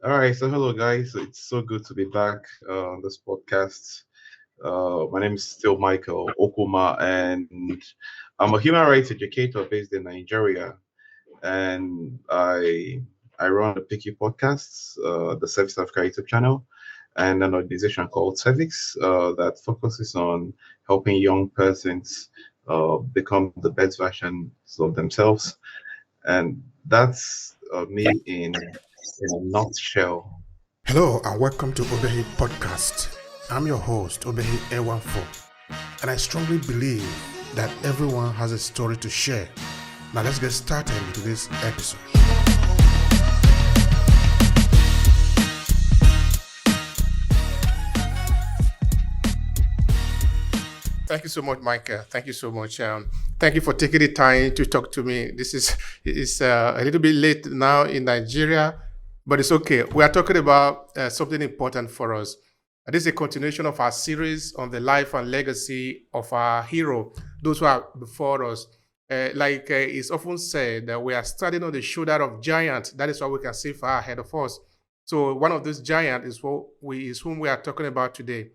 All right, so hello guys. It's so good to be back on this podcast. My name is still Michael Ukwuma, and I'm a human rights educator based in Nigeria. And I run the Picky Podcasts, the Service Africa YouTube channel, and an organization called Civics that focuses on helping young persons become the best versions of themselves. And that's me in a nutshell. Hello and welcome to Obehi Podcast. I'm your host, Obehi A14, and I strongly believe that everyone has a story to share. Now let's get started with this episode. Thank you so much, Micah. Thank you so much. Thank you for taking the time to talk to me. This is a little bit late now in Nigeria, but it's okay. We are talking about something important for us. This is a continuation of our series on the life and legacy of our hero, those who are before us. Like it's often said, that we are standing on the shoulder of giants. That is what we can see far ahead of us. So one of those giants is whom we are talking about today,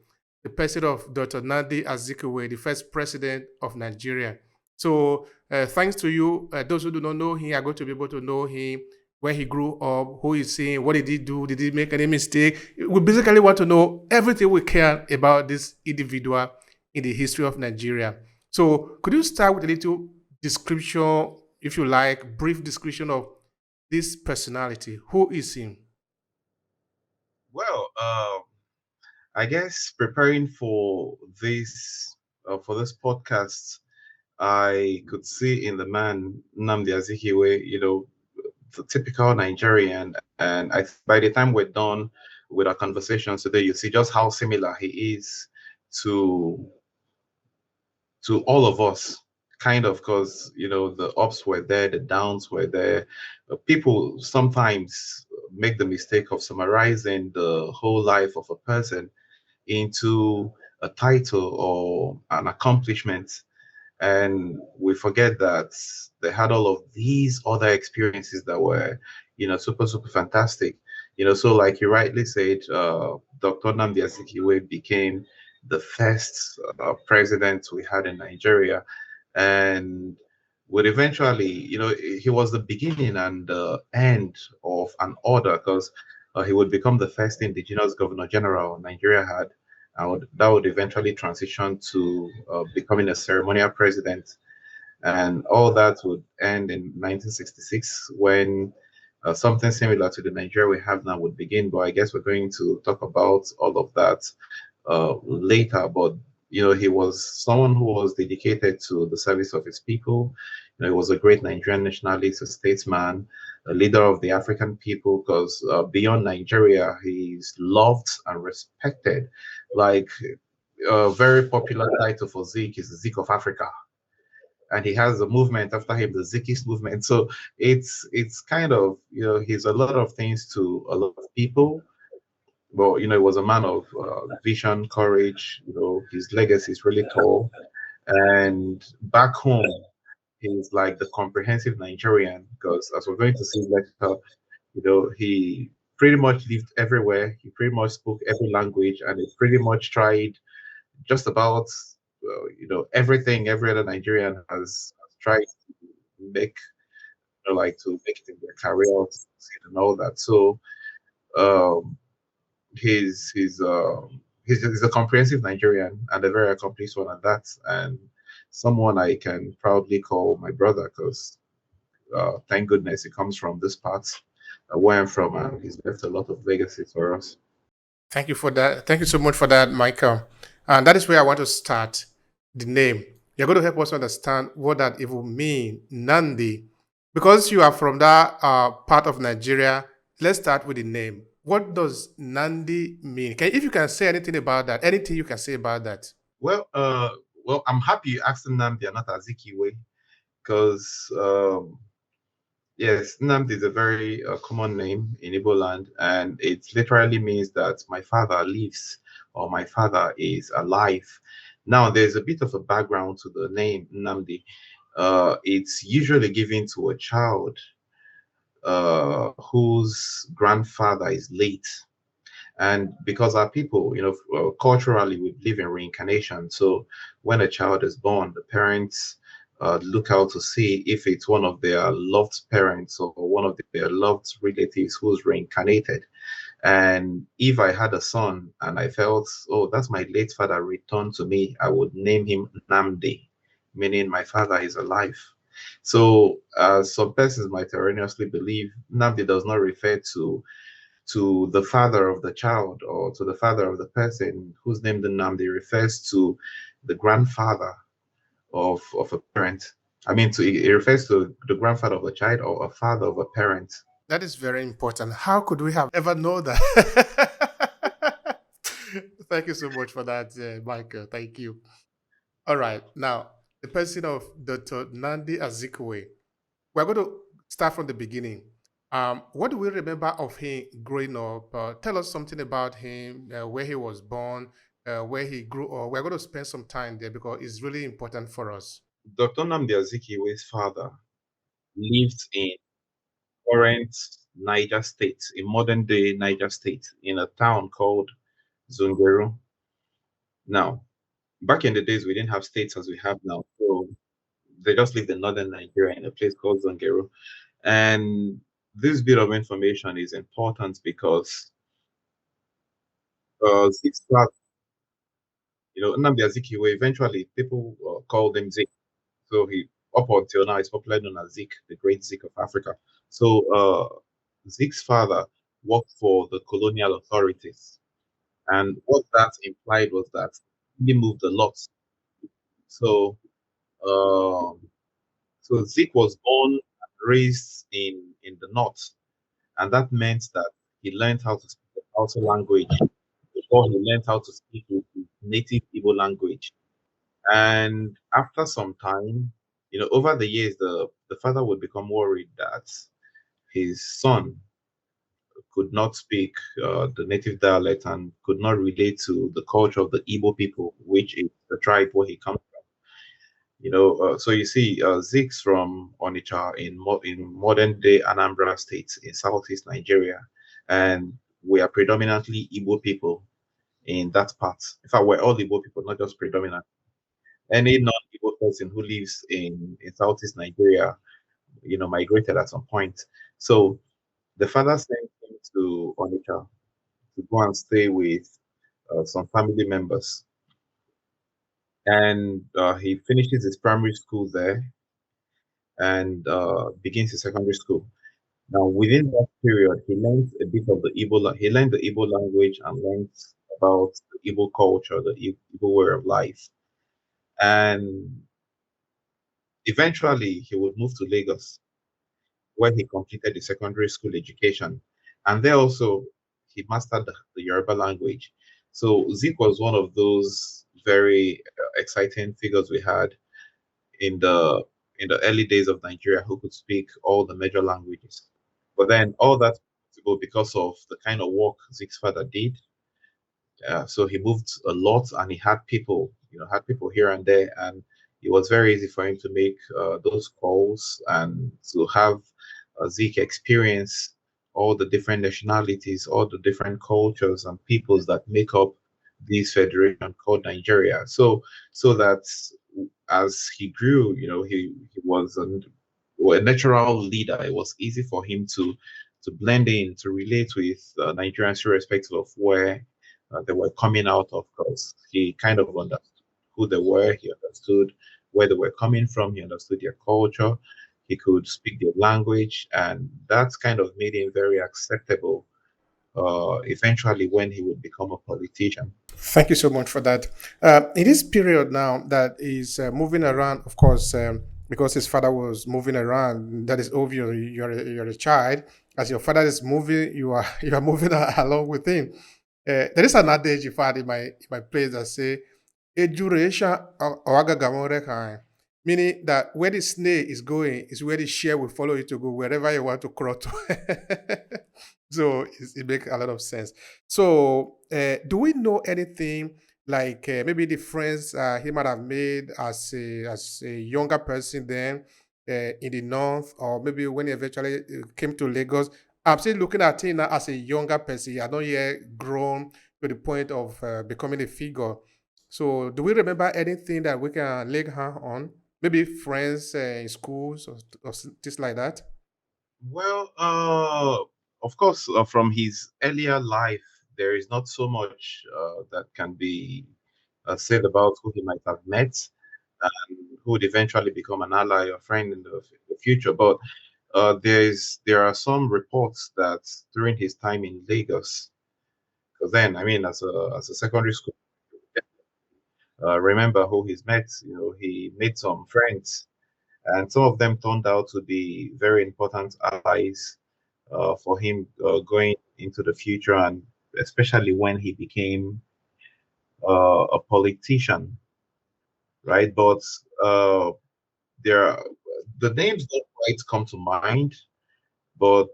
the person of Dr. Nnamdi Azikiwe, the first president of Nigeria. So thanks to you, those who do not know him are going to be able to know him, where he grew up, who is he, what did he do, did he make any mistake? We basically want to know everything we can about this individual in the history of Nigeria. So could you start with a little description, if you like, brief description of this personality? Who is he? Well, I guess preparing for this podcast, I could see in the man Nnamdi Azikiwe, the typical Nigerian, and by the time we're done with our conversations today, you see just how similar he is to all of us, kind of, because the ups were there, the downs were there. People sometimes make the mistake of summarizing the whole life of a person into a title or an accomplishment, and we forget that they had all of these other experiences that were super fantastic. So like you rightly said, Dr. Nnamdi Azikiwe became the first president we had in Nigeria, and would eventually, he was the beginning and the end of an order, because he would become the first indigenous governor general Nigeria had, and that would eventually transition to becoming a ceremonial president. And all that would end in 1966 when something similar to the Nigeria we have now would begin. But I guess we're going to talk about all of that later. But he was someone who was dedicated to the service of his people. He was a great Nigerian nationalist, a statesman, a leader of the African people, because beyond Nigeria, he's loved and respected. Like a very popular title for Zik is the Zik of Africa, and he has a movement after him, the Zikist movement. So it's kind of he's a lot of things to a lot of people. But he was a man of vision, courage. His legacy is really tall. And back home, he's like the comprehensive Nigerian, because as we're going to see later, he pretty much lived everywhere. He pretty much spoke every language, and he pretty much tried just about everything every other Nigerian has tried to make, like to make it in their careers and all that. So um, he's a comprehensive Nigerian and a very accomplished one at that, and someone I can proudly call my brother, because thank goodness he comes from this part where I'm from, and he's left a lot of legacy for us. Thank you for that. Thank you so much for that, Michael. And that is where I want to start. The name. You're going to help us understand what that even mean, Nandi. Because you are from that part of Nigeria, let's start with the name. What does Nandi mean? If you can say anything about that, anything you can say about that. Well, I'm happy you asked Nnamdi and not Azikiwe, because yes, Nnamdi is a very common name in Igbo land, and it literally means that my father lives, or my father is alive. Now, there's a bit of a background to the name Nnamdi. It's usually given to a child whose grandfather is late. And because our people, culturally, we believe in reincarnation. So when a child is born, the parents look out to see if it's one of their loved parents or one of their loved relatives who's reincarnated. And if I had a son and I felt, oh, that's my late father returned to me, I would name him Namdi, meaning my father is alive. So some persons might erroneously believe Namdi does not refer to the father of the child or to the father of the person whose name the Nnamdi refers to the grandfather of a parent. I mean, it refers to the grandfather of the child or a father of a parent. That is very important. How could we have ever known that? Thank you so much for that, Michael. Thank you. All right. Now, the person of Dr. Nnamdi Azikiwe. We're going to start from the beginning. What do we remember of him growing up? Tell us something about him, where he was born, where he grew up. We're going to spend some time there because it's really important for us. Dr. Nnamdi Azikiwe's father lived in current Niger State, in modern day Niger State, in a town called Zungeru. Now, back in the days, we didn't have states as we have now. So they just lived in northern Nigeria in a place called Zungeru. And this bit of information is important because Zik Flag, Nnamdi Azikiwe, eventually people called him Zik. So he, up until now, is popularly known as Zik, the Great Zik of Africa. So Zik's father worked for the colonial authorities. And what that implied was that he moved a lot. So, um, so Zik was born and raised in the north, and that meant that he learned how to speak the Hausa language before he learned how to speak his native Igbo language. And after some time, over the years, the father would become worried that his son could not speak the native dialect and could not relate to the culture of the Igbo people, which is the tribe where he comes from. So you see, Ziks from Onitsha in modern day Anambra State in southeast Nigeria, and we are predominantly Igbo people in that part. In fact, we're all Igbo people, not just predominant. Any non-Igbo person who lives in southeast Nigeria, migrated at some point. So the father sent him to Onitsha to go and stay with some family members. And he finishes his primary school there and begins his secondary school. Now, within that period, he learned a bit of the he learned the Igbo language and learned about the Igbo culture, the Igbo way of life. And eventually, he would move to Lagos, where he completed his secondary school education. And there also, he mastered the Yoruba language. So Zik was one of those very exciting figures we had in the early days of Nigeria who could speak all the major languages. But then all that possible because of the kind of work Zik's father did. So he moved a lot, and he had people here and there, and it was very easy for him to make those calls and to have Zik experience all the different nationalities, all the different cultures and peoples that make up this federation called Nigeria. So that as he grew, he was a natural leader. It was easy for him to blend in, to relate with Nigerians, irrespective of where they were coming out of. Because he kind of understood who they were. He understood where they were coming from. He understood their culture. He could speak their language, and that kind of made him very acceptable. Eventually, when he would become a politician. Thank you so much for that. In this period now that is moving around, of course, because his father was moving around, that is obvious. You're a child. As your father is moving, you are you are moving along with him. There is an adage in fact in my place that say, "Eduration awagagamore kai," meaning that where the snail is going is where the share will follow you to go wherever you want to crawl to. So it makes a lot of sense. So, do we know anything like maybe the friends he might have made as a younger person then? in the north, or maybe when he eventually came to Lagos. I'm still looking at him now as a younger person. He had not yet grown to the point of becoming a figure. So, do we remember anything that we can lay hand on? Maybe friends in schools or things like that? Well, of course, from his earlier life, there is not so much that can be said about who he might have met and who would eventually become an ally or friend in the future. But there are some reports that during his time in Lagos, because then, I mean, as a secondary school, remember who he's met. You know, he made some friends, and some of them turned out to be very important allies for him going into the future, and especially when he became a politician, right? But uh, there are, the names don't quite come to mind, but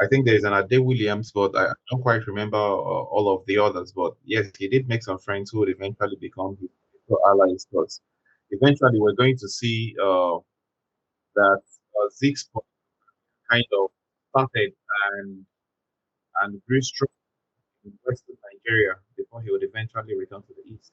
I think there's an Ade Williams, but I don't quite remember all of the others. But yes, he did make some friends who would eventually become his allies. But eventually, we're going to see that Zeke's kind of started and grew strong in Western Nigeria before he would eventually return to the East.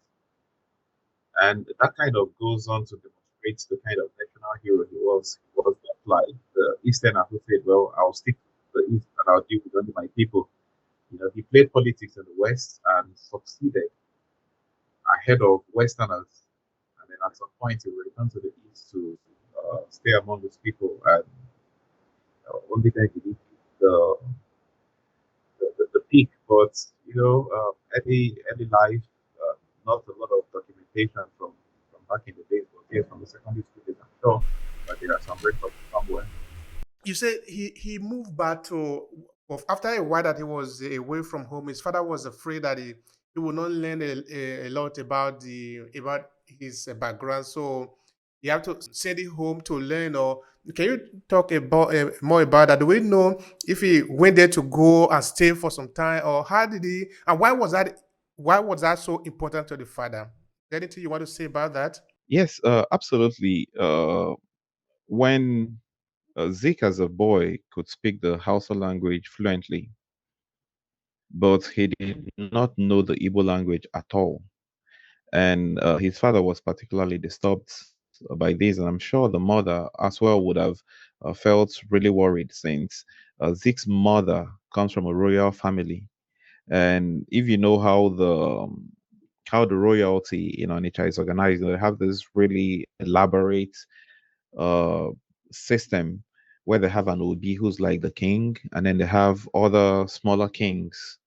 And that kind of goes on to demonstrate the kind of national hero he was. He was not like the Easterner who said, well, I'll stick to the East and I'll deal with only my people. You know, he played politics in the West and succeeded ahead of Westerners. And then at some point, he returned to the East to stay among his people. And only then did he hit the peak. But, you know, early life, not a lot of documentation from back in the days, but here from the secondary school days, I'm sure that there are some records somewhere. You said he moved back to after a while that he was away from home. His father was afraid that he would not learn a lot about his background, so he had to send it home to learn. Or can you talk about more about that? Do we know if he went there to go and stay for some time, or how did he? And why was that? Why was that so important to the father? Is there anything you want to say about that? Yes, absolutely. When Zeke, as a boy, could speak the Hausa language fluently, but he did not know the Igbo language at all. And his father was particularly disturbed by this, and I'm sure the mother as well would have felt really worried since Zeke's mother comes from a royal family. And if you know how the royalty in Onitsha is organized, they have this really elaborate uh, system where they have an Obi who's like the king, and then they have other smaller kings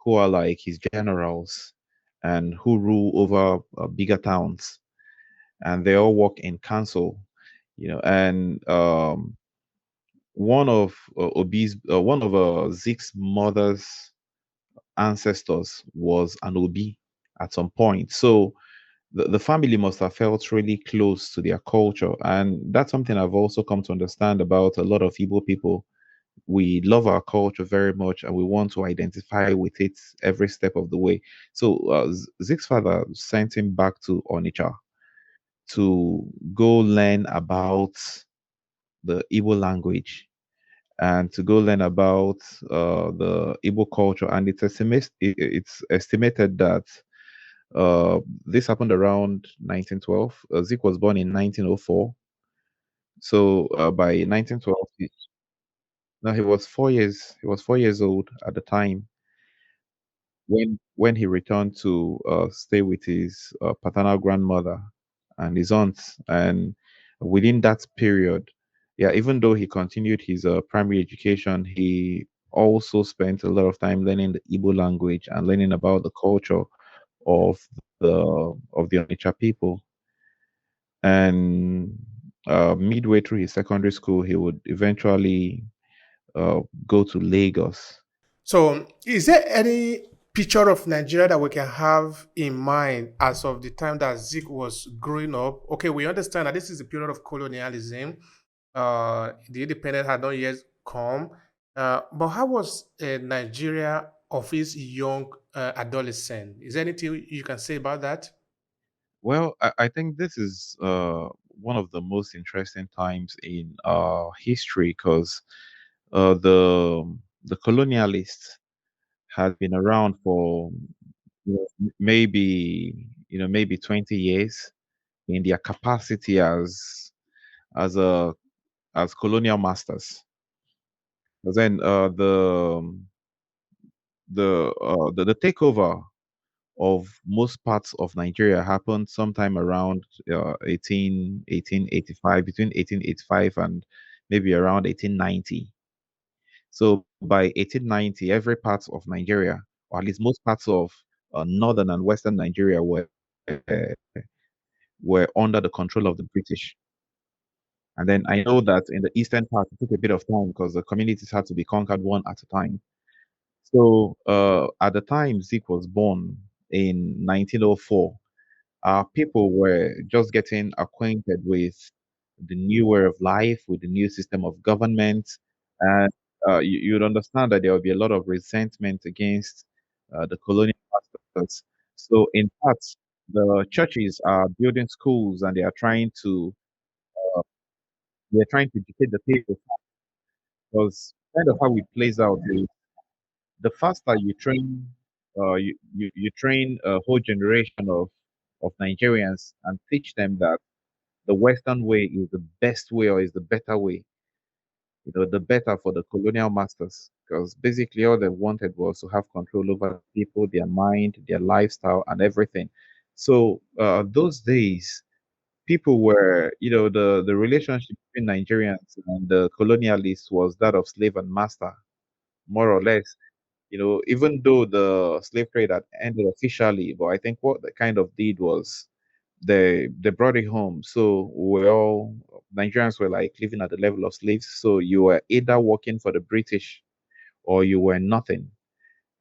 who are like his generals and who rule over bigger towns, and they all work in council, you know. And one of Zeke's mother's ancestors was an Obi at some point, so the family must have felt really close to their culture. And that's something I've also come to understand about a lot of Igbo people. We love our culture very much and we want to identify with it every step of the way. So Zeke's father sent him back to Onitsha to go learn about the Igbo language and to go learn about the Igbo culture. And it's estimated that this happened around 1912. Zeke was born in 1904. So by 1912, no, he was 4 years old at the time when he returned to stay with his paternal grandmother and his aunts. And within that period, yeah, even though he continued his primary education, he also spent a lot of time learning the Igbo language and learning about the culture of the Onitsha people. And midway through his secondary school, he would eventually go to Lagos. So, is there any picture of Nigeria that we can have in mind as of the time that Zeke was growing up? Okay, we understand that this is a period of colonialism. The independence had not yet come. But how was Nigeria of his young adolescent? Is there anything you can say about that? Well, I think this is one of the most interesting times in history because the colonialists had been around for maybe 20 years in their capacity as a as colonial masters. But then the takeover of most parts of Nigeria happened sometime around 1885, between 1885 and maybe around 1890. So by 1890, every part of Nigeria, or at least most parts of northern and western Nigeria, were under the control of the British. And then I know that in the eastern part, it took a bit of time because the communities had to be conquered one at a time. So at the time Zeke was born in 1904, people were just getting acquainted with the new way of life, with the new system of government, and you'd understand that there will be a lot of resentment against the colonial masters. So, in part, the churches are building schools and uh, they are trying to educate the people because kind of how it plays out is the faster you train, you train a whole generation of Nigerians and teach them that the Western way is the best way or is the better way, the better for the colonial masters. Because basically all they wanted was to have control over the people, their mind, their lifestyle, and everything. So those days, people were, the relationship between Nigerians and the colonialists was that of slave and master, more or less. Even though the slave trade had ended officially, but I think what they kind of did was they brought it home. So we all Nigerians were like living at the level of slaves. So you were either working for the British or you were nothing.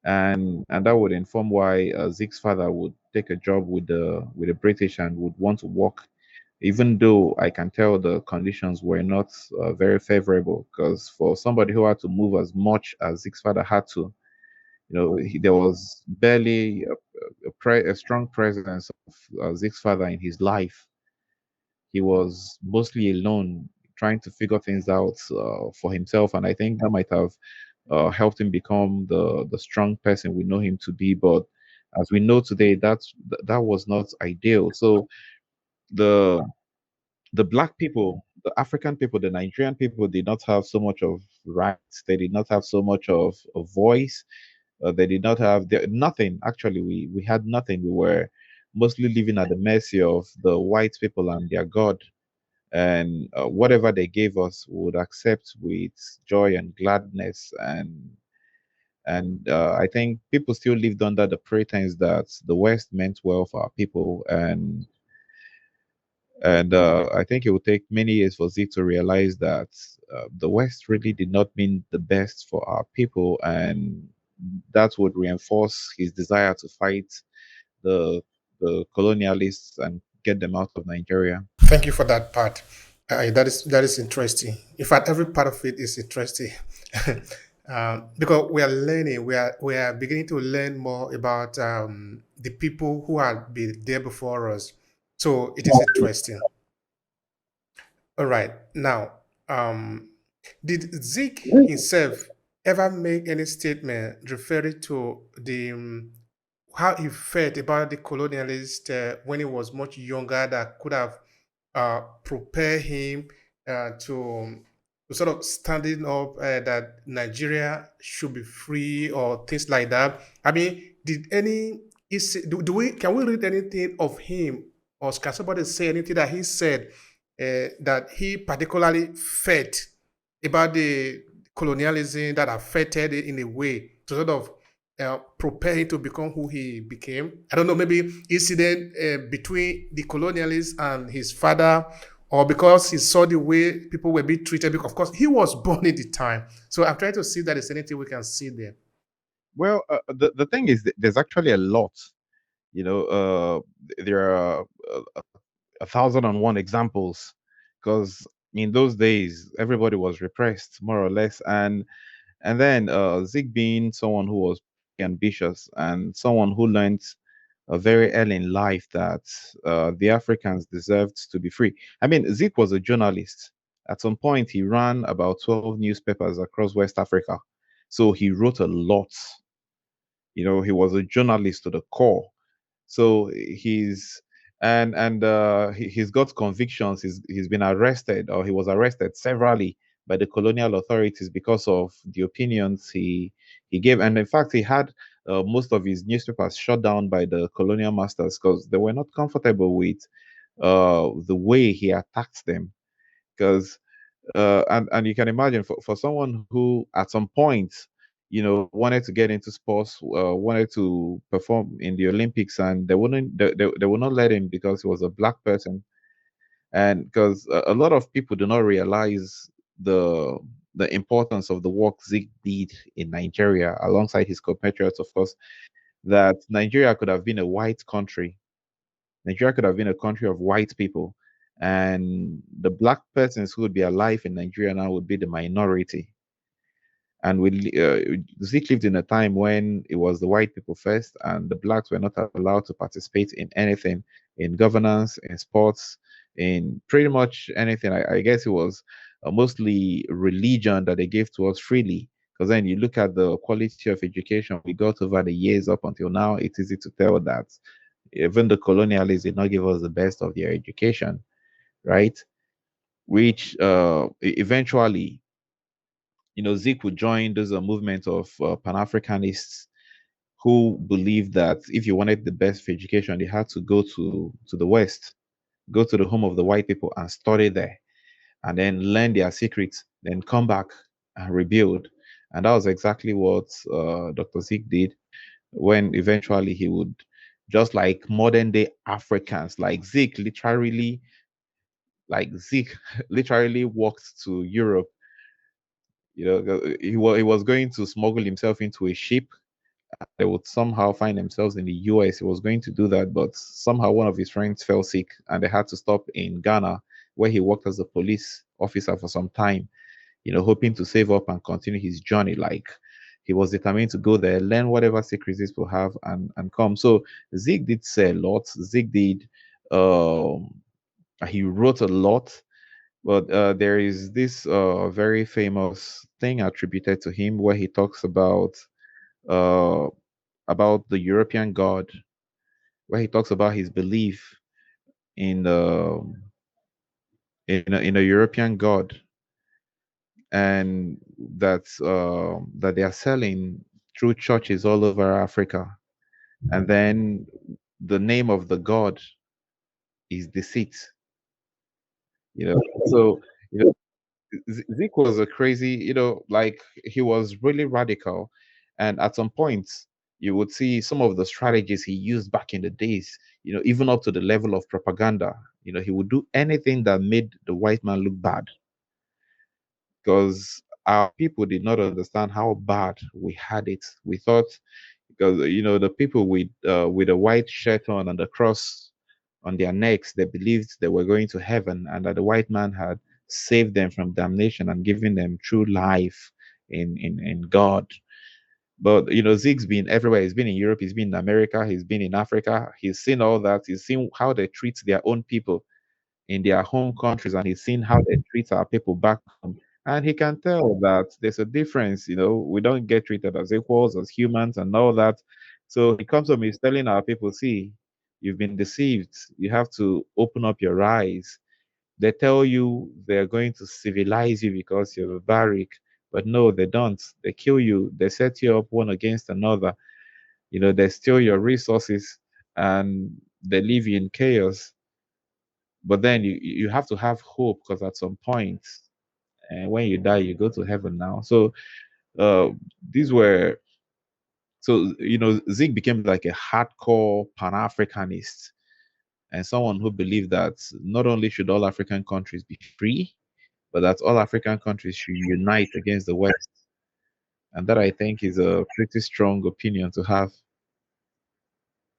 And that would inform why Zeke's father would take a job with the British and would want to work, even though I can tell the conditions were not very favorable. Because for somebody who had to move as much as Zeke's father had to, there was barely a strong presence of Zeke's father in his life. He was mostly alone, trying to figure things out for himself, and I think that might have helped him become the strong person we know him to be. But as we know today, that was not ideal. So the the black people, the African people, the Nigerian people did not have so much of rights. They did not have so much of a voice. They did not have nothing. Actually, we had nothing. We were mostly living at the mercy of the white people and their God. And whatever they gave us, we would accept with joy and gladness. And I think people still lived under the pretense that the West meant well for our people, and I think it would take many years for Zeke to realize that the West really did not mean the best for our people, and that would reinforce his desire to fight the the colonialists and get them out of Nigeria. Thank you for that part. That is interesting. In fact, every part of it is interesting. Because we are learning, we are beginning to learn more about the people who had been there before us. So it is interesting. All right. Now, um, did Zeke himself ever make any statement referring to the how he felt about the colonialist when he was much younger that could have prepare him to sort of standing up that Nigeria should be free or things like that. I mean, did any do we can we read anything of him or can somebody say anything that he said that he particularly felt about the colonialism that affected it in a way to sort of prepare him to become who he became. I don't know, maybe incident between the colonialists and his father, or because he saw the way people were being treated. Because of course he was born in the time. So I'm trying to see that there's anything we can see there. Well, the thing is, there's actually a lot. There are 1,001 examples because in those days everybody was repressed more or less, and then Zig being someone who was ambitious and someone who learned very early in life that the Africans deserved to be free. I mean, Zik was a journalist. At some point, he ran about 12 newspapers across West Africa. So he wrote a lot. He was a journalist to the core. So he's got convictions. He's been arrested, or he was arrested severally by the colonial authorities because of the opinions he gave. And in fact, he had most of his newspapers shut down by the colonial masters because they were not comfortable with the way he attacked them. Because and you can imagine, for someone who at some point wanted to get into sports, wanted to perform in the Olympics, and they would not let him because he was a black person. And because a lot of people do not realize the the importance of the work Zik did in Nigeria alongside his compatriots, of course, that Nigeria could have been a white country. Nigeria could have been a country of white people, and the black persons who would be alive in Nigeria now would be the minority. And Zik lived in a time when it was the white people first, and the blacks were not allowed to participate in anything, in governance, in sports, in pretty much anything. I guess it was mostly religion that they gave to us freely. Because then you look at the quality of education we got over the years up until now, it's easy to tell that even the colonialists did not give us the best of their education, right? Which eventually, Zik would join those movement of Pan-Africanists who believed that if you wanted the best for education, they had to go to the West, go to the home of the white people and study there, and then learn their secrets, then come back and rebuild. And that was exactly what Dr. Zik did when eventually he would, just like modern day Africans, like Zik literally walked to Europe. He was going to smuggle himself into a ship. They would somehow find themselves in the US. He was going to do that, but somehow one of his friends fell sick and they had to stop in Ghana, where he worked as a police officer for some time, hoping to save up and continue his journey. Like, he was determined to go there, learn whatever secrets this will have, and come. So Zik did say a lot. Zik did, um, he wrote a lot, but there is this very famous thing attributed to him where he talks uh, about the European God, where he talks about his belief in a European God, and that they are selling through churches all over Africa, and then the name of the God is deceit. So Zeke was a crazy, like, he was really radical, and at some points you would see some of the strategies he used back in the days, even up to the level of propaganda. He would do anything that made the white man look bad, because our people did not understand how bad we had it. We thought, because the people with a white shirt on and the cross on their necks, they believed they were going to heaven, and that the white man had saved them from damnation and given them true life in God. But Zig's been everywhere. He's been in Europe, he's been in America, he's been in Africa. He's seen all that. He's seen how they treat their own people in their home countries, and he's seen how they treat our people back home. And he can tell that there's a difference. We don't get treated as equals, as humans, and all that. So he comes to me, he's telling our people, see, you've been deceived. You have to open up your eyes. They tell you they're going to civilize you because you're a barrack, but no, they don't. They kill you. They set you up one against another. They steal your resources and they leave you in chaos. But then you have to have hope, because at some point, and when you die, you go to heaven now. So uh, these were so Zig became like a hardcore Pan-Africanist, and someone who believed that not only should all African countries be free, but that all African countries should unite against the West. And that, I think, is a pretty strong opinion to have.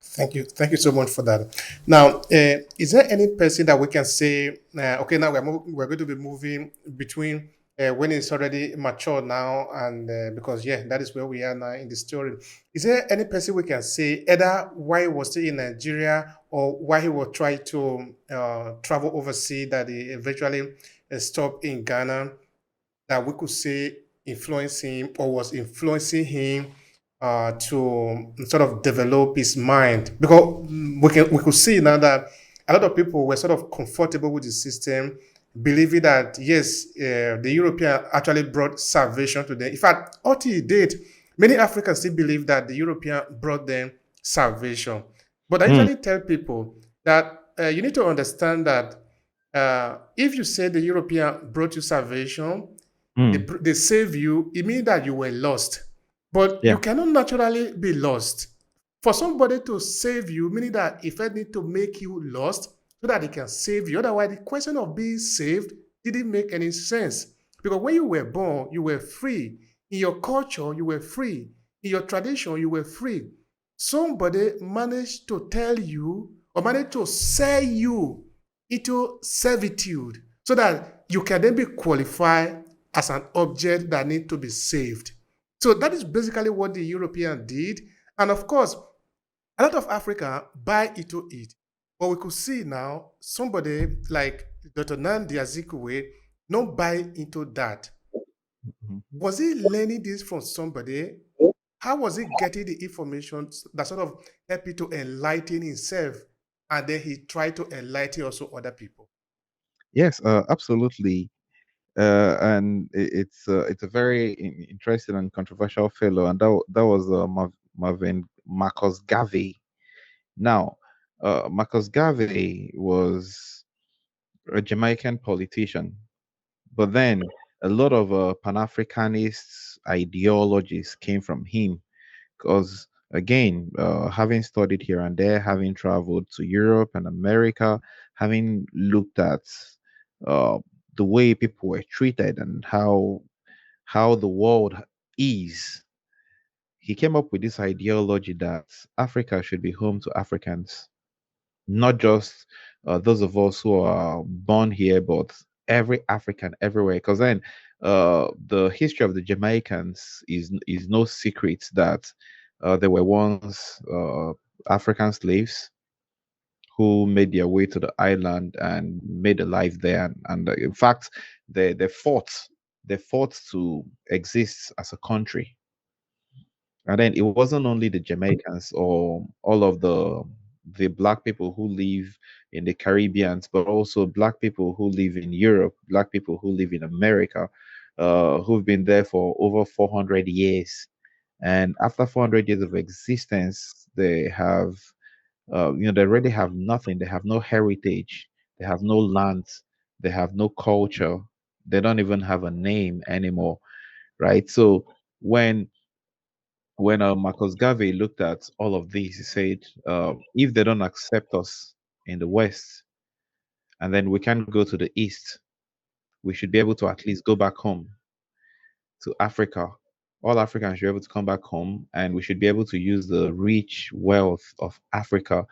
Thank you so much for that. Now, is there any person that we can say? Okay, now we're going to be moving between when it's already mature now, and because yeah, that is where we are now in the story. Is there any person we can say either why he was still in Nigeria or why he was trying to travel overseas that he eventually stopped in Ghana, that we could say influenced him or was influencing him to sort of develop his mind? Because we could see now that a lot of people were sort of comfortable with the system, believing that yes, the European actually brought salvation to them. In fact, until he did, many Africans still believe that the European brought them salvation. But I Mm, usually tell people that you need to understand that if you say the European brought you salvation, mm, they save you, it means that you were lost. But you yeah. cannot naturally be lost. For somebody to save you, meaning that if I need to make you lost so that they can save you. Otherwise, the question of being saved didn't make any sense. Because when you were born, you were free. In your culture, you were free. In your tradition, you were free. Somebody managed to tell you or managed to sell you into servitude so that you can then be qualified as an object that need to be saved. So that is basically what the European did. And of course, a lot of Africa buy into it. But we could see now somebody like Dr. Nnamdi Azikiwe not buy into that. Mhm. Was he learning this from somebody? How was he getting the information that sort of helped him to enlighten himself? And then he tried to enlighten also other people. Yes, absolutely. And it's a very interesting and controversial fellow, and that was Marvin Marcus Garvey. Now, Marcus Garvey was a Jamaican politician, but then a lot of Pan-Africanist ideologies came from him because, again, having studied here and there, having traveled to Europe and America, having looked at uh, the way people were treated and how the world is, he came up with this ideology that Africa should be home to Africans, not just those of us who are born here, but every African everywhere. Because then the history of the Jamaicans is no secret that they were once African slaves who made their way to the island and made a life there. And in fact, they fought to exist as a country. And then it wasn't only the Jamaicans or all of the black people who live in the Caribbeans, but also black people who live in Europe, black people who live in America, who've been there for over 400 years. And after 400 years of existence, they have, they already have nothing. They have no heritage. They have no land. They have no culture. They don't even have a name anymore, right? So when Marcus Garvey looked at all of this, he said, if they don't accept us in the West, and then we can go to the East, we should be able to at least go back home to Africa. All Africans should be able to come back home, and we should be able to use the rich wealth of Africa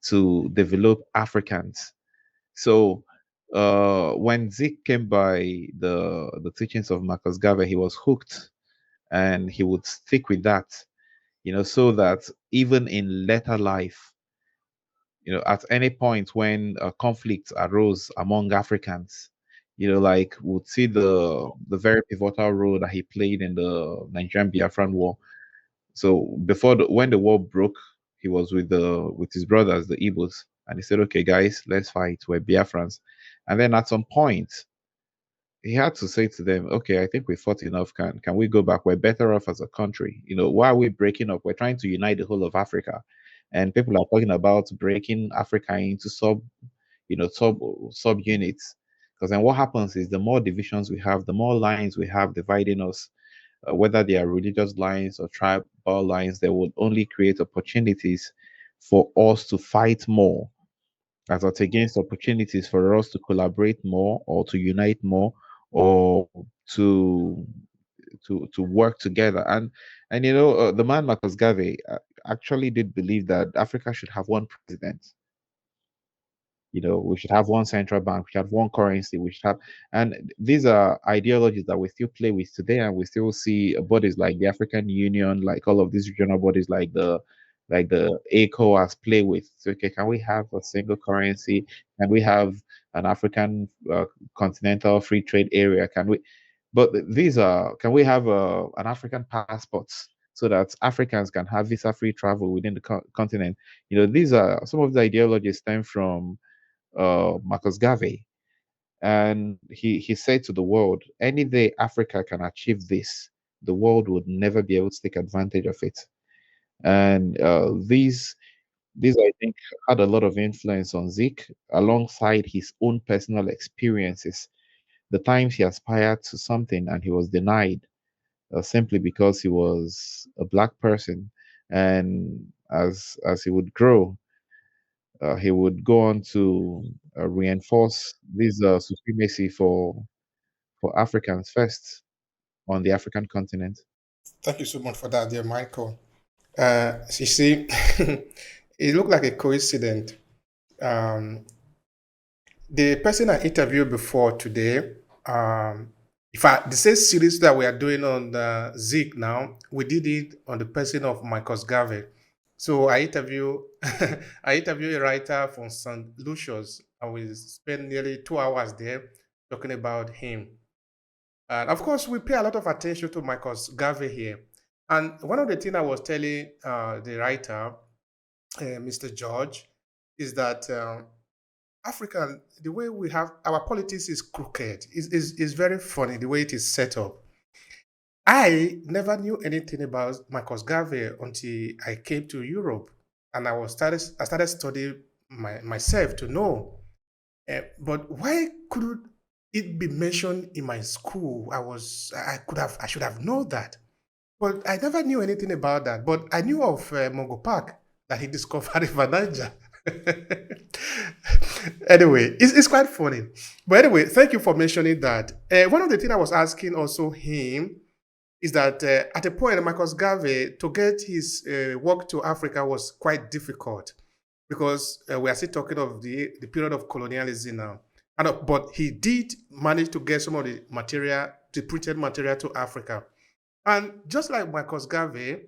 to develop Africans. So when Zik came by the teachings of Marcus Garvey, he was hooked, and he would stick with that, so that even in later life, at any point when a conflict arose among Africans, like would see the very pivotal role that he played in the Nigerian Biafran War. So when the war broke, he was with his brothers, the Igbos, and he said, "Okay, guys, let's fight. We're Biafrans." And then at some point, he had to say to them, "Okay, I think we fought enough. Can we go back? We're better off as a country. Why are we breaking up? We're trying to unite the whole of Africa, and people are talking about breaking Africa into sub units. Because then what happens is the more divisions we have, the more lines we have dividing us, whether they are religious lines or tribal lines, they will only create opportunities for us to fight more, as it's against opportunities for us to collaborate more or to unite more or to to work together. And the man Marcus Garvey actually did believe that Africa should have one president. We should have one central bank, we should have one currency, we should have, and these are ideologies that we still play with today, and we still see bodies like the African Union, like all of these regional bodies, like the ECOWAS play with. So, okay, can we have a single currency? Can we have an African continental free trade area? Can we? But these are, can we have an African passport so that Africans can have visa-free travel within the continent? These are some of the ideologies stem from Marcus Garvey, and he said to the world, any day Africa can achieve this, the world would never be able to take advantage of it. And these I think had a lot of influence on Zik, alongside his own personal experiences. The times he aspired to something and he was denied simply because he was a black person, and as he would grow, he would go on to reinforce this supremacy for Africans first on the African continent. Thank you so much for that, dear Michael. You see, it looked like a coincidence. Um, the person I interviewed before today, in fact, the same series that we are doing on the Zik now, we did it on the person of Michael Garvey. So I interview I interview a writer from St. Lucius, and we spent nearly 2 hours there talking about him. And of course, we pay a lot of attention to Michael Garvey here. And one of the things I was telling the writer, Mr. George, is that Africa, the way we have our politics is crooked. Is very funny the way it is set up. I never knew anything about Marcus Garvey until I came to Europe, and I started studying myself to know. But why could it be mentioned in my school? I should have known that, but I never knew anything about that. But I knew of Mongo Park that he discovered in Niger. Anyway, it's quite funny. But anyway, thank you for mentioning that. One of the things I was asking also him is that at a point, Marcus Garvey, to get his work to Africa was quite difficult because we are still talking of the period of colonialism now. But he did manage to get some of the material, the printed material to Africa. And just like Marcus Garvey,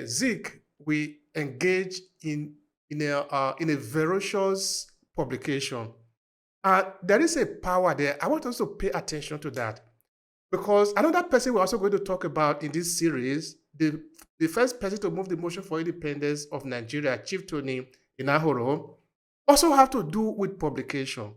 Zik, we engage in a ferocious publication. There is a power there. I want us to pay attention to that because another person we're also going to talk about in this series, the first person to move the motion for independence of Nigeria, Chief Tony Inahoro, also have to do with publication,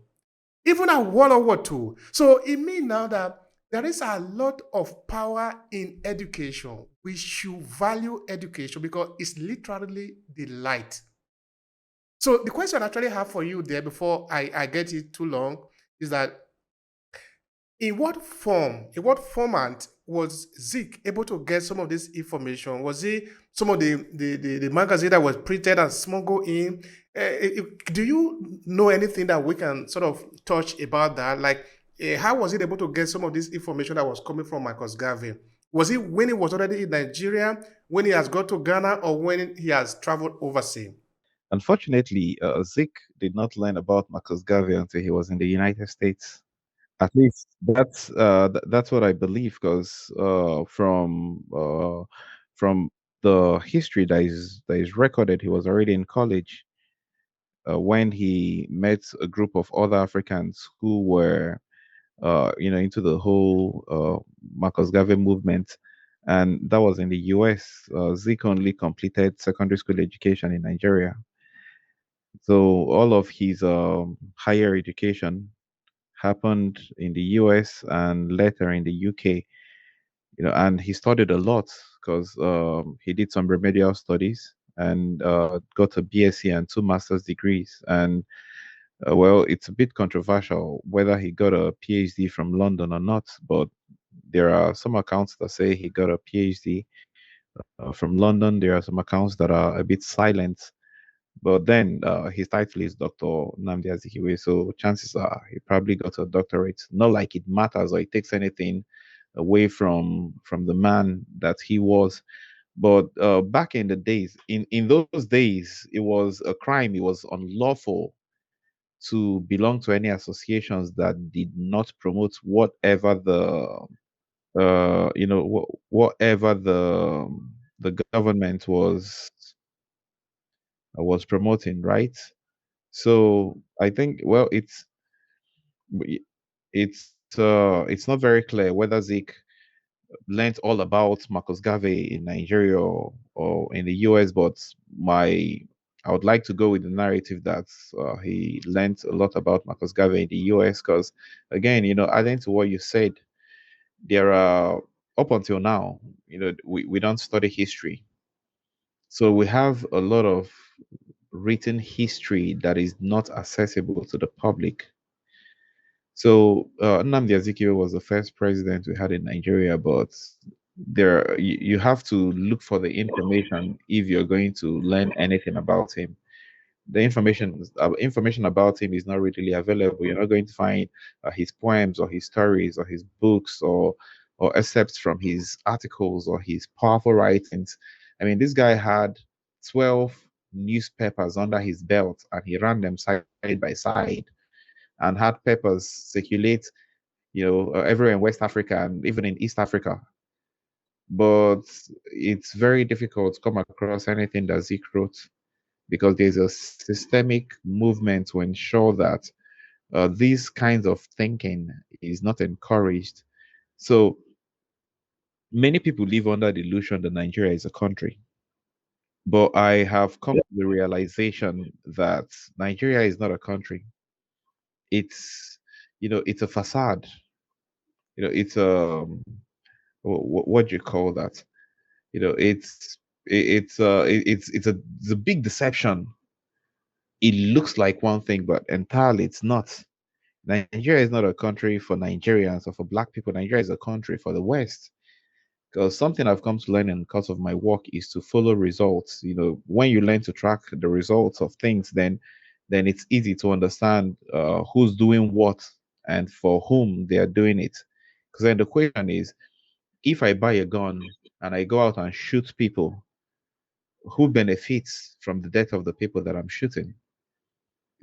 even at World War II. So it means now that there is a lot of power in education. We should value education because it's literally the light. So the question I actually have for you there before I get it too long is that in what format was Zik able to get some of this information? Was it some of the magazine that was printed and smuggled in? Do you know anything that we can sort of touch about that? Like, how was it able to get some of this information that was coming from Marcus Garvey? Was it when he was already in Nigeria, when he has got to Ghana, or when he has traveled overseas? Unfortunately, Zik did not learn about Marcus Garvey until he was in the United States. At least that's what I believe, because from the history that is recorded, he was already in college when he met a group of other Africans who were into the whole Marcus Garvey movement, and that was in the U.S. Zik only completed secondary school education in Nigeria, so all of his higher education happened in the US and later in the UK. And he studied a lot because he did some remedial studies and got a BSc and two master's degrees. And well, it's a bit controversial whether he got a PhD from London or not, but there are some accounts that say he got a PhD from London. There are some accounts that are a bit silent, but then his title is Dr. Nnamdi Azikiwe, so chances are he probably got a doctorate. Not like it matters or it takes anything away from the man that he was. But back in the days, in those days, it was a crime. It was unlawful to belong to any associations that did not promote whatever whatever the government was promoting, right? So I think, well, it's not very clear whether Zeke learned all about Marcus Garvey in Nigeria or in the US, but my I would like to go with the narrative that he learned a lot about Marcus Garvey in the US, because again, adding to what you said, there are up until now, we don't study history. So we have a lot of written history that is not accessible to the public. So Nnamdi Azikiwe was the first president we had in Nigeria, but you have to look for the information if you're going to learn anything about him. The information about him is not readily available. You're not going to find his poems or his stories or his books or excerpts from his articles or his powerful writings. I mean, this guy had 12 newspapers under his belt, and he ran them side by side and had papers circulate, everywhere in West Africa and even in East Africa. But it's very difficult to come across anything that Zeke wrote, because there's a systemic movement to ensure that these kinds of thinking is not encouraged. So many people live under the illusion that Nigeria is a country. But I have come to the realization that Nigeria is not a country. It's, it's a facade. It's what do you call that? It's a big deception. It looks like one thing, but entirely it's not. Nigeria is not a country for Nigerians or for Black people. Nigeria is a country for the West. Because something I've come to learn in the course of my work is to follow results. When you learn to track the results of things, then it's easy to understand who's doing what and for whom they are doing it. Because then the question is, if I buy a gun and I go out and shoot people, who benefits from the death of the people that I'm shooting?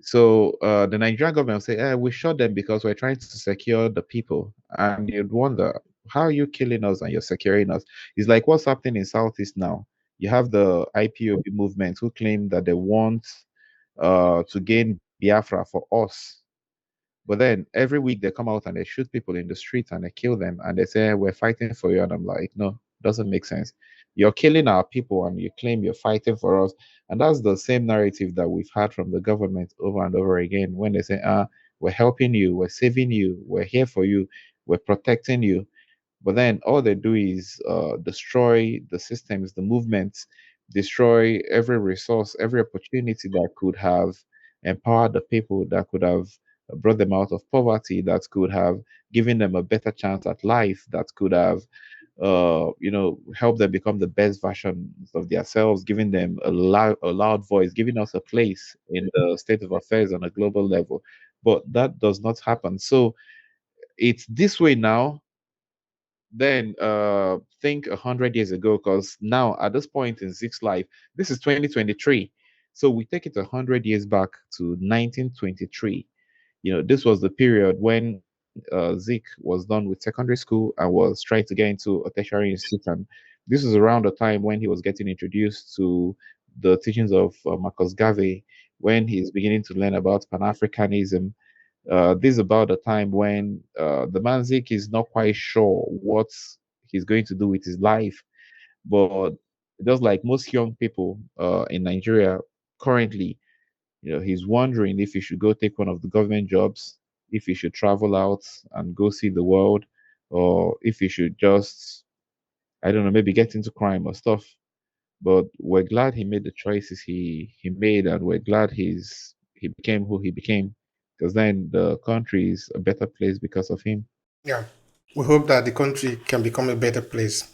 So the Nigerian government will say, we shot them because we're trying to secure the people. And you'd wonder, how are you killing us and you're securing us? It's like what's happening in Southeast now. You have the IPOB movement who claim that they want to gain Biafra for us. But then every week they come out and they shoot people in the streets and they kill them and they say, we're fighting for you. And I'm like, no, doesn't make sense. You're killing our people and you claim you're fighting for us. And that's the same narrative that we've had from the government over and over again when they say, we're helping you, we're saving you, we're here for you, we're protecting you. But then all they do is destroy the systems, the movements, destroy every resource, every opportunity that could have empowered the people, that could have brought them out of poverty, that could have given them a better chance at life, that could have, helped them become the best versions of themselves, giving them a loud voice, giving us a place in the state of affairs on a global level. But that does not happen. So it's this way now. Then think 100 years ago, because now at this point in Zig's life, this is 2023. So we take it 100 years back to 1923. This was the period when Zik was done with secondary school and was trying to get into a tertiary institution. This was around the time when he was getting introduced to the teachings of Marcus Garvey, when he's beginning to learn about Pan-Africanism. This is about the time when the man Zik is not quite sure what he's going to do with his life. But just like most young people in Nigeria currently, he's wondering if he should go take one of the government jobs, if he should travel out and go see the world, or if he should just, I don't know, maybe get into crime or stuff. But we're glad he made the choices he made, and we're glad he became who he became, because then the country is a better place because of him. Yeah, we hope that the country can become a better place.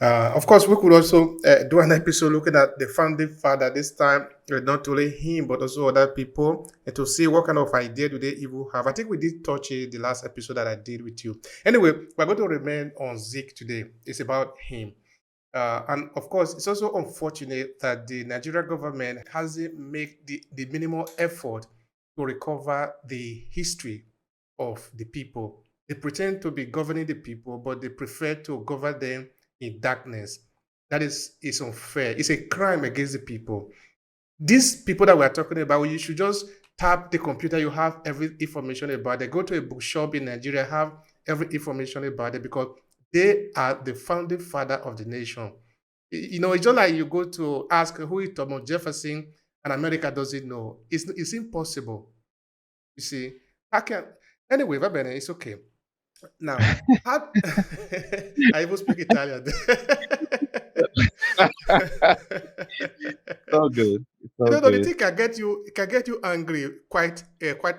Of course, we could also do an episode looking at the founding father this time, not only him, but also other people, and to see what kind of idea do they even have. I think we did touch it the last episode that I did with you. Anyway, we're going to remain on Zik today. It's about him. And of course, it's also unfortunate that the Nigerian government hasn't made the minimal effort to recover the history of the people. They pretend to be governing the people, but they prefer to govern them in darkness. That is unfair. It's a crime against the people. These people that we're talking about, you should just tap the computer, you have every information about it. Go to a bookshop in Nigeria, have every information about it, because they are the founding father of the nation. It's just like you go to ask who is Thomas Jefferson, and America doesn't know. It's impossible. You see, how can anyway, va bene, it's okay. Now, how I even speak Italian. It's all good. It's all The good. thing can get you angry quite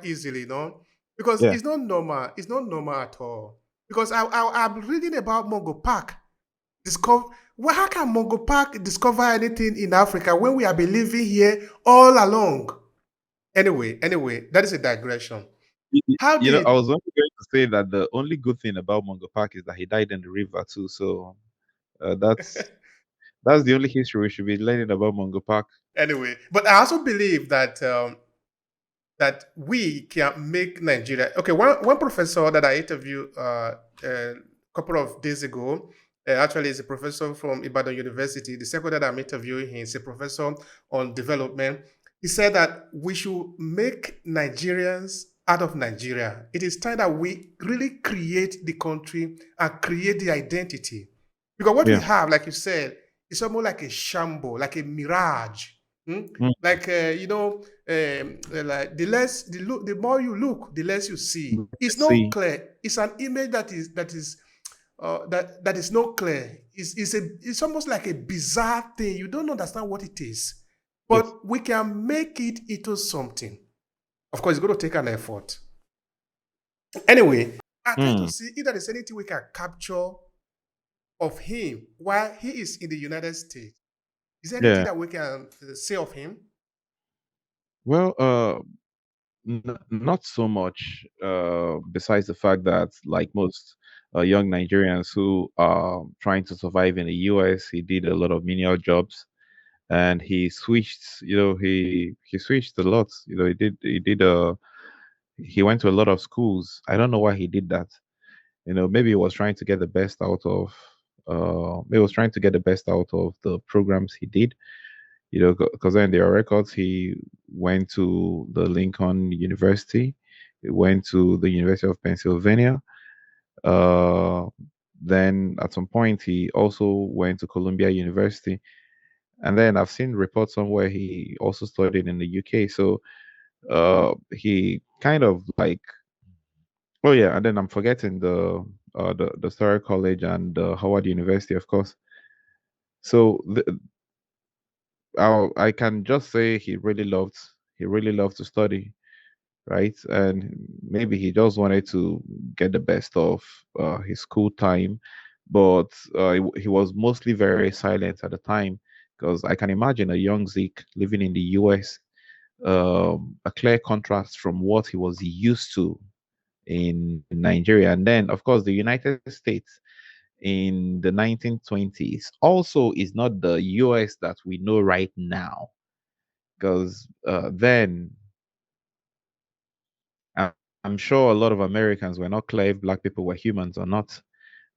easily, because Yeah. it's not normal. It's not normal at all. Because I'm reading about Mongo Park. Discover how can Mongo Park discover anything in Africa when we have been living here all along? Anyway, that is a digression. How I did was only going to say that the only good thing about Mungo Park is that he died in the river too. So that's the only history we should be learning about Mungo Park. anyway? But I also believe that that we can make Nigeria. Okay, one professor that I interviewed a couple of days ago, actually is a professor from Ibadan University. The second that I'm interviewing him is a professor on development. He said that we should make Nigerians out of Nigeria. It is time that we really create the country and create the identity. Because what we Yeah. have, like you said, is almost like a shamble, like a mirage. Hmm? Mm, Like like the more you look, the less you see. It's not see. clear. It's an image that is not clear. It's almost like a bizarre thing. You don't understand what it is, Yes. but we can make it into something. Of course, it's going to take an effort. Anyway, I try to Mm, see if there is anything we can capture of him while he is in the United States. Is there anything yeah. that we can say of him? Well, not so much. Besides the fact that, like most young Nigerians who are trying to survive in the US, he did a lot of menial jobs, and he switched. He switched a lot. He went to a lot of schools. I don't know why he did that. Maybe he was trying to get the best out of. Maybe he was trying to get the best out of the programs he did. Because then there are records. He went to the Lincoln University. He went to the University of Pennsylvania. Uh, then at some point, he also went to Columbia University. And then I've seen reports somewhere he also studied in the UK. So he kind of like, oh yeah, and then I'm forgetting the Story College and the Howard University, of course. So I can just say he really loved to study, right? And maybe he just wanted to get the best of his school time, but he was mostly very silent at the time, because I can imagine a young Zeke living in the US, a clear contrast from what he was used to in Nigeria. And then, of course, the United States in the 1920s also is not the US that we know right now, because then I- I'm sure a lot of Americans were not clear if Black people were humans or not.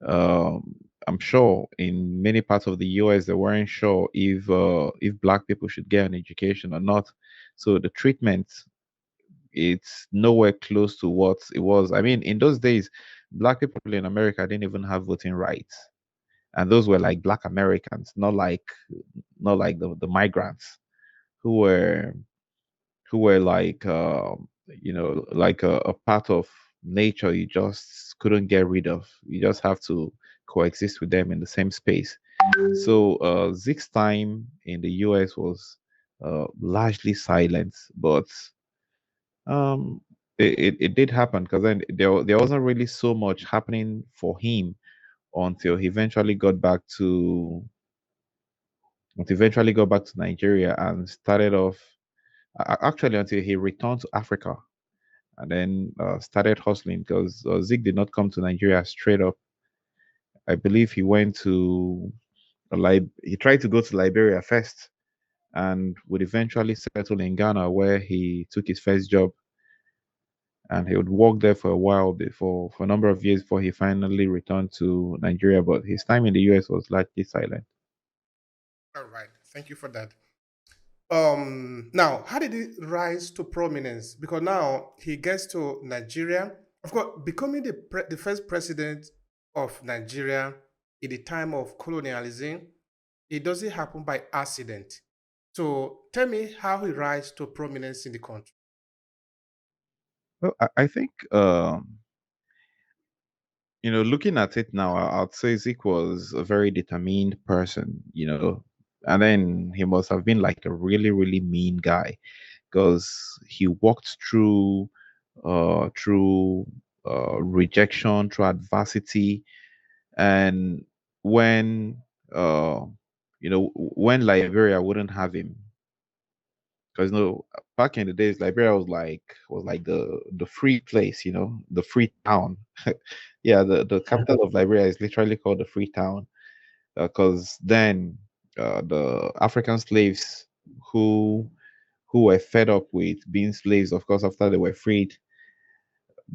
I'm sure in many parts of the US they weren't sure if Black people should get an education or not. So the treatment, it's nowhere close to what it was. I mean, in those days, Black people in America didn't even have voting rights, and those were like Black Americans, not like the migrants who were like like a part of nature you just couldn't get rid of. You just have to coexist with them in the same space. So Zeke's time in the US was largely silent, but um it did happen, because then there wasn't really so much happening for him until he eventually got back to Nigeria and started off, actually until he returned to Africa, and then started hustling, because Zeke did not come to Nigeria straight up. I believe he went to he tried to go to Liberia first, and would eventually settle in Ghana, where he took his first job. and he would work there for a while before, for a number of years before he finally returned to Nigeria. But his time in the US was largely silent. All right. Thank you for that. Now, how did he rise to prominence? Because now he gets to Nigeria. Of course, becoming the first president of Nigeria in the time of colonialism, it doesn't happen by accident. So tell me how he rise to prominence in the country. Well, I think looking at it now, I'd say Zeke was a very determined person, and then he must have been like a really, really mean guy because he walked through rejection, through adversity, and when uh, when Liberia wouldn't have him, because back in the days, Liberia was like the free place, the free town. Yeah, the capital of Liberia is literally called the free town, because then the African slaves who who were fed up with being slaves, of course, after they were freed,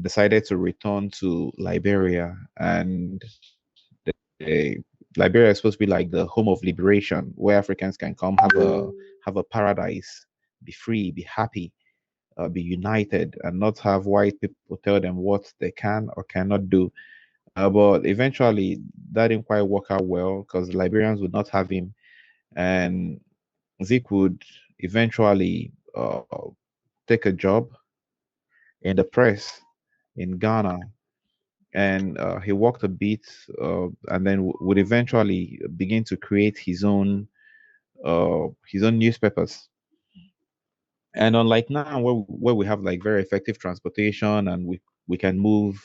decided to return to Liberia, and Liberia is supposed to be like the home of liberation, where Africans can come have a paradise, be free, be happy, be united, and not have white people tell them what they can or cannot do. But eventually, that didn't quite work out well because the Liberians would not have him, and Zeke would eventually take a job in the press in Ghana, and he worked a bit, and then would eventually begin to create his own newspapers. And unlike now, where we have like very effective transportation, and we can move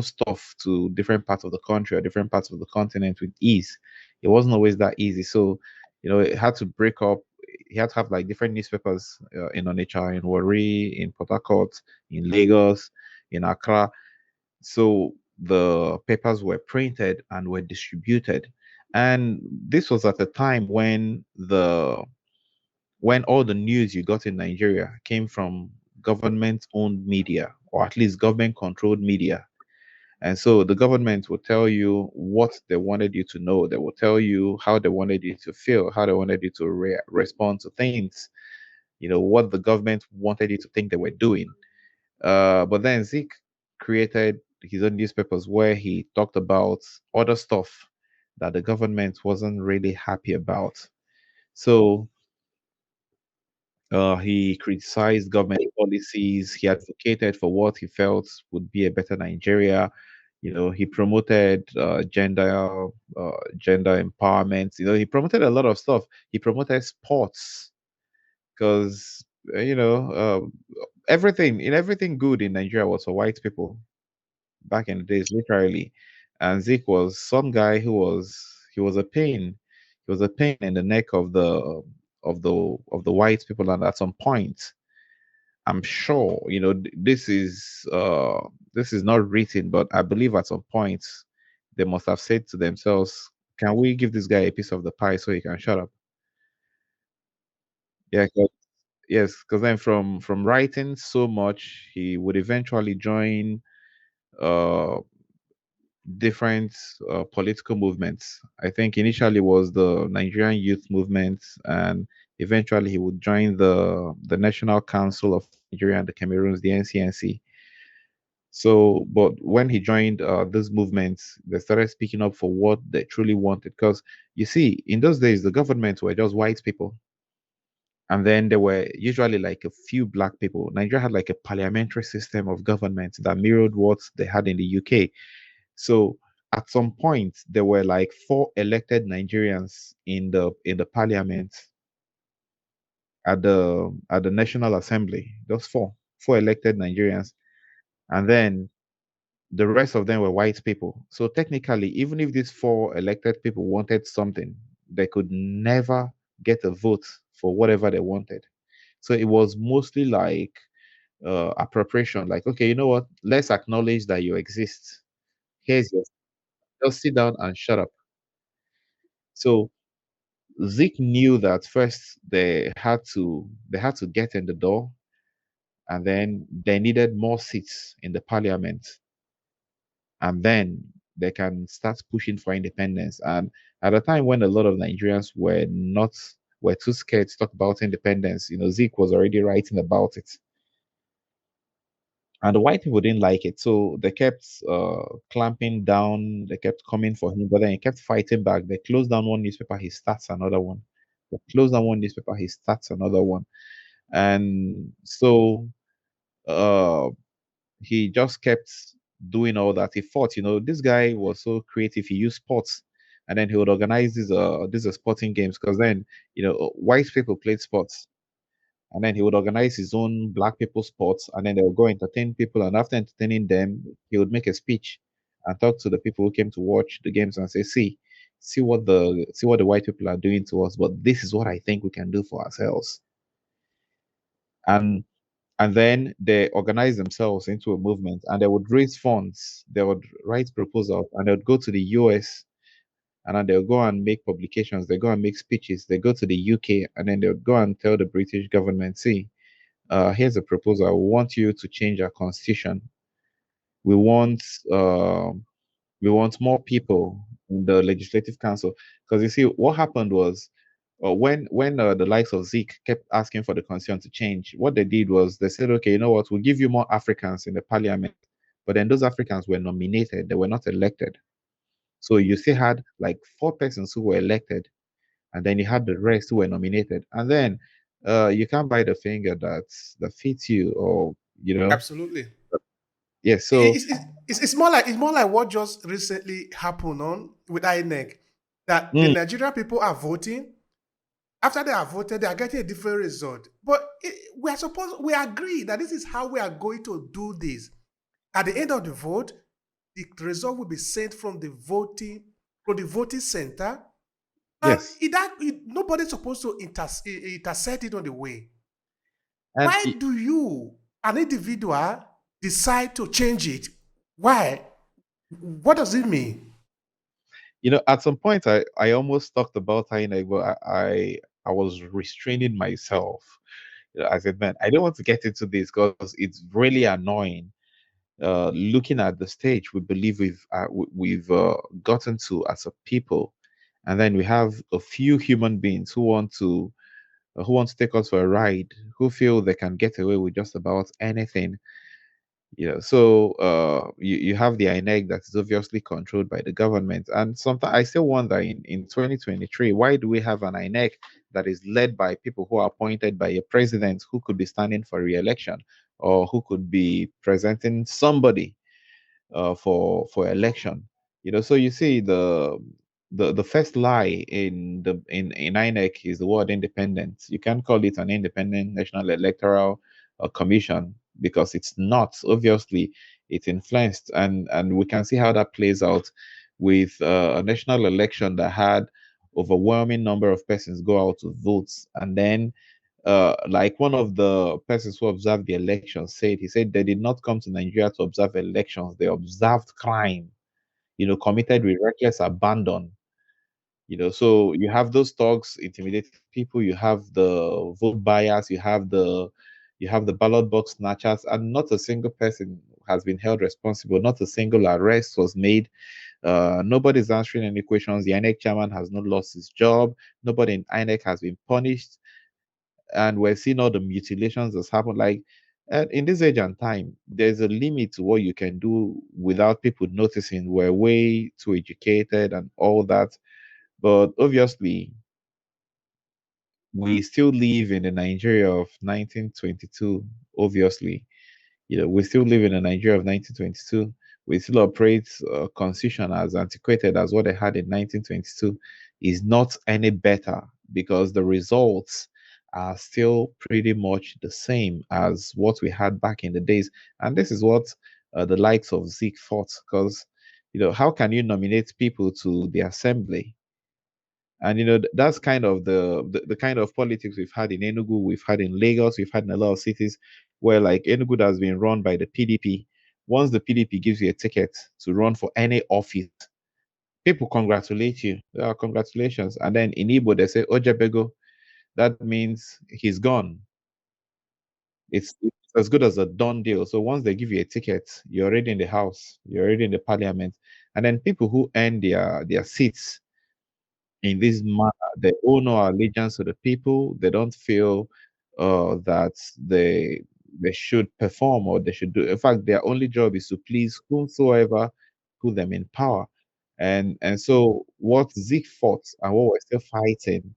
stuff to different parts of the country or different parts of the continent with ease. It wasn't always that easy. So, it had to break up. He had to have like different newspapers in Onitsha, in Warri, in Port Harcourt, in Lagos, in Accra. So the papers were printed and were distributed. And this was at a time when all the news you got in Nigeria came from government owned media, or at least government controlled media. And so the government will tell you what they wanted you to know. They will tell you how they wanted you to feel, how they wanted you to respond to things, what the government wanted you to think they were doing. But then Zeke created his own newspapers where he talked about other stuff that the government wasn't really happy about. So he criticized government policies. He advocated for what he felt would be a better Nigeria. He promoted gender empowerment. He promoted a lot of stuff. He promoted sports because everything good in Nigeria was for white people back in the days, literally. And Zeke was some guy he was a pain. He was a pain in the neck of the white people, and at some point, I'm sure, this is not written, but I believe at some point they must have said to themselves, "Can we give this guy a piece of the pie so he can shut up?" Yeah, yes, because then from writing so much, he would eventually join uh different political movements. I think initially was the Nigerian Youth Movement, and eventually he would join the National Council of Nigeria and the Cameroons, the NCNC. So, but when he joined these movements, they started speaking up for what they truly wanted. Because you see, in those days, the government were just white people, and then there were usually like a few black people. Nigeria had like a parliamentary system of government that mirrored what they had in the UK. So at some point, there were like four elected Nigerians in the parliament at the National Assembly. Those four elected Nigerians, and then the rest of them were white people. So technically, even if these four elected people wanted something, they could never get a vote for whatever they wanted. So it was mostly like appropriation. Like, okay, you know what? Let's acknowledge that you exist. Here's your Just sit down and shut up. So Zeke knew that first they had to get in the door, and then they needed more seats in the parliament, and then they can start pushing for independence. And at a time when a lot of Nigerians were too scared to talk about independence, Zeke was already writing about it. And the white people didn't like it, so they kept clamping down. They kept coming for him, but then he kept fighting back. They closed down one newspaper, he starts another one. They closed down one newspaper, he starts another one. And so uh, he just kept doing all that. He fought. This guy was so creative. He used sports, and then he would organize these sporting games, because then white people played sports, and then he would organize his own black people sports, and then they would go entertain people, and after entertaining them, he would make a speech and talk to the people who came to watch the games and say, see what the white people are doing to us, but this is what I think we can do for ourselves. And then they organize themselves into a movement, and they would raise funds, they would write proposals, and they would go to the US, and then they'll go and make publications, they go and make speeches, they go to the UK, and then they'll go and tell the British government, see, here's a proposal. We want you to change our constitution. We want uh, we want more people in the legislative council. Because you see, what happened was, when the likes of Zeke kept asking for the constitution to change, what they did was they said, okay, you know what, we'll give you more Africans in the parliament, but then those Africans were nominated, they were not elected. So you still had like four persons who were elected, and then you had the rest who were nominated, and then you can't buy the finger that fits you, or Absolutely. yeah. So It's more like what just recently happened on with INEC, that the mm, Nigerian people are voting. After they are voted, they are getting a different result. But we agree that this is how we are going to do this. At the end of the vote, the result will be sent from the voting center, and yes, nobody's supposed to intercept it on the way. and Why do you, an individual, decide to change it? Why? What does it mean? at some point I almost talked about INEC, but I was restraining myself. I said, man, I don't want to get into this because it's really annoying. Looking at the stage we believe we've gotten to as a people, and then we have a few human beings who want to take us for a ride, who feel they can get away with just about anything. So you have the INEC that is obviously controlled by the government, and sometimes I still wonder, in 2023, why do we have an INEC that is led by people who are appointed by a president who could be standing for re-election, or who could be presenting somebody for election. So you see, the first lie in INEC is the word independent. You can't call it an independent National Electoral Commission, because it's not. Obviously, it's influenced, and we can see how that plays out with a national election that had overwhelming number of persons go out to vote, and then like one of the persons who observed the election said, he said they did not come to Nigeria to observe elections, they observed crime, committed with reckless abandon. So you have those thugs intimidating people, you have the vote buyers, you have the ballot box snatchers, and not a single person has been held responsible, not a single arrest was made. Nobody's answering any questions. The INEC chairman has not lost his job, nobody in INEC has been punished, and we're seeing all the mutilations that's happened. Like, and in this age and time, there's a limit to what you can do without people noticing. We're way too educated and all that, but obviously, we still live in the Nigeria of 1922. Obviously, we still live in a Nigeria of 1922. We still operate a constitution as antiquated as what they had in 1922. Is not any better, because the results are still pretty much the same as what we had back in the days. And this is what the likes of Zeke fought, because how can you nominate people to the assembly? And that's kind of the kind of politics we've had in Enugu, we've had in Lagos, we've had in a lot of cities, where like Enugu has been run by the PDP. Once the PDP gives you a ticket to run for any office, people congratulate you. Congratulations. And then in Igbo, they say Ojebego. That means he's gone. It's as good as a done deal. So once they give you a ticket, you're already in the house, you're already in the parliament. And then people who earn their seats in this manner, they owe no allegiance to the people. They don't feel that they should perform or they should do. In fact, their only job is to please whomsoever put them in power. And so what Zeke fought and what we're still fighting,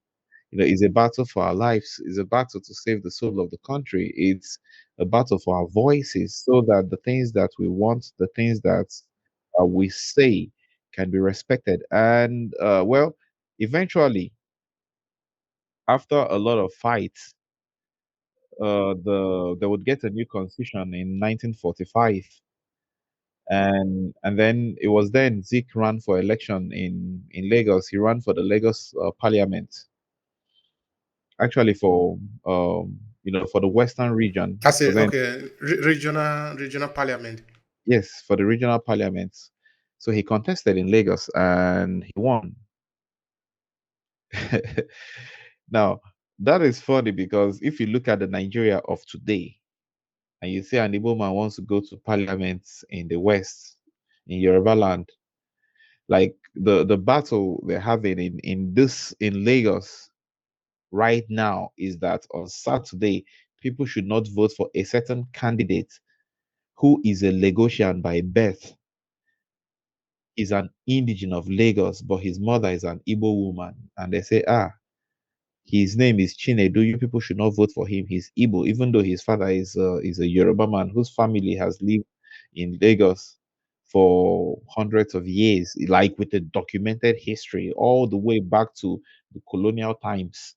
is a battle for our lives, is a battle to save the soul of the country. It's a battle for our voices so that the things that we want, the things that we say can be respected. And well, eventually, after a lot of fights, they would get a new constitution in 1945, and then it was then Zeke ran for election in Lagos. He ran for the Lagos Parliament, actually for for the Western region. I say, Because then, okay, regional parliament. yes, for the regional Parliament. So he contested in Lagos and he won. Now, that is funny because if you look at the Nigeria of today and you say an Igbo man wants to go to parliament in the West, in Yoruba land, like the battle they're having in Lagos right now is that on Saturday, people should not vote for a certain candidate who is a Lagosian by birth, is an indigene of Lagos, but his mother is an Igbo woman. And they say, his name is Chinedu. You people should not vote for him. He's Igbo, even though his father is a Yoruba man whose family has lived in Lagos for hundreds of years, like with a documented history all the way back to the colonial times.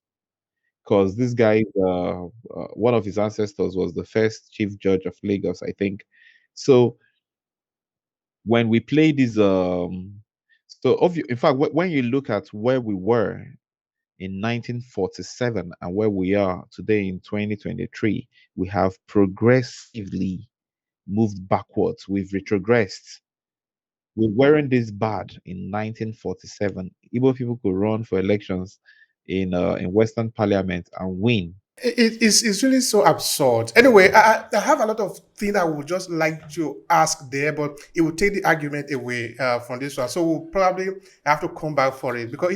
Because this guy, one of his ancestors was the first chief judge of Lagos, I think. So when we play this, in fact, when you look at where we were in 1947 and where we are today in 2023, we have progressively moved backwards. We've retrogressed. We weren't this bad in 1947. Igbo people could run for elections in Western Parliament and win. It's really so absurd. Anyway, I have a lot of things I would just like to ask there, but it will take the argument away from this one. So we'll probably have to come back for it because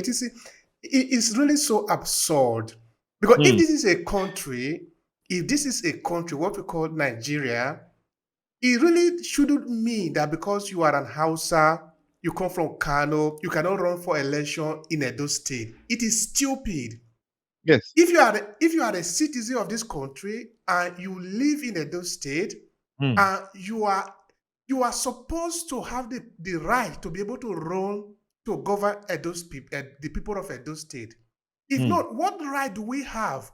it's really so absurd. Because Hmm. if this is a country, what we call Nigeria, it really shouldn't mean that because you are an Hausa, you come from Kano, you cannot run for election in Edo State. It is stupid. Yes. If you are a citizen of this country and you live in Edo State, Hmm. and you are supposed to have the right to be able to run to govern the people of Edo State. If Hmm. not, what right do we have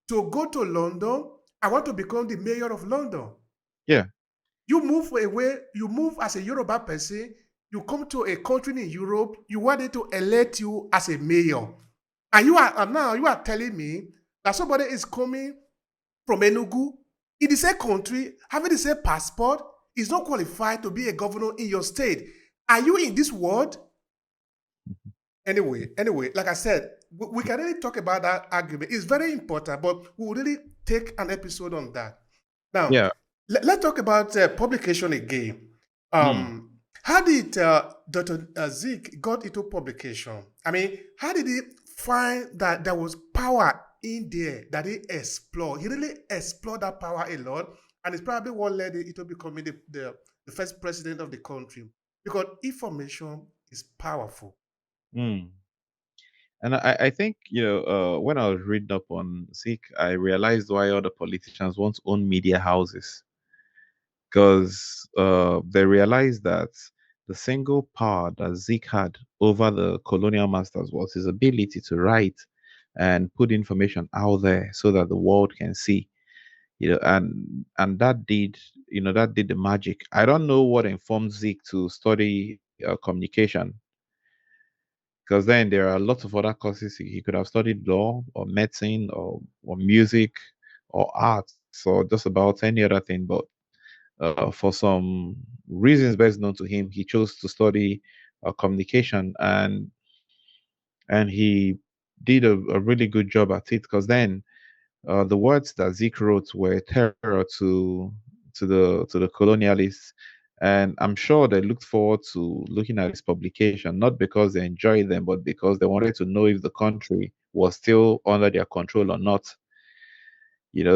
to go to London? I want to become the mayor of London. Yeah. You move away, you move as a Yoruba person, you come to a country in Europe, you wanted to elect you as a mayor. And now you are telling me that somebody is coming from Enugu in the same country, having the same passport, is not qualified to be a governor in your state. Are you in this world? Anyway, like I said, we can really talk about that argument. It's very important, but we'll really take an episode on that. Now, Yeah. let's talk about publication again. Hmm. How did Dr. Zik got into publication? I mean, how did he find that there was power in there that he explored? He really explored that power a lot, and it's probably what led him to becoming the first president of the country. Because information is powerful. Hmm. And I think, when I was reading up on Zeke, I realized why other politicians want to own media houses. Because they realized that the single power that Zeke had over the colonial masters was his ability to write and put information out there so that the world can see. And that did the magic. I don't know what informed Zeke to study communication, because then there are lots of other courses. He could have studied law or medicine or music or arts or just about any other thing, but for some reasons best known to him, he chose to study communication, and he did a really good job at it. Because then The words that Zeke wrote were terror to the colonialists, and I'm sure they looked forward to looking at his publication, not because they enjoyed them, but because they wanted to know if the country was still under their control or not.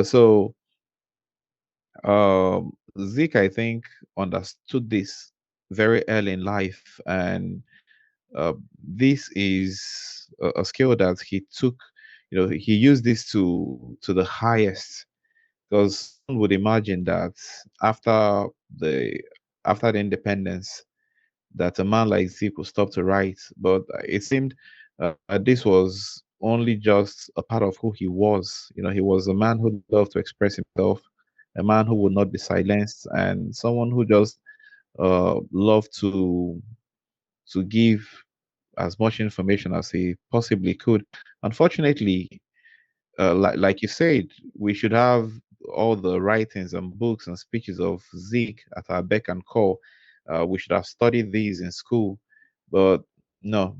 So Zeke, I think, understood this very early in life, and this is a skill that he took. He used this to the highest, because one would imagine that after the after the independence, that a man like Zeke would stop to write, but it seemed this was only just a part of who he was. He was a man who loved to express himself, a man who would not be silenced, and someone who just loved to give as much information as he possibly could. Unfortunately, like you said, we should have all the writings and books and speeches of Zeke at our beck and call. We should have studied these in school, but no.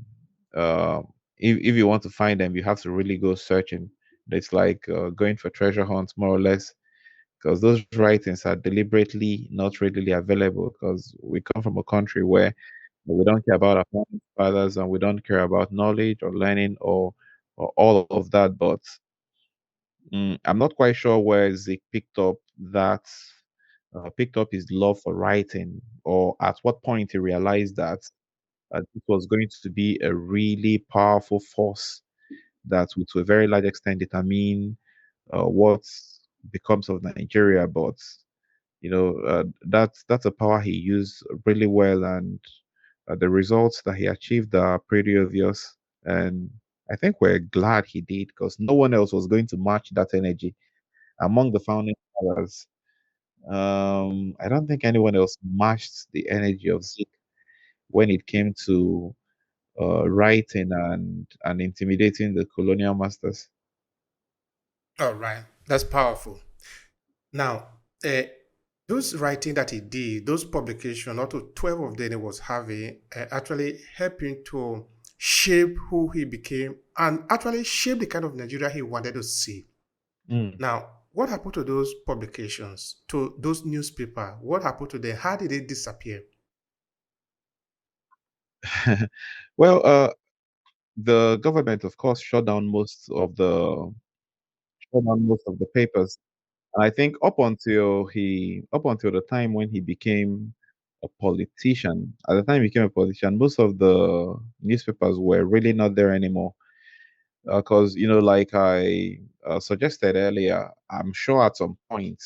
Uh, if you want to find them, you have to really go searching. It's like going for treasure hunts, more or less, because those writings are deliberately not readily available. Because we come from a country where we don't care about our founding fathers, and we don't care about knowledge or learning or all of that. But I'm not quite sure where Zeke picked up his love for writing, or at what point he realized that this was going to be a really powerful force that would, to a very large extent, determine what becomes of Nigeria. But that's a power he used really well, and the results that he achieved are pretty obvious. And I think we're glad he did, because no one else was going to match that energy among the founding fathers. I don't think anyone else matched the energy of Zeke when it came to writing and intimidating the colonial masters. All right, that's powerful. Now, uh, those writing that he did, those publications, out of 12 of them he was having, actually helped him to shape who he became and actually shape the kind of Nigeria he wanted to see. Mm. Now, what happened to those publications, to those newspapers? What happened to them? How did they disappear? Well, the government, of course, shut down most of the papers. And I think up until the time when he became a politician, at the time he became a politician, most of the newspapers were really not there anymore. Because like I suggested earlier, I'm sure at some point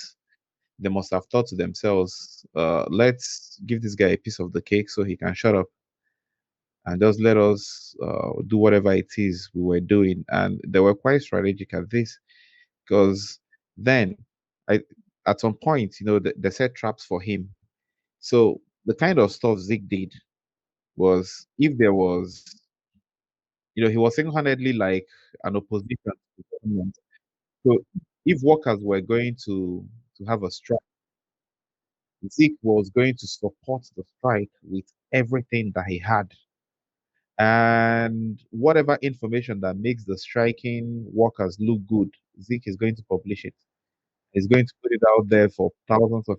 they must have thought to themselves, let's give this guy a piece of the cake so he can shut up and just let us do whatever it is we were doing. And they were quite strategic at this, because then I at some point, they set traps for him. So the kind of stuff Zeke did was, if there was, he was single-handedly like an opposition to the government. So if workers were going to have a strike, Zeke was going to support the strike with everything that he had. And whatever information that makes the striking workers look good, Zeke is going to publish it. He's going to put it out there for thousands of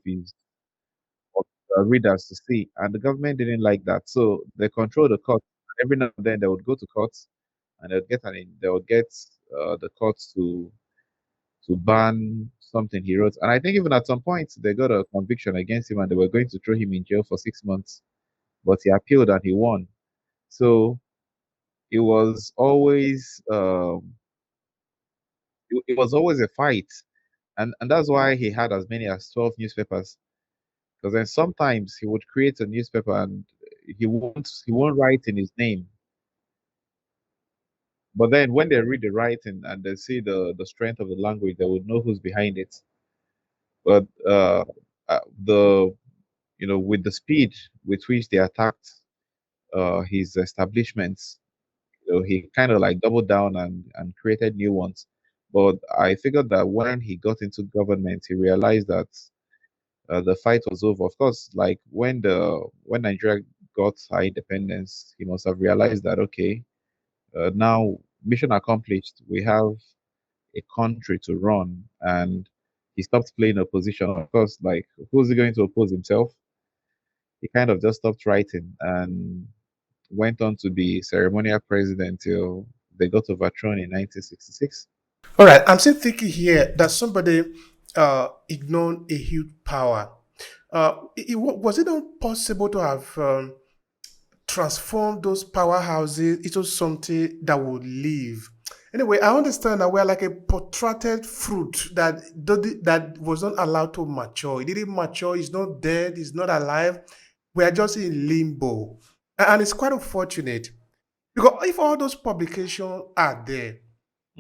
readers to see. And the government didn't like that, so they controlled the court. Every now and then they would go to courts, and they would get the courts to ban something he wrote. And I think even at some point they got a conviction against him, and they were going to throw him in jail for 6 months, but he appealed and he won. So it was always it was always a fight, and that's why he had as many as 12 newspapers. Because then sometimes he would create a newspaper and he won't write in his name, but then when they read the writing and they see the strength of the language, they would know who's behind it. But the with the speed with which they attacked his establishments, he kind of like doubled down and created new ones. But I figured that when he got into government, he realized that the fight was over. Of course, like when Nigeria got her independence, he must have realized that, okay, now mission accomplished. We have a country to run, and he stopped playing opposition. Of course, like who's he going to oppose himself? He kind of just stopped writing and went on to be ceremonial president till they got overthrown in 1966. All right, I'm still thinking here that somebody ignored a huge power. Was it not possible to have transformed those powerhouses into something that would live? Anyway, I understand that we're like a protracted fruit that was not allowed to mature. It didn't mature. It's not dead. It's not alive. We are just in limbo, and it's quite unfortunate because if all those publications are there,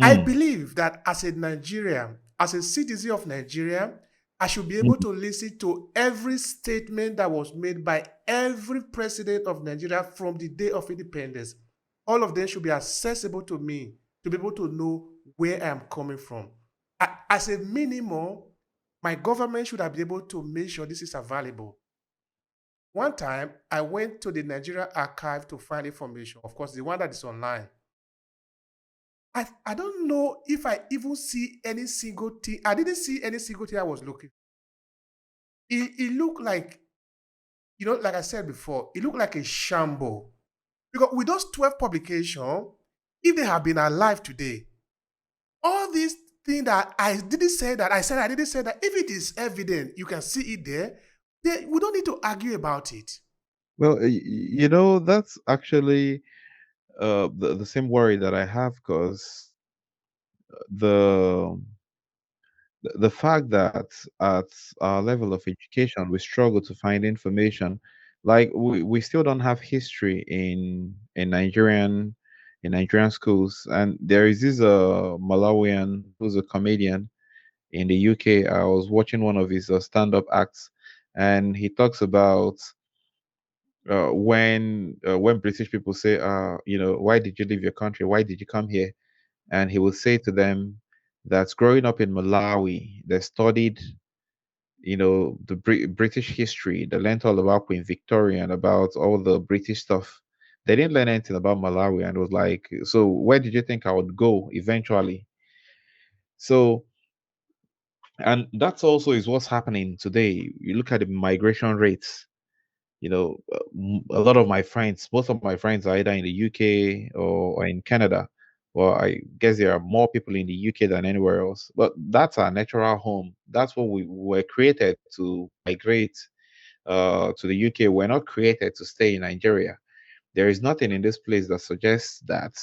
I Mm. believe that as a Nigerian, as a citizen of Nigeria, I should be able Mm. to listen to every statement that was made by every president of Nigeria from the day of independence. All of them should be accessible to me to be able to know where I am coming from. As a minimum, my government should have been able to make sure this is available. One time, I went to the Nigeria archive to find information, of course, the one that is online. I don't know if I even see any single thing. I didn't see any single thing I was looking. It looked like, like I said before, it looked like a shamble. Because with those 12 publications, if they have been alive today, all these things that I didn't say that, I said I didn't say that, if it is evident, you can see it there, then we don't need to argue about it. Well, that's actually the same worry that I have, because the the fact that at our level of education we struggle to find information, like we still don't have history in Nigerian schools. And there is this Malawian who's a comedian in the UK. I was watching one of his stand-up acts, and he talks about when British people say, why did you leave your country? Why did you come here? And he will say to them that growing up in Malawi, they studied, the British history. They learned all about Queen Victoria and about all the British stuff. They didn't learn anything about Malawi, and it was like, so where did you think I would go eventually? So, and that's also is what's happening today. You look at the migration rates. A lot of my friends, most of my friends are either in the UK or in Canada. Well, I guess there are more people in the UK than anywhere else. But that's our natural home. That's what we were created to migrate to the UK. We're not created to stay in Nigeria. There is nothing in this place that suggests that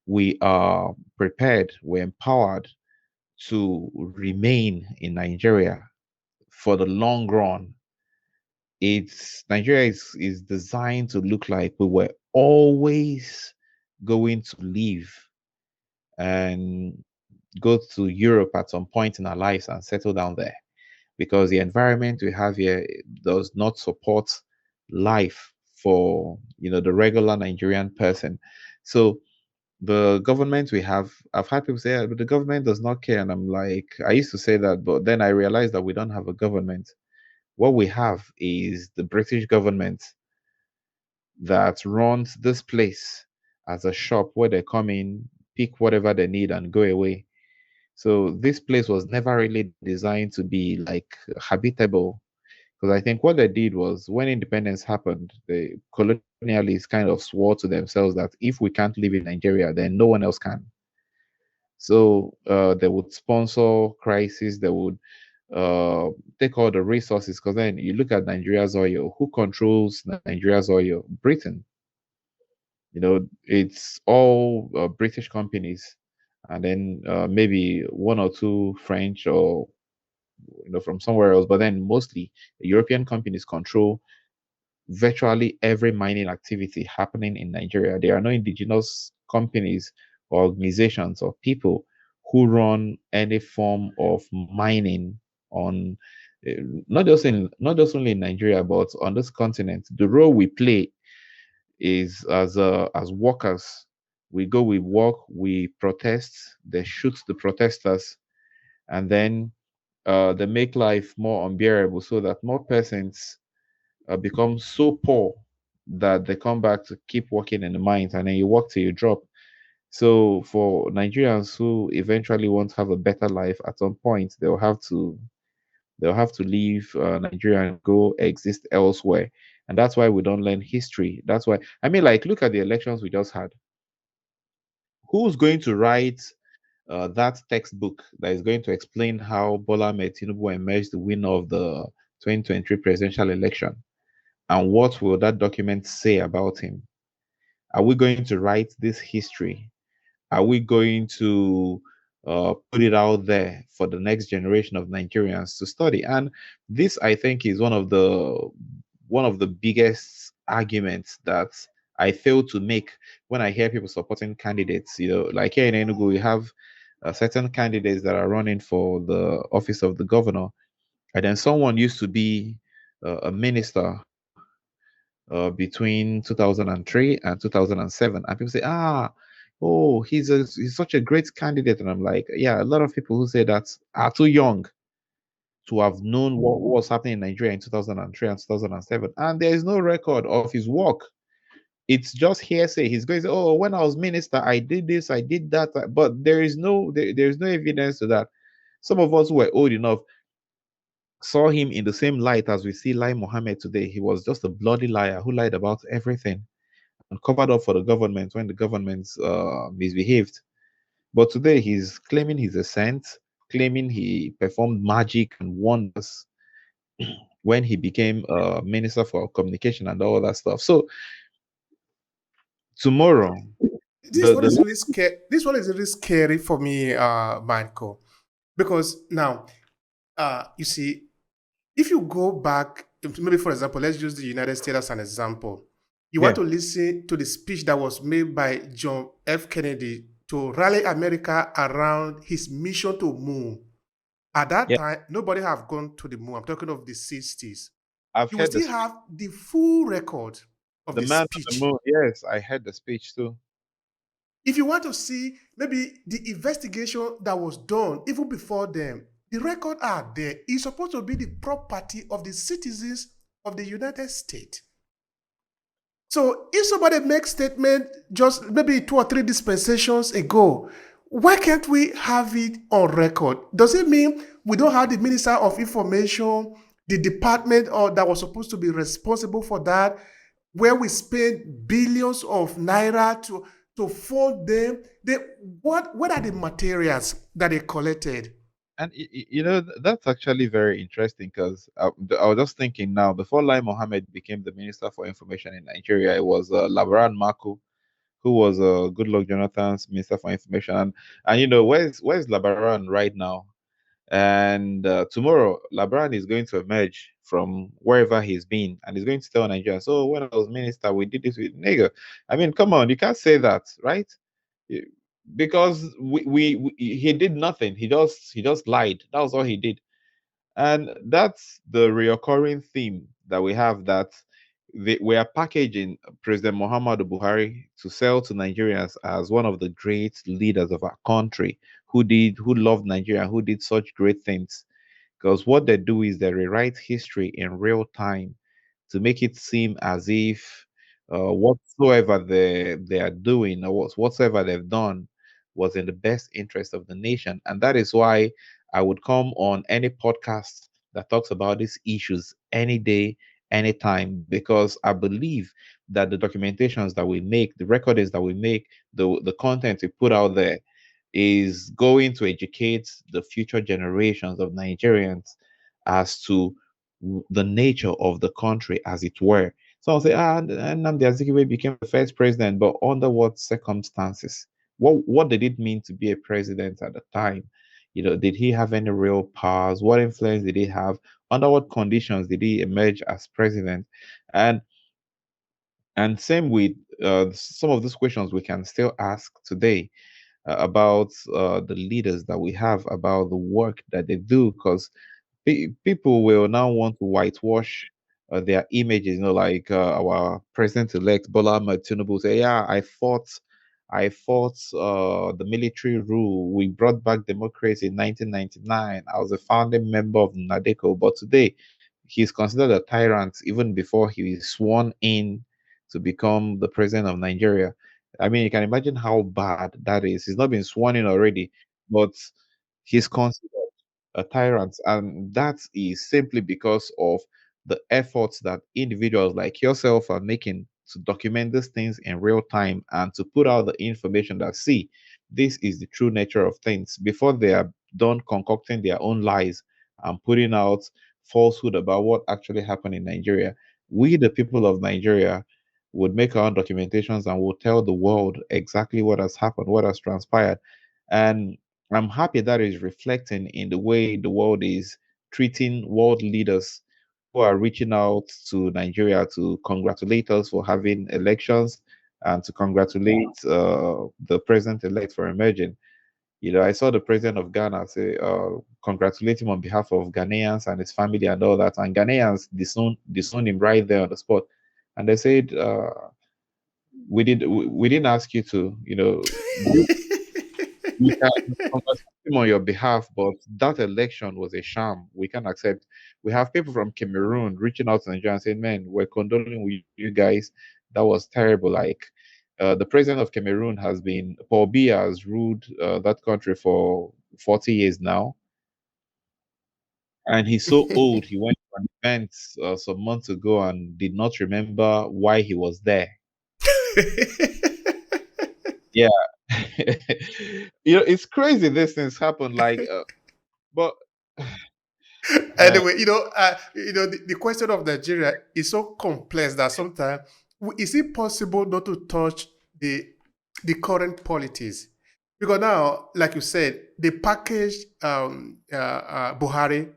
we are prepared, we're empowered to remain in Nigeria for the long run. It's Nigeria is designed to look like we were always going to leave and go to Europe at some point in our lives and settle down there, because the environment we have here does not support life for the regular Nigerian person. So the government we have, I've had people say, "Yeah, but the government does not care," and I'm like, I used to say that, but then I realized that we don't have a government. What we have is the British government that runs this place as a shop where they come in, pick whatever they need, and go away. So this place was never really designed to be like habitable. Because I think what they did was, when independence happened, the colonialists kind of swore to themselves that if we can't live in Nigeria, then no one else can. So they would sponsor crisis. They would uh, take all the resources. Because then you look at Nigeria's oil. Who controls Nigeria's oil? Britain. It's all British companies, and then maybe one or two French or from somewhere else. But then mostly European companies control virtually every mining activity happening in Nigeria. There are no indigenous companies or organizations or people who run any form of mining on not just only in Nigeria, but on this continent. The role we play is as workers. We go, we work, we protest, they shoot the protesters, and then they make life more unbearable, so that more persons become so poor that they come back to keep working in the mines, and then you work till you drop. So for Nigerians who eventually want to have a better life, at some point they'll have to leave Nigeria and go exist elsewhere. And that's why we don't learn history. That's why, I mean, like, look at the elections we just had. Who's going to write that textbook that is going to explain how Bola Ahmed Tinubu emerged the winner of the 2023 presidential election? And what will that document say about him? Are we going to write this history? Are we going to put it out there for the next generation of Nigerians to study? And this, I think, is one of the biggest arguments that I fail to make when I hear people supporting candidates. Like here in Enugu, we have certain candidates that are running for the office of the governor, and then someone used to be a minister between 2003 and 2007, and people say, oh, he's such a great candidate. And I'm like, yeah, a lot of people who say that are too young to have known what was happening in Nigeria in 2003 and 2007, and there is no record of his work. It's just hearsay. He's going to say, oh, when I was minister, I did this, I did that, but there is no evidence to that. Some of us who were old enough saw him in the same light as we see Lai Mohammed today. He was just a bloody liar who lied about everything and covered up for the government when the government misbehaved. But today he's claiming he's a saint, claiming he performed magic and wonders when he became minister for communication and all that stuff. So tomorrow, This one is the really scary. This one is really scary for me, Michael, because now, you see, if you go back, maybe for example, let's use the United States as an example. You want yeah, to listen to the speech that was made by John F. Kennedy to rally America around his mission to moon. At that yeah, time, nobody have gone to the moon. I'm talking of the 60s. I've You will heard still this. have the full record of The the man on the speech. moon. Yes, I heard the speech too. If you want to see maybe the investigation that was done even before them, the record are there. It's supposed to be the property of the citizens of the United States. So if somebody makes statement just maybe 2 or 3 dispensations ago, why can't we have it on record? Does it mean we don't have the Minister of Information, the department or that was supposed to be responsible for that, where we spend billions of naira to fund them? What are the materials that they collected? And that's actually very interesting because I was just thinking now, before Lai Mohammed became the Minister for Information in Nigeria, it was Labaran Mako, who was Goodluck Jonathan's Minister for Information. And where's Labaran right now? And tomorrow, Labaran is going to emerge from wherever he's been, and he's going to tell Nigeria, so when I was minister, we did this with nigger. I mean, come on, you can't say that, right? Y- Because he did nothing. He just lied. That was all he did. And that's the reoccurring theme that we have, that we are packaging President Muhammadu Buhari to sell to Nigerians as one of the great leaders of our country, who loved Nigeria, who did such great things. Because what they do is they rewrite history in real time to make it seem as if whatsoever they are doing, or whatsoever they've done, was in the best interest of the nation. And that is why I would come on any podcast that talks about these issues any day, anytime, because I believe that the documentations that we make, the recordings that we make, the content we put out there is going to educate the future generations of Nigerians as to the nature of the country, as it were. So I'll say, Nnamdi Azikiwe became the first president, but under what circumstances? What did it mean to be a president at the time? Did he have any real powers? What influence did he have? Under what conditions did he emerge as president? And and same with some of these questions we can still ask today about the leaders that we have, about the work that they do, because people will now want to whitewash their images. Like our president-elect Bola Ahmed Tinubu say, "Yeah, I fought the military rule. We brought back democracy in 1999. I was a founding member of NADECO." But today, he's considered a tyrant even before he is sworn in to become the president of Nigeria. I mean, you can imagine how bad that is. He's not been sworn in already, but he's considered a tyrant. And that is simply because of the efforts that individuals like yourself are making to document these things in real time and to put out the information that, see, this is the true nature of things before they are done concocting their own lies and putting out falsehood about what actually happened in Nigeria. We, the people of Nigeria, would make our own documentations and will tell the world exactly what has happened, what has transpired. And I'm happy that is reflecting in the way the world is treating world leaders who are reaching out to Nigeria to congratulate us for having elections and to congratulate the president elect for emerging. I saw the president of Ghana say, congratulate him on behalf of Ghanaians and his family and all that. And Ghanaians disowned him right there on the spot. And they said, we didn't ask you to, we can congratulate him on your behalf, but that election was a sham. We can't accept. We have people from Cameroon reaching out to Nigeria and saying, man, we're condoling with you guys. That was terrible. Like, the president of Cameroon has been, Paul Biya has ruled that country for 40 years now. And he's so old, he went to an event some months ago and did not remember why he was there. Yeah. It's crazy these things happen. Like, but man, Anyway, the question of Nigeria is so complex that sometimes is it possible not to touch the current politics? Because now, like you said, they packaged Buhari.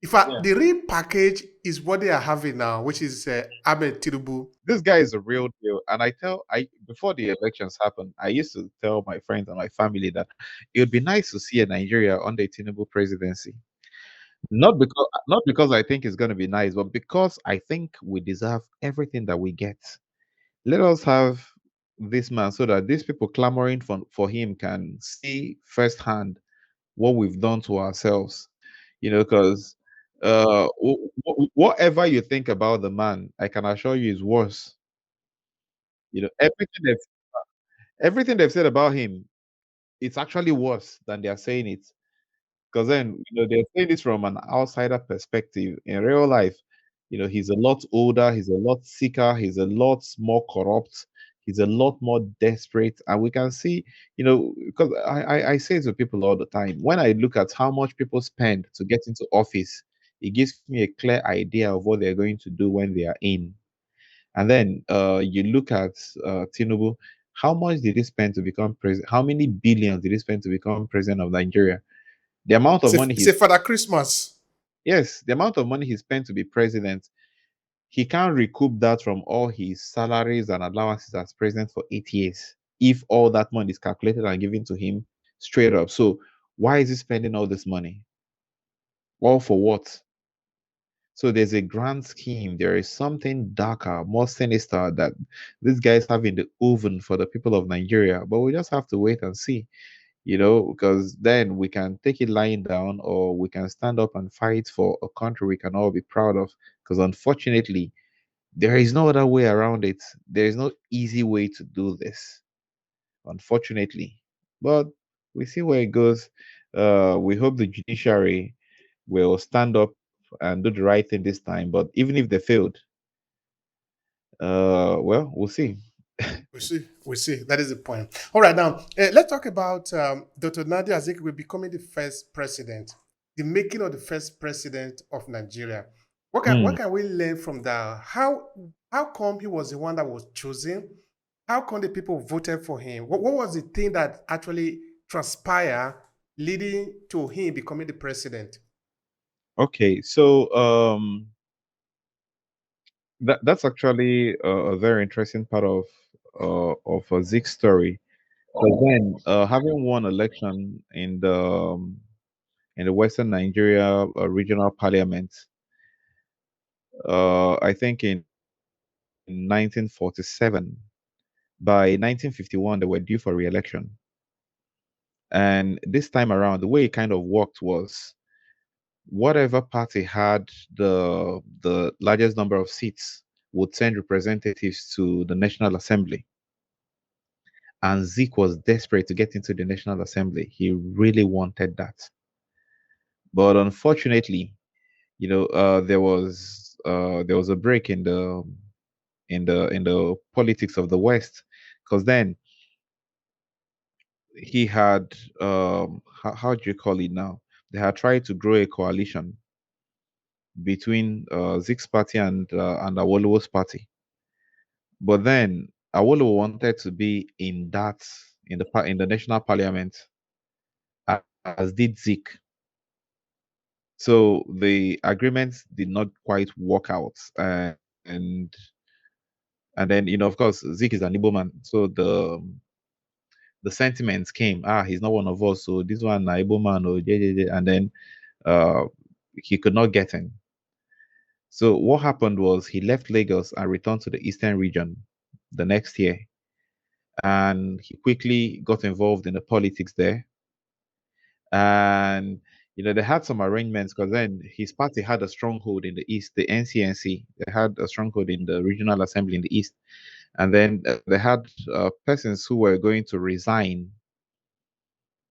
In fact, yeah, the real package is what they are having now, which is Ahmed Tinubu. this guy is a real deal. And I before the elections happened, I used to tell my friends and my family that it would be nice to see a Nigeria under a Tinubu presidency. Not because I think it's going to be nice, but because I think we deserve everything that we get. Let us have this man so that these people clamoring for him can see firsthand what we've done to ourselves. Because whatever you think about the man, I can assure you is worse. You know, everything they've said about him, it's actually worse than they are saying it. Because then, they're saying this from an outsider perspective. In real life, he's a lot older, he's a lot sicker, he's a lot more corrupt, he's a lot more desperate. And we can see, because I say to people all the time, when I look at how much people spend to get into office, it gives me a clear idea of what they're going to do when they are in. And then you look at Tinubu, how much did he spend to become president? How many billions did he spend to become president of Nigeria? The amount of money Say Father Christmas. yes, the amount of money he spent to be president, he can't recoup that from all his salaries and allowances as president for 8 years. If all that money is calculated and given to him straight up. So why is he spending all this money? All for what? So there's a grand scheme. There is something darker, more sinister that these guys have in the oven for the people of Nigeria. But we just have to wait and see. Because then we can take it lying down or we can stand up and fight for a country we can all be proud of. Because unfortunately, there is no other way around it. There is no easy way to do this, unfortunately. But we see where it goes. We hope the judiciary will stand up and do the right thing this time. But even if they failed, well, we'll see. We see. That is the point. All right, now let's talk about Dr. Nnamdi Azikiwe becoming the first president, the making of the first president of Nigeria. What Hmm. can we learn from that? How come he was the one that was chosen? How come the people voted for him? What was the thing that actually transpired leading to him becoming the president? Okay, so that's actually a very interesting part of Zek's story. So then, having won election in the Western Nigeria regional parliament, I think in 1947. By 1951, they were due for re-election, and this time around, the way it kind of worked was whatever party had the largest number of seats would send representatives to the National Assembly. And Zeke was desperate to get into the National Assembly. He really wanted that. But unfortunately, there was a break in the politics of the West, because then he had how do you call it now? They had tried to grow a coalition between Zeke's party and Awolowo's party. But then Awolowo wanted to be in the national parliament, as did Zeke. So the agreements did not quite work out, and and then of course Zeke is an Igbo man, so the sentiments came. He's not one of us, so this one na Igbo man or JJJ, and then uh he could not get in. So what happened was he left Lagos and returned to the eastern region the next year, and he quickly got involved in the politics there. And they had some arrangements, because then his party had a stronghold in the east, the NCNC. They had a stronghold in the regional assembly in the east, and then they had persons who were going to resign.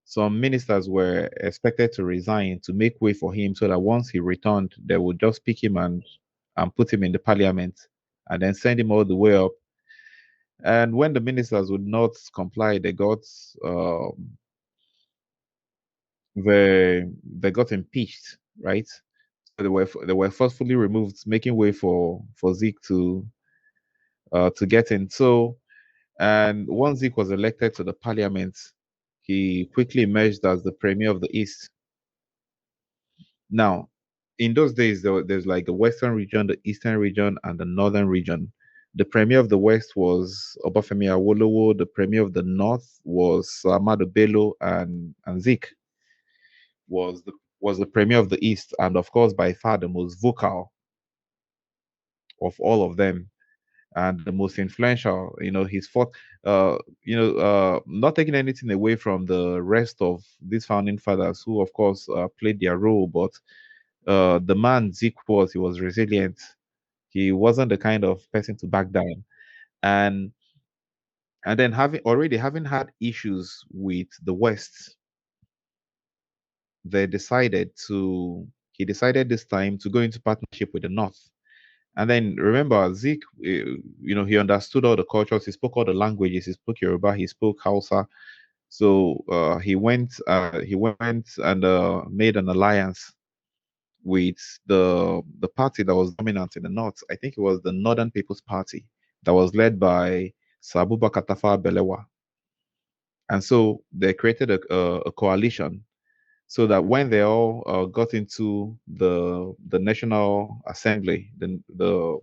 Some ministers were expected to resign to make way for him, so that once he returned, they would just pick him and put him in the parliament, and then send him all the way up. And when the ministers would not comply, they got impeached, right? So they were forcefully removed, making way for Zeke to get in. So, and once Zeke was elected to the parliament, he quickly emerged as the premier of the East. Now, in those days, there's like the Western region, the Eastern region, and the Northern region. The premier of the West was Obafemi Awolowo. The premier of the North was Ahmadu Bello, and Zeke was the premier of the East, and of course, by far the most vocal of all of them, and the most influential. He's fought. Not taking anything away from the rest of these founding fathers, who of course played their role, but the man Zeke was, he was resilient. He wasn't the kind of person to back down, and then having had issues with the West, he decided this time to go into partnership with the North. And then remember, Zeke, he understood all the cultures, he spoke all the languages, he spoke Yoruba, he spoke Hausa. So he went and made an alliance with the party that was dominant in the North. I think it was the Northern People's Party, that was led by Abubakar Tafawa Balewa. And so they created a coalition, so that when they all got into the National Assembly, the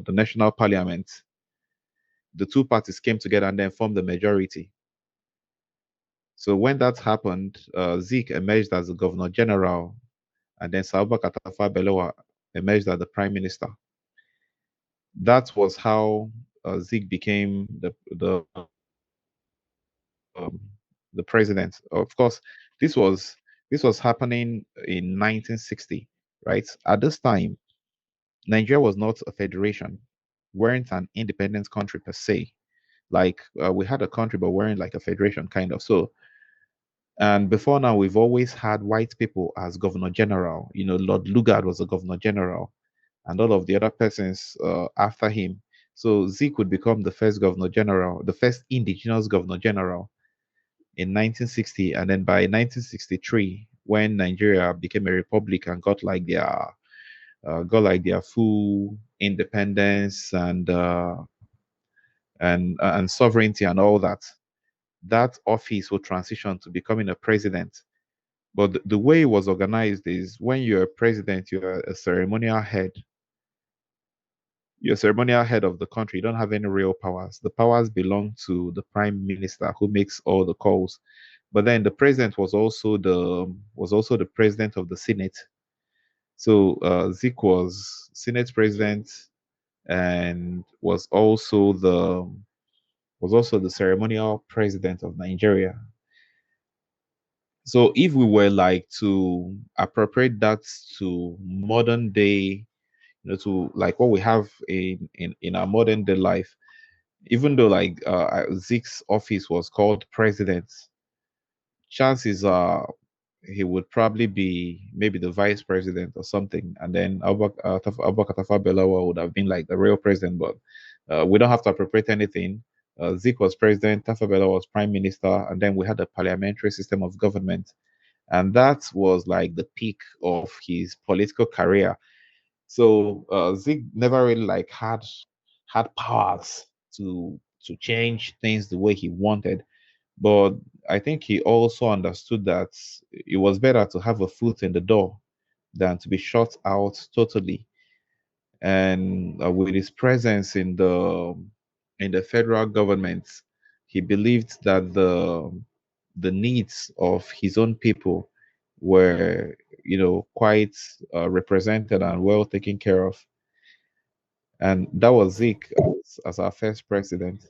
National Parliament, the two parties came together and then formed the majority. So when that happened, Zeke emerged as the Governor General, and then Abubakar Tafawa Balewa emerged as the Prime Minister. That was how Zeke became the president. Of course, this was happening in 1960, right? At this time, Nigeria was not a federation, weren't an independent country per se. Like we had a country, but weren't like a federation kind of. So, and before now, we've always had white people as governor general. Lord Lugard was a governor general, and all of the other persons after him. So Zeke would become the first governor general, the first indigenous governor general in 1960, and then by 1963, when Nigeria became a republic and got like their full independence and sovereignty and all that, that office will transition to becoming a president. But the way it was organized is, when you're a president, you're a ceremonial head. You're a ceremonial head of the country. You don't have any real powers. The powers belong to the prime minister, who makes all the calls. But then the president was also the president of the Senate. So Zeke was Senate president, and was also the ceremonial president of Nigeria. So if we were like to appropriate that to modern day, to like what we have in our modern day life, Even though like Zik's office was called president, chances are he would probably be maybe the vice president or something, and then Abubakar Tafawa Balewa would have been like the real president. But we don't have to appropriate anything. Zik was president, Tafawa Balewa was prime minister, and then we had a parliamentary system of government, and that was like the peak of his political career. So Zik never really like had powers to change things the way he wanted. But I think he also understood that it was better to have a foot in the door than to be shut out totally. And with his presence in the federal government, he believed that the needs of his own people were, quite represented and well taken care of. And that was Zik as our first president.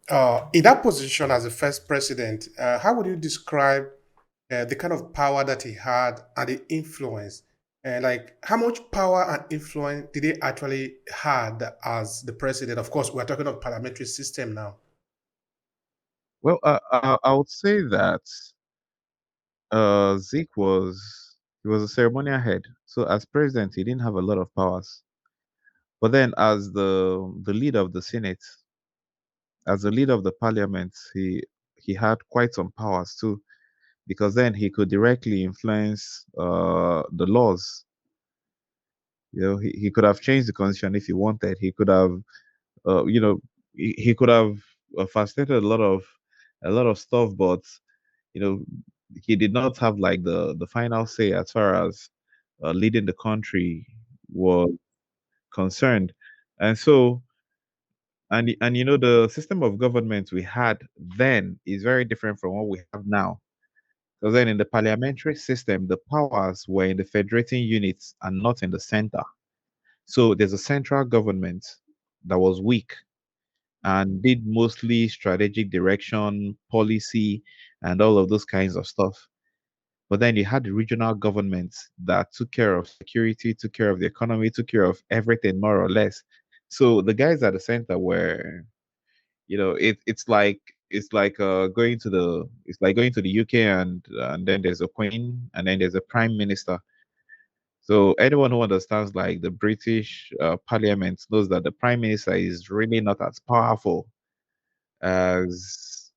In that position as the first president, how would you describe the kind of power that he had and the influence? Like, how much power and influence did he actually had as the president? Of course, we're talking of parliamentary system now. Well, I would say that Zeke was a ceremonial head. So as president, he didn't have a lot of powers. But then as the leader of the Senate, as the leader of the parliament, he had quite some powers too, because then he could directly influence the laws. He could have changed the constitution if he wanted. He could have he could have facilitated a lot of stuff, but you know he did not have like the final say as far as leading the country was concerned. And so and the system of government we had then is very different from what we have now. Because then in the parliamentary system, the powers were in the federating units and not in the center. So there's a central government that was weak and did mostly strategic direction, policy, and all of those kinds of stuff. But then you had the regional governments that took care of security, took care of the economy, took care of everything more or less. So the guys at the center were, it's like going to the UK and then there's a queen and then there's a prime minister. So anyone who understands like the British Parliament knows that the prime minister is really not as powerful as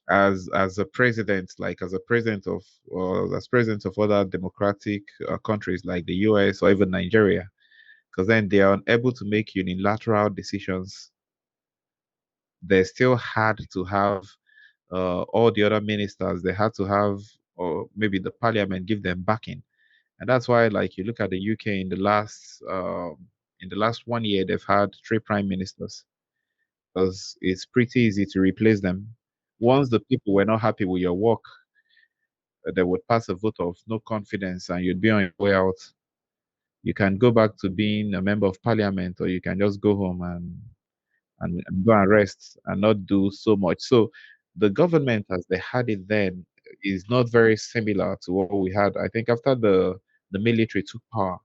as a president, like as a president of or as president of other democratic countries like the US or even Nigeria, because then they are unable to make unilateral decisions. They still had to have all the other ministers. They had to have, or maybe the parliament give them backing, and that's why, like, you look at the UK in the last 1 year, they've had three prime ministers because it's pretty easy to replace them. Once the people were not happy with your work, they would pass a vote of no confidence and you'd be on your way out. You can go back to being a member of parliament, or you can just go home and go and rest and not do so much. So the government as they had it then is not very similar to what we had. I think after the military took power,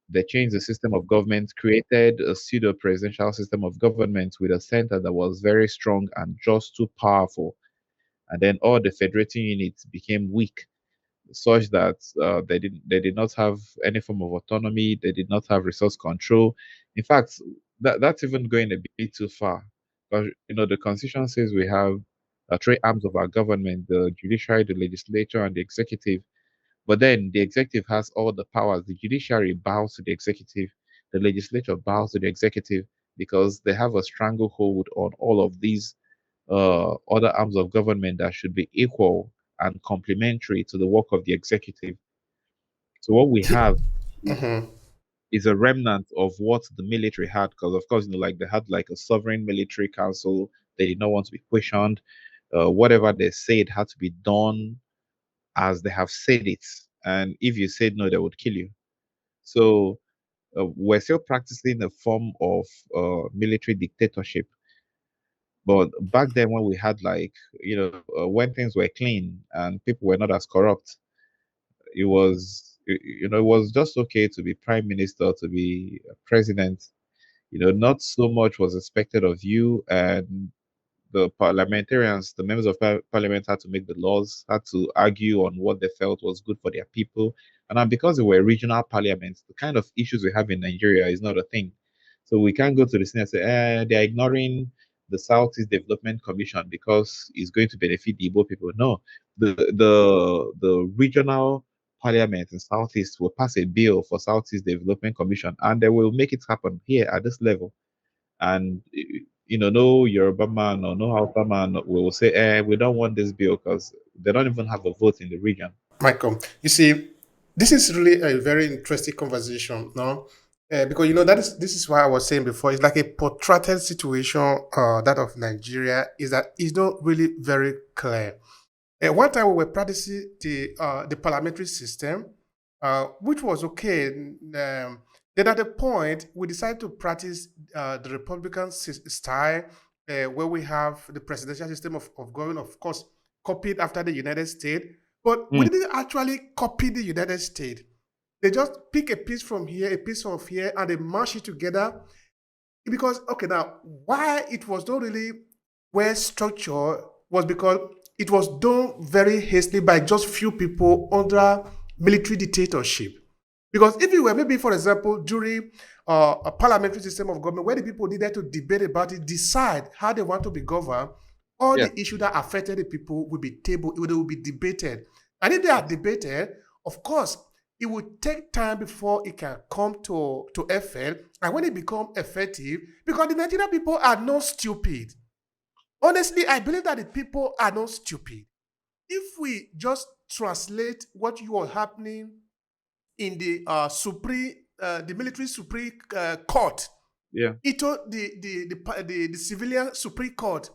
they changed the system of government, created a pseudo presidential system of government with a center that was very strong and just too powerful. And then all the federating units became weak, such that they did not have any form of autonomy. They did not have resource control. In fact, that's even going a bit too far, because the constitution says we have three arms of our government: the judiciary, the legislature, and the executive. But then the executive has all the powers. The judiciary bows to the executive. The legislature bows to the executive because they have a stranglehold on all of these other arms of government that should be equal and complementary to the work of the executive. So what we have Mhm. is a remnant of what the military had, because of course, like they had like a sovereign military council. They did not want to be questioned. Whatever they said had to be done as they have said it. And if you said no, they would kill you. So we're still practicing a form of military dictatorship. But back then, when we had like, when things were clean and people were not as corrupt, it was just okay to be prime minister, to be president. Not so much was expected of you, and the parliamentarians, the members of parliament had to make the laws, had to argue on what they felt was good for their people. And then because they were regional parliaments, the kind of issues we have in Nigeria is not a thing. So we can't go to the Senate and say, they're ignoring the Southeast Development Commission because it's going to benefit the Igbo people. No, the regional parliament in Southeast will pass a bill for Southeast Development Commission, and they will make it happen here at this level. And no Yoruba man or no Hausa man will say, we don't want this bill because they don't even have a vote in the region. Michael, you see, this is really a very interesting conversation, no? Because this is why I was saying before. It's like a protracted situation. That of Nigeria is that it's not really very clear. One time we were practicing the parliamentary system, which was okay. Then at a point we decided to practice the Republican style, where we have the presidential system of government, of course, copied after the United States. But we Mm, didn't actually copy the United States. They just pick a piece from here, a piece from here, and they mash it together. Because, okay, now, why it was not really well structured was because it was done very hastily by just few people under military dictatorship. Because if you were maybe, for example, during a parliamentary system of government where the people needed to debate about it, decide how they want to be governed, all yeah. the issues that affected the people will be tabled, they will be debated. And if they are debated, of course, it will take time before it can come to effect. And when it becomes effective, because the Nigerian people are not stupid. Honestly, I believe that the people are not stupid. If we just translate what you are happening in the the military supreme court Yeah. into the civilian supreme court,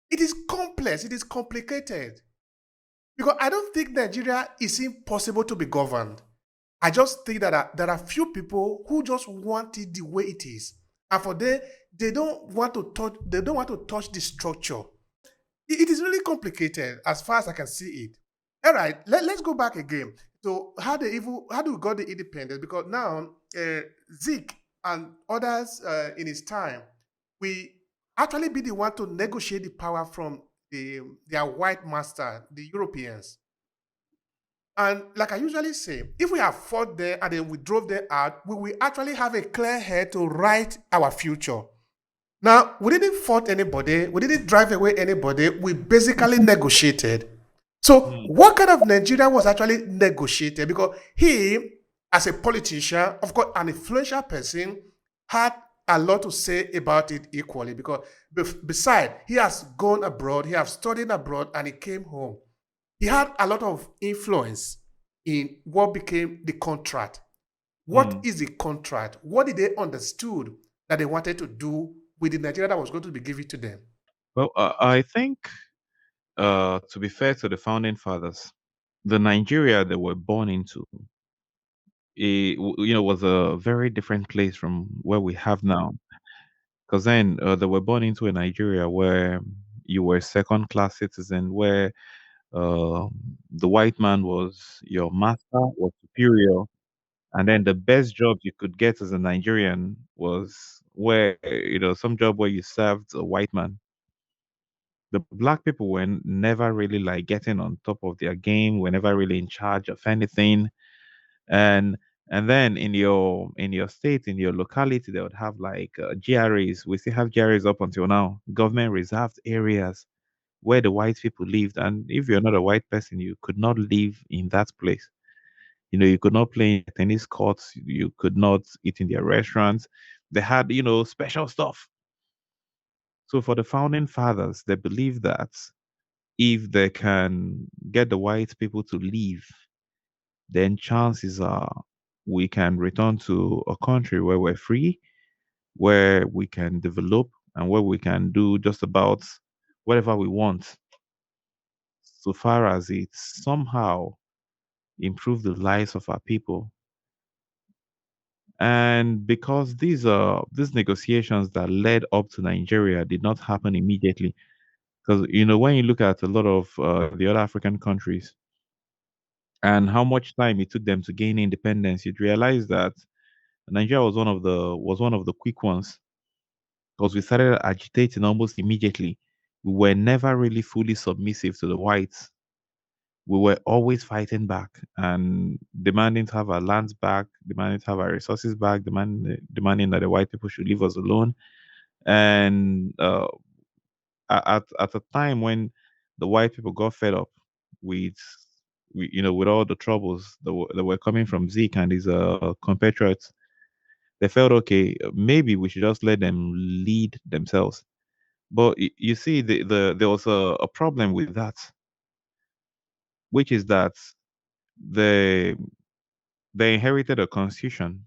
it is complex, it is complicated. Because I don't think Nigeria is impossible to be governed. I just think that there are few people who just want it the way it is, and for them, they don't want to touch. They don't want to touch the structure. It is really complicated as far as I can see it. All right, let's go back again. So how do we got the independence? Because now Zik and others in his time, we actually be the one to negotiate the power from their white master, the Europeans. And like I usually say, if we have fought there and then we drove them out, we will actually have a clear head to write our future. Now, we didn't fight anybody, we didn't drive away anybody, we basically negotiated. So, Mm, what kind of Nigeria was actually negotiated? Because he, as a politician, of course, an influential person, had a lot to say about it equally. Because besides, he has gone abroad, he has studied abroad, and he came home. He had a lot of influence in what became the contract. What mm. is the contract? What did they understood that they wanted to do with the Nigeria that was going to be given to them? Well, I think, to be fair to the founding fathers, the Nigeria they were born into, was a very different place from where we have now. Because then they were born into a Nigeria where you were second class citizen, where uh, the white man was your master, was superior, and then the best job you could get as a Nigerian was where some job where you served a white man. The black people were never really like getting on top of their game, were never really in charge of anything. And then in your state, in your locality, they would have like GRAs. We still have GRAs up until now, government reserved areas where the white people lived. And if you're not a white person, you could not live in that place. You could not play in tennis courts, you could not eat in their restaurants. They had special stuff. So for the founding fathers, they believe that if they can get the white people to leave, then chances are we can return to a country where we're free, where we can develop, and where we can do just about whatever we want, so far as it somehow improve the lives of our people. And because these negotiations that led up to Nigeria did not happen immediately, because when you look at a lot of the other African countries and how much time it took them to gain independence, you'd realize that Nigeria was one of the quick ones. because we started agitating almost immediately. We were never really fully submissive to the whites. We were always fighting back and demanding to have our lands back, demanding to have our resources back, demanding that the white people should leave us alone. And at a time when the white people got fed up with, with all the troubles that were coming from Zeke and his compatriots, they felt okay. Maybe we should just let them lead themselves. But you see, there was a problem with that, which is that they they inherited a constitution.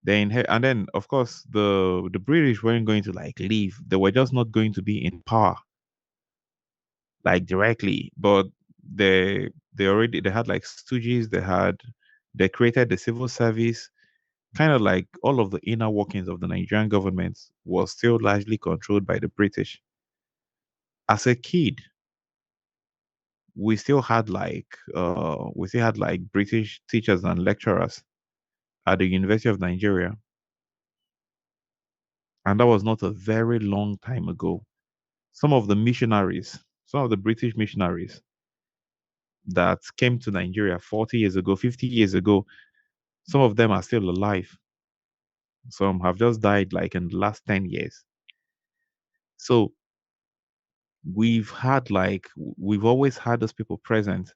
And then of course the British weren't going to like leave. They were just not going to be in power like directly, but they had like stooges. They created the civil service. Kind of like all of the inner workings of the Nigerian government was still largely controlled by the British. As a kid, we still had like British teachers and lecturers at the University of Nigeria, and that was not a very long time ago. Some of the British missionaries that came to Nigeria 40 years ago, 50 years ago, some of them are still alive. Some have just died like in the last 10 years. So we've always had those people present.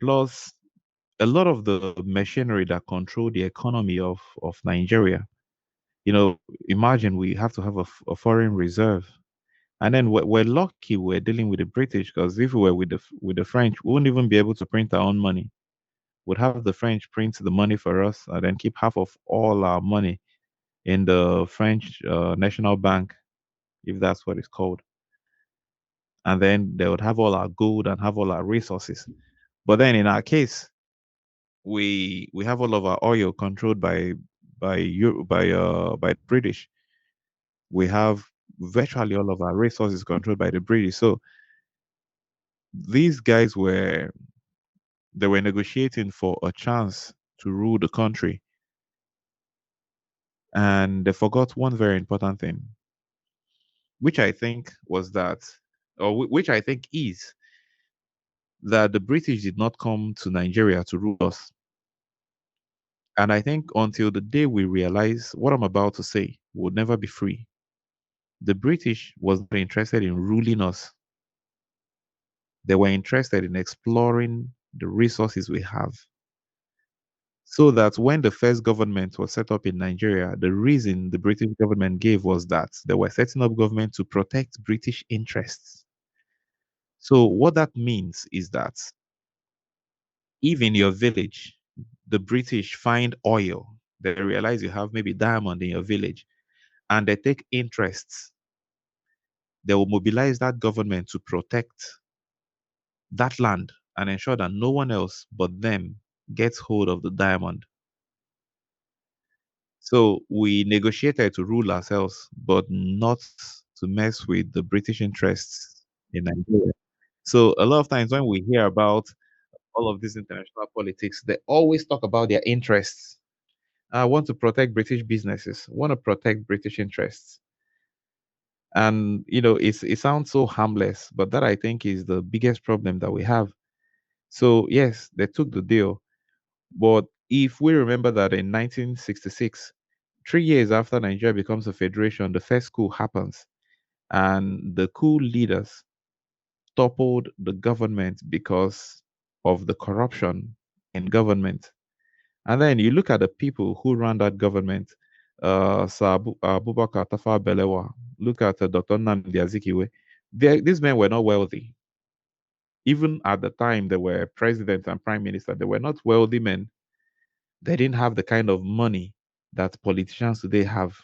Plus, a lot of the machinery that control the economy of Nigeria. Imagine we have to have a foreign reserve. And then we're lucky we're dealing with the British, because if we were with the French, we wouldn't even be able to print our own money. We'd have the French print the money for us and then keep half of all our money in the French National Bank, if that's what it's called. And then they would have all our gold and have all our resources. But then in our case, we have all of our oil controlled by British. We have virtually all of our resources controlled by the British. So these guys were negotiating for a chance to rule the country, and they forgot one very important thing, which I think was that, which I think is that the British did not come to Nigeria to rule us. And I think until the day we realize what I'm about to say, we'll never be free. The British was not interested in ruling us. They were interested in exploring the resources we have. So that when the first government was set up in Nigeria, the reason the British government gave was that they were setting up government to protect British interests. So what that means is that if in your village, the British find oil, they realize you have maybe diamond in your village, and they take interests, they will mobilize that government to protect that land and ensure that no one else but them gets hold of the diamond. So we negotiated to rule ourselves, but not to mess with the British interests in Nigeria. So a lot of times when we hear about all of this international politics, they always talk about their interests. I want to protect British businesses, want to protect British interests. And it sounds so harmless, but that I think is the biggest problem that we have. So yes, they took the deal, but if we remember that in 1966, 3 years after Nigeria becomes a federation, the first coup happens, and the coup leaders toppled the government because of the corruption in government. And then you look at the people who ran that government, Sir Abubakar Tafawa Balewa, look at Dr. Nnamdi Azikiwe. These men were not wealthy. Even at the time they were president and prime minister, they were not wealthy men. They didn't have the kind of money that politicians today have.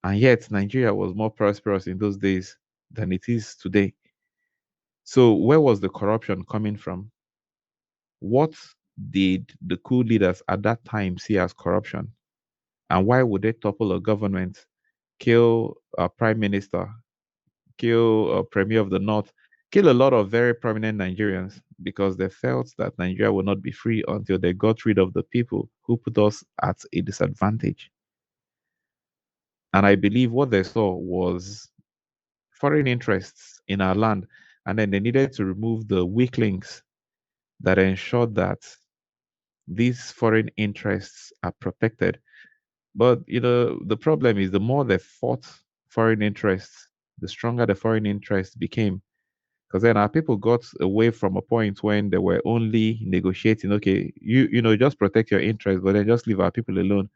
And yet Nigeria was more prosperous in those days than it is today. So where was the corruption coming from? What did the coup leaders at that time see as corruption? And why would they topple a government, kill a prime minister, kill a premier of the north, kill a lot of very prominent Nigerians because they felt that Nigeria would not be free until they got rid of the people who put us at a disadvantage? And I believe what they saw was foreign interests in our land. And then they needed to remove the weak links that ensured that these foreign interests are protected. But the problem is the more they fought foreign interests, the stronger the foreign interests became. Because then our people got away from a point when they were only negotiating, okay, just protect your interests, but then just leave our people alone.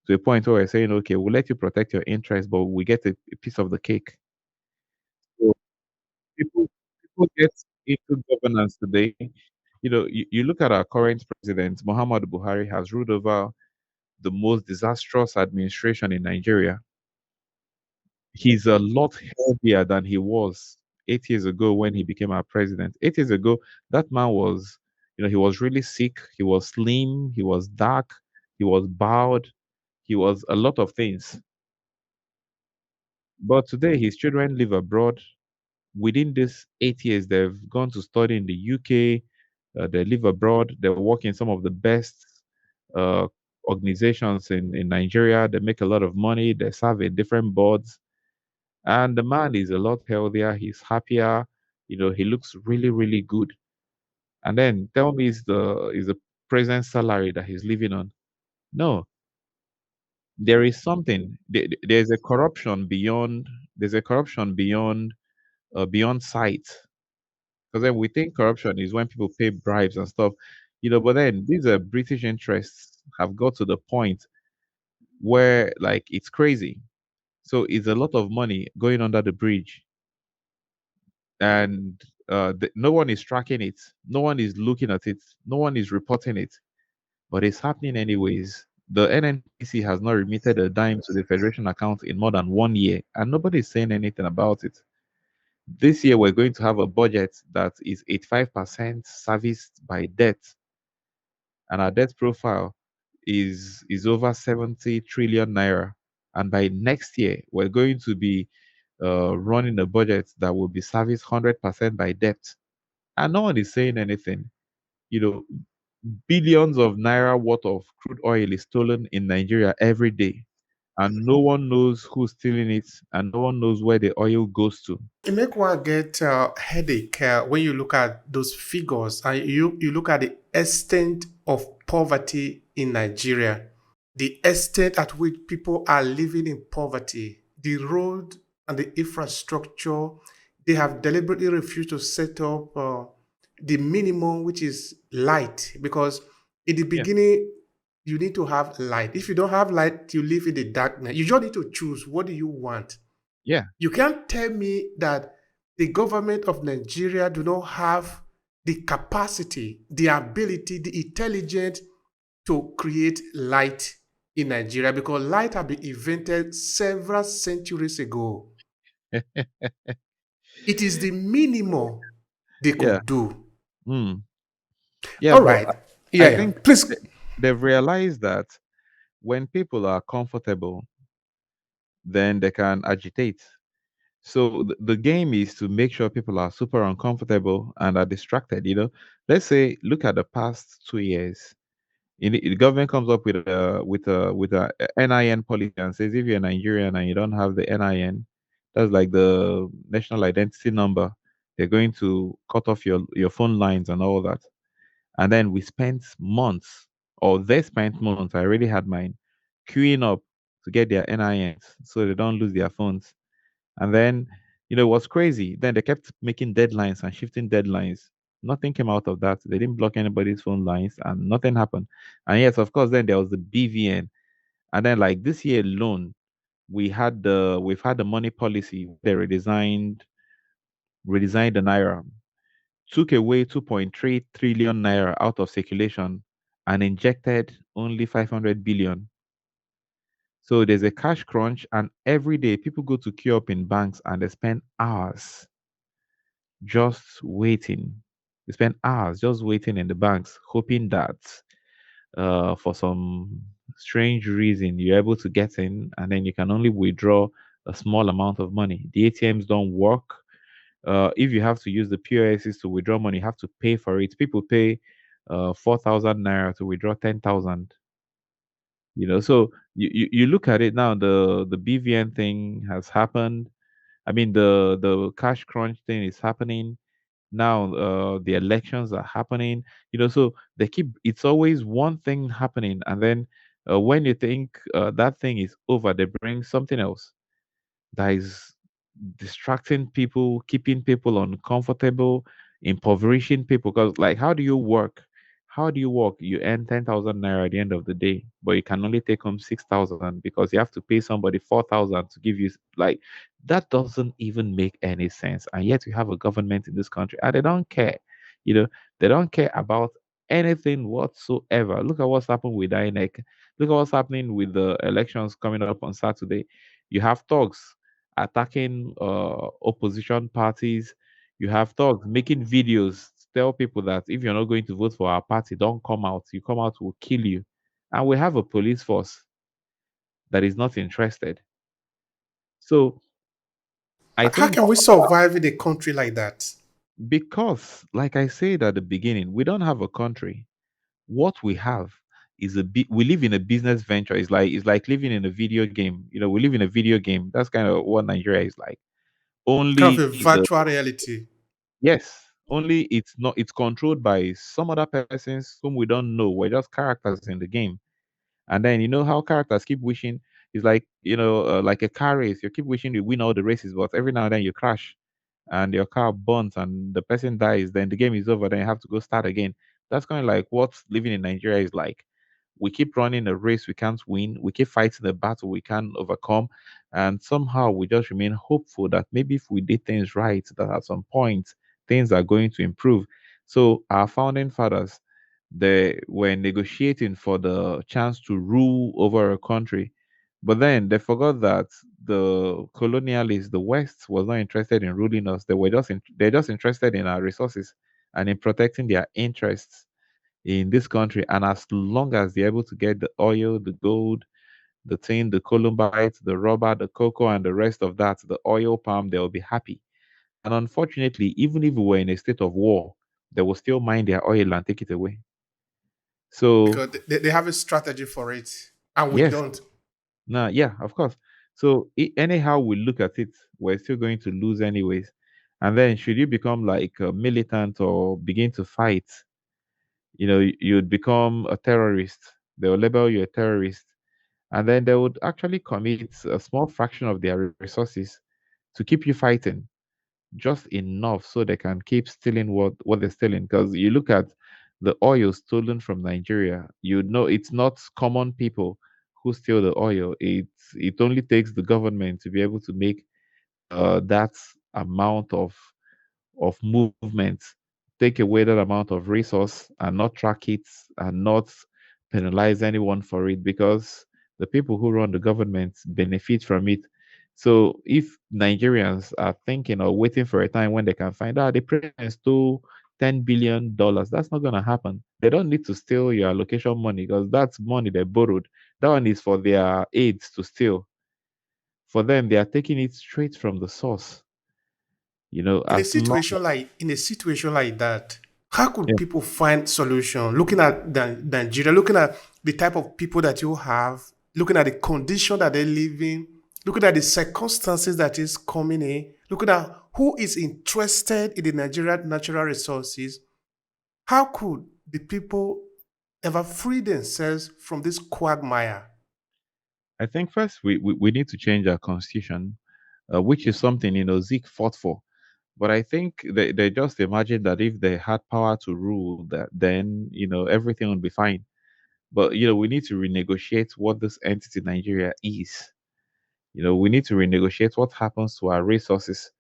To a point where we're saying, okay, we'll let you protect your interests, but we get a piece of the cake. So people people get into governance today. You look at our current president, Muhammad Buhari, has ruled over the most disastrous administration in Nigeria. He's a lot healthier than he was 8 years ago when he became our president. 8 years ago, that man was, he was really sick. He was slim. He was dark. He was bowed. He was a lot of things. But today, his children live abroad. Within these 8 years, they've gone to study in the UK. They live abroad. They work in some of the best uh, organizations in Nigeria. They make a lot of money. They serve in different boards. And the man is a lot healthier. He's happier. He looks really, really good. And then tell me, is the present salary that he's living on? No, there is something. There's a corruption beyond. There's a corruption beyond sight. Because then we think corruption is when people pay bribes and stuff, But then these are British interests have got to the point where like it's crazy. So it's a lot of money going under the bridge, and no one is tracking it, no one is looking at it, no one is reporting it, but it's happening anyways. The NNPC has not remitted a dime to the Federation account in more than 1 year, and nobody is saying anything about it. This year, we're going to have a budget that is 85% serviced by debt, and our debt profile is over 70 trillion naira. And by next year, we're going to be running a budget that will be serviced 100% by debt. And no one is saying anything. You know, Billions of naira worth of crude oil is stolen in Nigeria every day, and no one knows who's stealing it, and no one knows where the oil goes to. It make one get headache when you look at those figures and you look at the extent of poverty in Nigeria, the extent at which people are living in poverty, the road and the infrastructure. They have deliberately refused to set up the minimum, which is light, because in the Yeah, beginning you need to have light. If you don't have light, you live in the darkness. You just need to choose, what do you want? yeah. You can't tell me that the government of Nigeria do not have the capacity, the ability, the intelligence to create light in Nigeria, because light had been invented several centuries ago. It is the minimum they Yeah. could do. Hmm. Yeah, All but right. I Yeah, yeah. think Please. they've realized that when people are comfortable, then they can agitate. So the game is to make sure people are super uncomfortable and are distracted. Let's say, look at the past 2 years. The government comes up with a NIN policy and says if you're Nigerian and you don't have the NIN, that's like the national identity number. They're going to cut off your phone lines and all that. And then we spent months, or they spent months. I already had mine queuing up to get their NINs so they don't lose their phones. And then, what's crazy? Then they kept making deadlines and shifting deadlines. Nothing came out of that. They didn't block anybody's phone lines and nothing happened. And yes, of course, then there was the BVN. And then like this year alone, we've had the money policy. They redesigned the Naira, took away 2.3 trillion Naira out of circulation and injected only 500 billion. So there's a cash crunch, and every day people go to queue up in banks and they spend hours just waiting. They spend hours just waiting in the banks, hoping that for some strange reason you're able to get in, and then you can only withdraw a small amount of money. The ATMs don't work. If you have to use the POSs to withdraw money, you have to pay for it. People pay 4,000 naira to withdraw 10,000. So you look at it now, the BVN thing has happened. I mean, the cash crunch thing is happening now. The elections are happening. So they keep, it's always one thing happening, and then when you think that thing is over, they bring something else that is distracting people, keeping people uncomfortable, impoverishing people. Because, like, how do you work? How do you work? You earn 10,000 naira at the end of the day, but you can only take home 6,000 because you have to pay somebody 4,000 to give you. Like, that doesn't even make any sense. And yet, we have a government in this country, and they don't care. You know, they don't care about anything whatsoever. Look at what's happened with INEC. Look at what's happening with the elections coming up on Saturday. You have thugs attacking opposition parties. You have thugs making videos to tell people that if you're not going to vote for our party, don't come out. You come out, we'll kill you. And we have a police force that is not interested. So I How think can we survive in a country like that? because, like I said at the beginning, we don't have a country. What we have is we live in a business venture. It's like living in a video game. We live in a video game. That's kind of what Nigeria is like. Kind of Only a the virtual reality. Yes, only it's controlled by some other persons whom we don't know. We're just characters in the game. And then you know how characters keep wishing. It's like, like a car race. You keep wishing you win all the races, but every now and then you crash and your car burns and the person dies, then the game is over, then you have to go start again. That's kind of like what living in Nigeria is like. We keep running a race we can't win. We keep fighting a battle we can't overcome. And somehow we just remain hopeful that maybe if we did things right, that at some point things are going to improve. So our founding fathers, they were negotiating for the chance to rule over a country. But then they forgot that the colonialists, the West, was not interested in ruling us. They're just interested in our resources and in protecting their interests in this country. And as long as they're able to get the oil, the gold, the tin, the columbite, the rubber, the cocoa, and the rest of that, the oil palm, they'll be happy. And unfortunately, even if we were in a state of war, they will still mine their oil and take it away. So, Because they have a strategy for it, and we yes, don't. nah, yeah, of course. So, anyhow we look at it, we're still going to lose anyways. And then, should you become like a militant or begin to fight, you'd become a terrorist. They'll label you a terrorist. And then they would actually commit a small fraction of their resources to keep you fighting, just enough so they can keep stealing what they're stealing. Because you look at the oil stolen from Nigeria, you know it's not common people who steal the oil. It only takes the government to be able to make that amount of movement, take away that amount of resource and not track it and not penalize anyone for it, because the people who run the government benefit from it. So if Nigerians are thinking or waiting for a time when they can find out the president stole $10 billion, that's not going to happen. They don't need to steal your allocation money because that's money they borrowed. That one is for their aides to steal. For them, they are taking it straight from the source. As long. In a situation like that, how could Yeah. people find solution? Looking at Nigeria, looking at the type of people that you have, looking at the condition that they live in, looking at the circumstances that is coming in, looking at who is interested in the Nigerian natural resources. How could the people ever free themselves from this quagmire? I think first we need to change our constitution, which is something Zik fought for. But I think they just imagine that if they had power to rule, that then everything would be fine. But we need to renegotiate what this entity Nigeria is. We need to renegotiate what happens to our resources.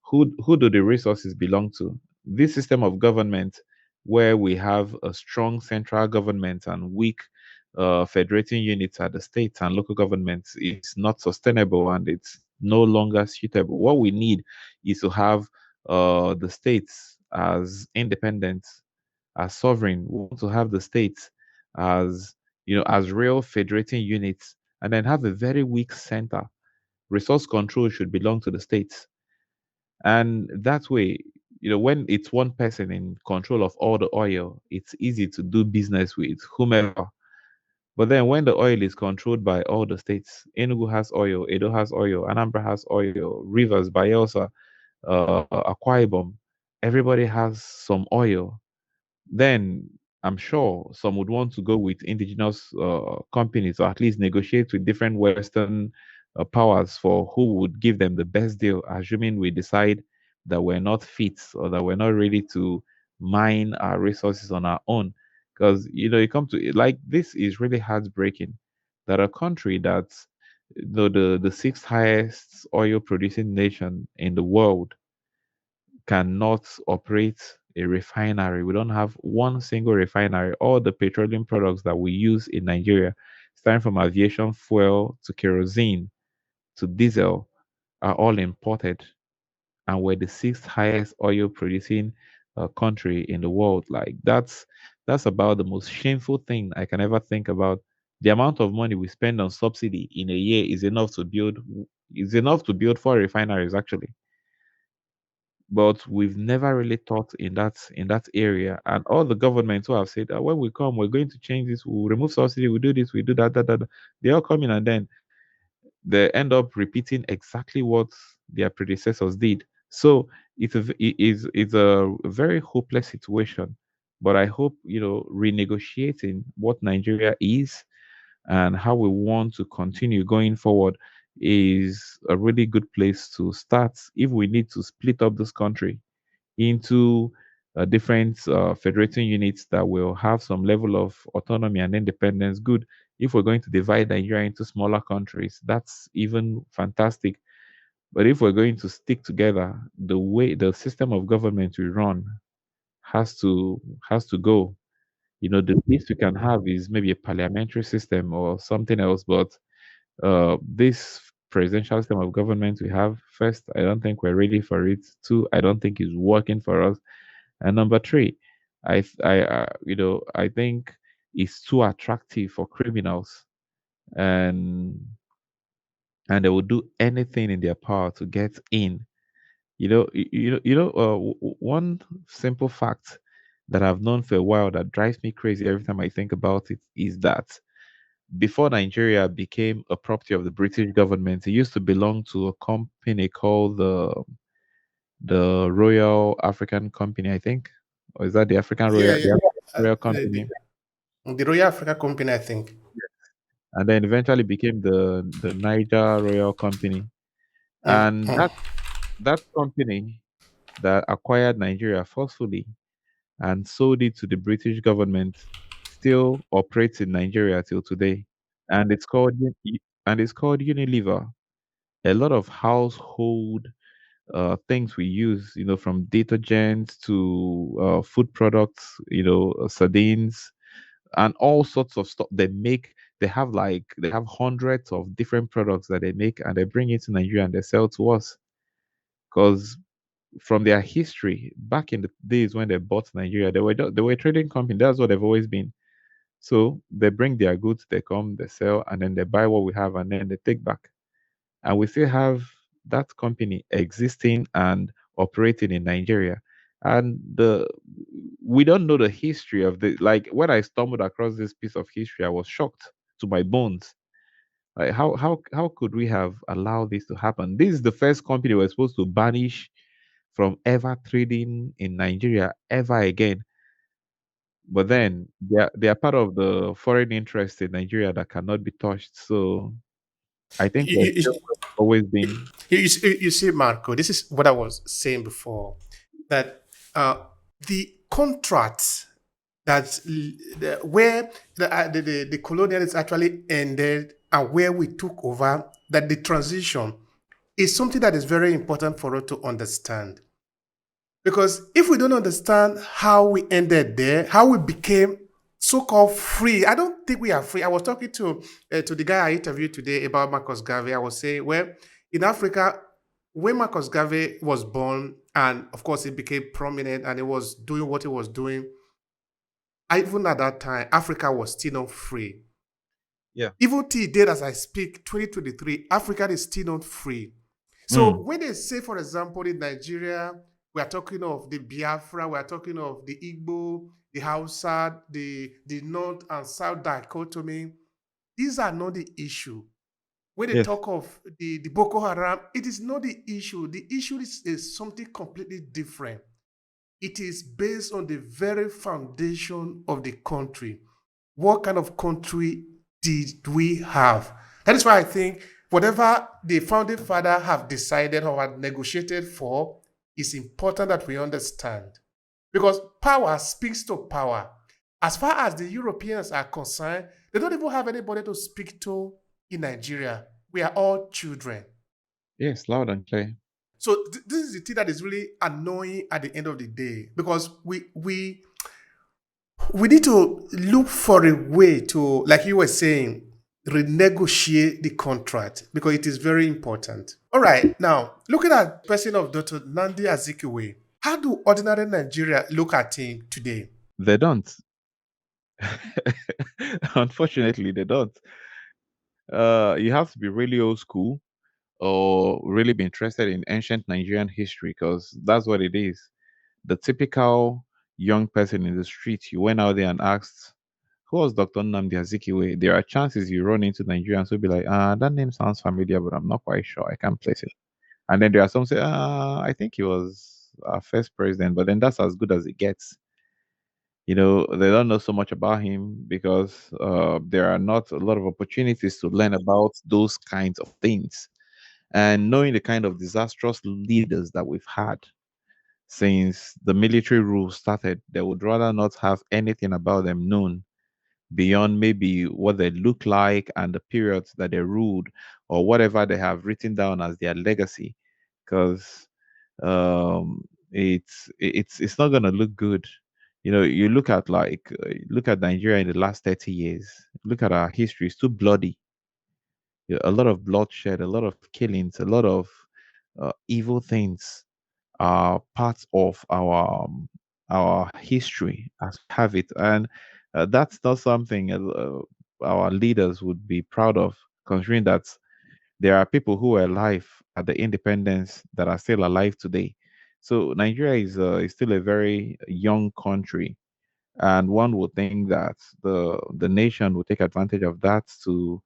Who do the resources belong to? This system of government, where we have a strong central government and weak federating units at the states and local governments, is not sustainable and it's no longer suitable. What we need is to have the states as independent, as sovereign. We want to have the states as as real federating units, and then have a very weak center. Resource control should belong to the states, and that way, when it's one person in control of all the oil, it's easy to do business with whomever. But then when the oil is controlled by all the states, Enugu has oil, Edo has oil, Anambra has oil, Rivers, Bayelsa, Akwa Ibom, everybody has some oil. Then I'm sure some would want to go with indigenous companies, or at least negotiate with different Western powers for who would give them the best deal, assuming we decide that we're not fit or that we're not ready to mine our resources on our own. Because you come to it, like, this is really heartbreaking that a country that's the sixth highest oil producing nation in the world cannot operate a refinery. We don't have one single refinery. All the petroleum products that we use in Nigeria, starting from aviation fuel to kerosene to diesel, are all imported. And we're the sixth highest oil producing country in the world. Like, that's about the most shameful thing I can ever think about. The amount of money we spend on subsidy in a year is enough to build 4 refineries, actually. But we've never really thought in that area. And all the governments who have said that when we come, we're going to change this, we'll remove subsidy, we do this, we do that, that. They all come in and then they end up repeating exactly what their predecessors did. So it's a very hopeless situation. But I hope, renegotiating what Nigeria is and how we want to continue going forward is a really good place to start. If we need to split up this country into different federating units that will have some level of autonomy and independence, good. If we're going to divide Nigeria into smaller countries, that's even fantastic. But if we're going to stick together, the way the system of government we run has to go. The least we can have is maybe a parliamentary system or something else. But this presidential system of government we have, first, I don't think we're ready for it. Two, I don't think it's working for us. And number three, I think it's too attractive for criminals, and they will do anything in their power to get in. One simple fact that I've known for a while that drives me crazy every time I think about it is that before Nigeria became a property of the British government, it used to belong to a company called the Royal African Company, I think. Or is that the African Yeah, Royal yeah. the African Uh, Royal the, Company? the Royal Africa Company, I think. And then eventually became the Niger Royal Company. Mm, And mm. that company that acquired Nigeria forcefully and sold it to the British government still operates in Nigeria till today. And it's called Unilever. A lot of household things we use, from detergents to food products, sardines, and all sorts of stuff they make. They have hundreds of different products that they make, and they bring it to Nigeria and they sell to us. Because from their history, back in the days when they bought Nigeria, they were a trading company. That's what they've always been. So they bring their goods, they come, they sell, and then they buy what we have, and then they take back. And we still have that company existing and operating in Nigeria. And the we don't know the history of the like when I stumbled across this piece of history, I was shocked to my bones. Like how could we have allowed this to happen? This is the first company we're supposed to banish from ever trading in Nigeria ever again. But then they are part of the foreign interest in Nigeria that cannot be touched. So I think You, we're you, still you, always been. you see, Marco, this is what I was saying before, that the contracts where the colonialists actually ended and where we took over, that the transition is something that is very important for us to understand. Because if we don't understand how we ended there, how we became so-called free, I don't think we are free. I was talking to the guy I interviewed today about Marcus Garvey. I was saying, well, in Africa, when Marcus Garvey was born, and of course he became prominent and he was doing what he was doing, even at that time, Africa was still not free. Yeah. Even till date as I speak, 2023, Africa is still not free. So Mm, when they say, for example, in Nigeria, we are talking of the Biafra, we are talking of the Igbo, the Hausa, the North and South dichotomy. these are not the issue. When they Yes. talk of the Boko Haram, it is not the issue. The issue is something completely different. It is based on the very foundation of the country. What kind of country did we have? That is why I think whatever the founding father have decided or had negotiated for is important that we understand. Because power speaks to power. As far as the Europeans are concerned, they don't even have anybody to speak to in Nigeria. We are all children. Yes, loud and clear. So this is the thing that is really annoying at the end of the day, because we need to look for a way to, like you were saying, renegotiate the contract, because it is very important. All right, now looking at the person of Dr. Nnamdi Azikiwe, how do ordinary Nigeria look at him today? They don't. Unfortunately, they don't. You have to be really old school or really be interested in ancient Nigerian history, because that's what it is. The typical young person in the street, you went out there and asked, who was Dr. Nnamdi Azikiwe? There are chances you run into Nigerians who'll be like, that name sounds familiar, but I'm not quite sure. I can't place it. And then there are some say, I think he was our first president, but then that's as good as it gets. They don't know so much about him because there are not a lot of opportunities to learn about those kinds of things. And knowing the kind of disastrous leaders that we've had since the military rule started, they would rather not have anything about them known beyond maybe what they look like and the periods that they ruled, or whatever they have written down as their legacy, because it's not gonna look good. You look at look at Nigeria in the last 30 years. Look at our history; it's too bloody. A lot of bloodshed, a lot of killings, a lot of evil things are part of our history as we have it, and that's not something our leaders would be proud of, considering that there are people who were alive at the independence that are still alive today. So Nigeria is still a very young country, and one would think that the nation will take advantage of that to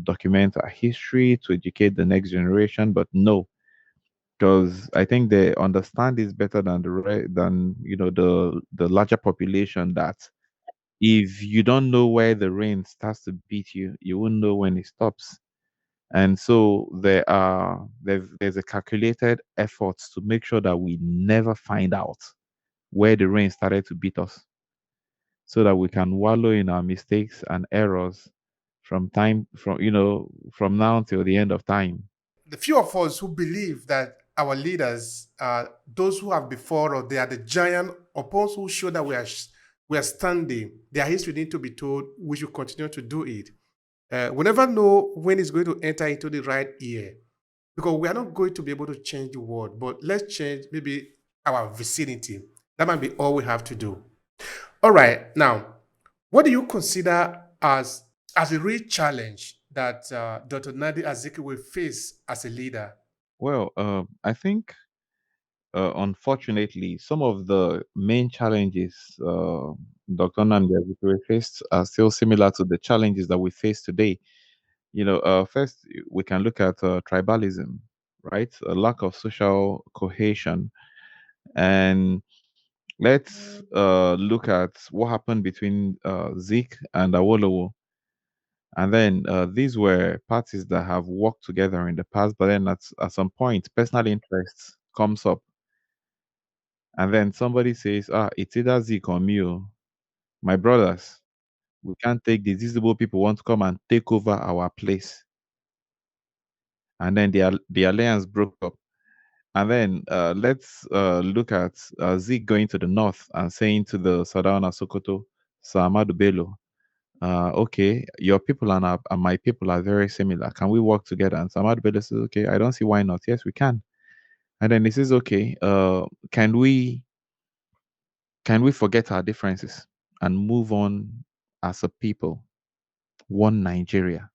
document our history, to educate the next generation. But no, because I think they understand this better than than the larger population, that if you don't know where the rain starts to beat you, you won't know when it stops. And so there's a calculated effort to make sure that we never find out where the rain started to beat us, so that we can wallow in our mistakes and errors from now till the end of time. The few of us who believe that our leaders are those who have before us, they are the giant upon who show that we are standing. Their history need to be told. We should continue to do it. We never know when it's going to enter into the right ear, because we are not going to be able to change the world, but let's change maybe our vicinity. That might be all we have to do. All right. Now, what do you consider as a real challenge that Dr. Nnamdi Azikiwe will face as a leader? Well, I think unfortunately, some of the main challenges Dr. Nnamdi Azikiwe faced are still similar to the challenges that we face today. First, we can look at tribalism, right? A lack of social cohesion. And let's look at what happened between Zik and Awolowo. And then these were parties that have worked together in the past, but then at some point, personal interest comes up. And then somebody says, it's either Zik or me. Oh. My brothers, we can't take this. These Igbo people want to come and take over our place. And then the alliance broke up. And then let's look at Zik going to the north and saying to the Sadawana Sokoto, Samadu Bello, okay, your people and my people are very similar. Can we work together? And Samadu Bello says, okay, I don't see why not. Yes, we can. And then he says, okay, can we forget our differences and move on as a people? One Nigeria.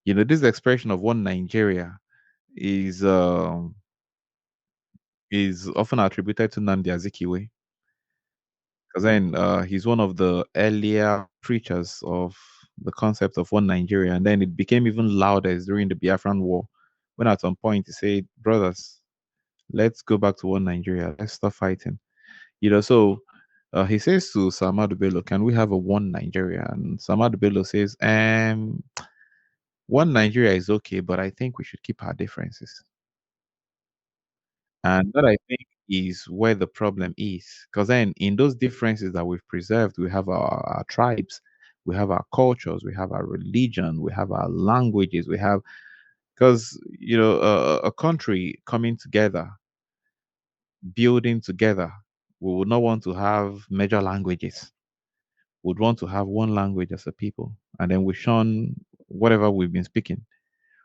This expression of one Nigeria is often attributed to Nnamdi Azikiwe, because then he's one of the earlier preachers of the concept of one Nigeria. And then it became even louder during the Biafran War, when at some point he said, brothers, let's go back to one Nigeria. Let's stop fighting. So he says to Samad Bello, can we have a one Nigeria? And Samad Bello says, one Nigeria is okay, but I think we should keep our differences. And that, I think, is where the problem is. Because then in those differences that we've preserved, we have our tribes, we have our cultures, we have our religion, we have our languages, we have, because, a country coming together, building together, we would not want to have major languages. We would want to have one language as a people. And then we shun whatever we've been speaking.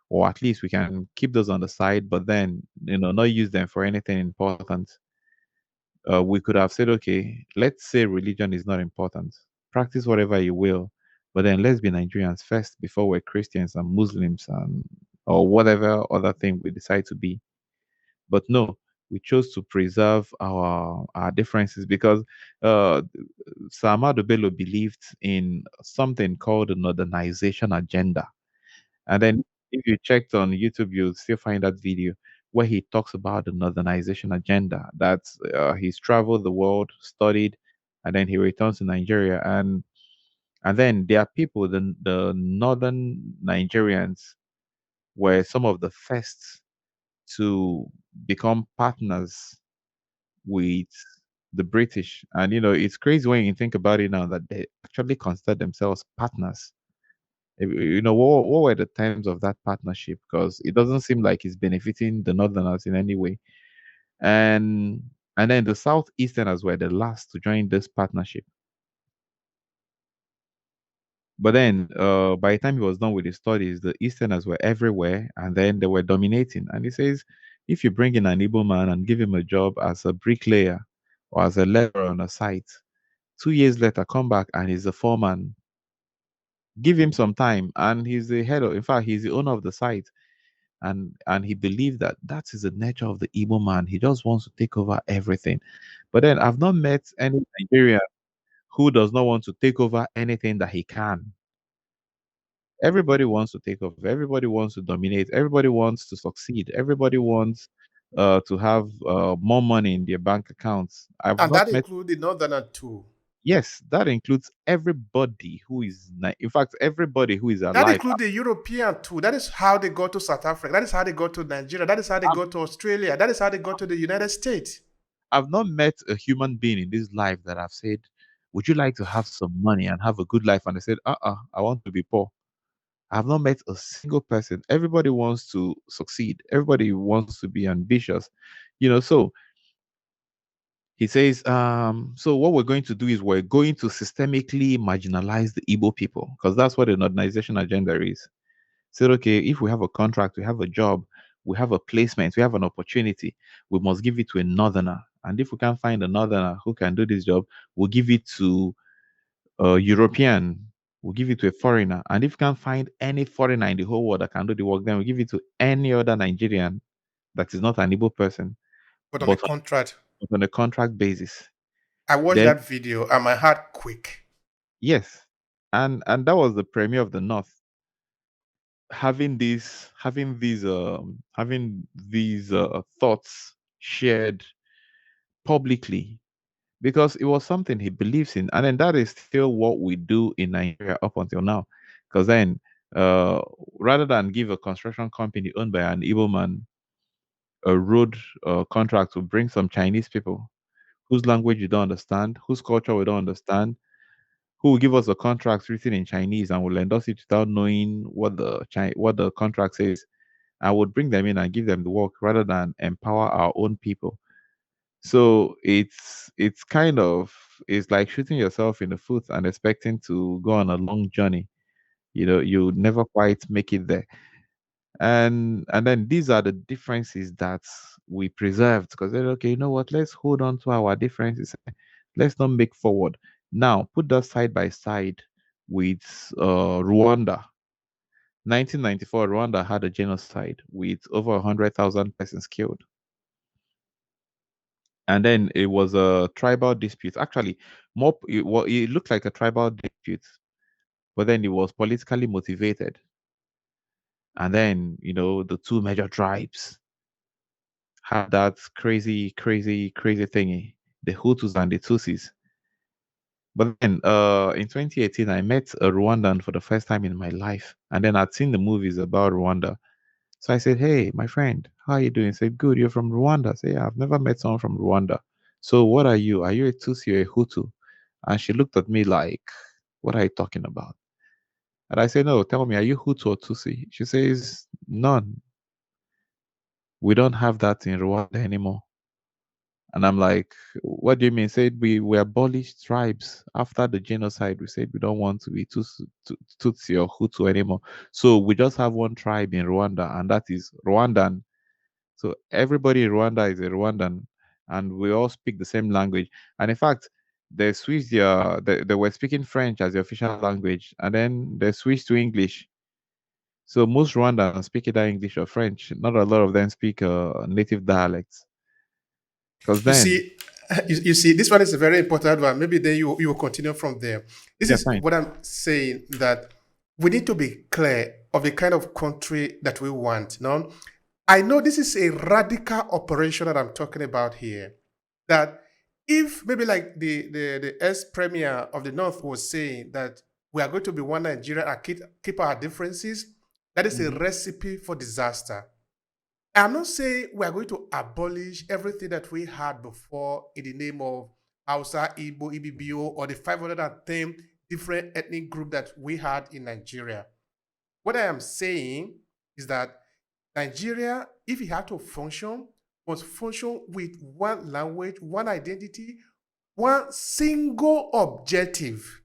Or at least we can keep those on the side, but then, not use them for anything important. We could have said, okay, let's say religion is not important. Practice whatever you will, but then let's be Nigerians first before we're Christians and Muslims and or whatever other thing we decide to be. But no, we chose to preserve our differences because Sir Ahmadu Bello believed in something called the modernization agenda. And then if you checked on YouTube, you'll still find that video where he talks about the modernization agenda. That he's traveled the world, studied, and then he returns to Nigeria. And then there are people, the northern Nigerians were some of the first to become partners with the British. And it's crazy when you think about it now that they actually consider themselves partners. What were the terms of that partnership? Because it doesn't seem like it's benefiting the Northerners in any way. And then the Southeasterners were the last to join this partnership. But then, by the time he was done with his studies, the Easterners were everywhere, and then they were dominating. And he says, if you bring in an Igbo man and give him a job as a bricklayer or as a laborer on a site, 2 years later, come back and he's a foreman. Give him some time, and he's the head of. In fact, he's the owner of the site. And he believed that that is the nature of the Igbo man. He just wants to take over everything. But then I've not met any Nigerian who does not want to take over anything that he can. Everybody wants to take over. Everybody wants to dominate. Everybody wants to succeed. Everybody wants to have more money in their bank accounts. I've And not that met. includes the northerner too. Yes, that includes everybody who is. In fact, everybody who is That alive. includes the European too. That is how they go to South Africa. That is how they go to Nigeria. That is how they go to Australia. That is how they go to the United States. I've not met a human being in this life that I've said, would you like to have some money and have a good life? And they said, I want to be poor. I've not met a single person. Everybody wants to succeed. Everybody wants to be ambitious. So he says, so what we're going to do is we're going to systemically marginalize the Igbo people, because that's what the modernization agenda is. Said, okay, if we have a contract, we have a job, we have a placement, we have an opportunity, we must give it to a northerner. And if we can't find a northerner who can do this job, we'll give it to a European, we'll give it to a foreigner. And if we can't find any foreigner in the whole world that can do the work, then we'll give it to any other Nigerian that is not an Igbo person, But on a but contract, on a contract basis. I watched Then, that video and my heart quick. yes. And that was the premier of the North. Having these thoughts shared publicly, because it was something he believes in, and then that is still what we do in Nigeria up until now. Because then, uh rather than give a construction company owned by an Igbo man a road contract to bring some Chinese people whose language you don't understand, whose culture we don't understand, who will give us a contract written in Chinese and will endorse it without knowing what the contract says. I would bring them in and give them the work rather than empower our own people. So it's kind of, it's like shooting yourself in the foot and expecting to go on a long journey. You never quite make it there. And then these are the differences that we preserved, because they're okay, you know what, let's hold on to our differences. Let's not make forward. Now put that side by side with Rwanda. 1994, Rwanda had a genocide with over 100,000 persons killed. And then it was a tribal dispute. Actually, it looked like a tribal dispute. but then it was politically motivated. And then, the two major tribes had that crazy, crazy, crazy thingy, the Hutus and the Tutsis. But then in 2018, I met a Rwandan for the first time in my life. And then I'd seen the movies about Rwanda. So I said, "Hey, my friend, how are you doing?" He said, "Good, you're from Rwanda." I said, "Yeah, I've never met someone from Rwanda. So what are you? Are you a Tutsi or a Hutu?" And she looked at me like, "What are you talking about?" And I said, "No, tell me, are you Hutu or Tutsi?" She says, "None. We don't have that in Rwanda anymore." And I'm like, "What do you mean?" Said we abolished tribes after the genocide. We said we don't want to be Tutsi or Hutu anymore. So we just have one tribe in Rwanda, and that is Rwandan. So everybody in Rwanda is a Rwandan, and we all speak the same language. And in fact, they switched they were speaking French as the official language, and then they switched to English. So most Rwandans speak either English or French. Not a lot of them speak native dialects. Because You then, see, you see, this one is a very important one. Maybe then you will continue from there. This yeah, is fine. what I'm saying, that we need to be clear of the kind of country that we want. No, I know this is a radical operation that I'm talking about here. That if maybe like the ex premier of the North was saying that we are going to be one Nigeria and keep our differences, that is a Mhm. recipe for disaster. I'm not saying we are going to abolish everything that we had before in the name of Hausa, Igbo, Ibibio, or the 510 different ethnic group that we had in Nigeria. What I am saying is that Nigeria, if it had to function, must function with one language, one identity, one single objective.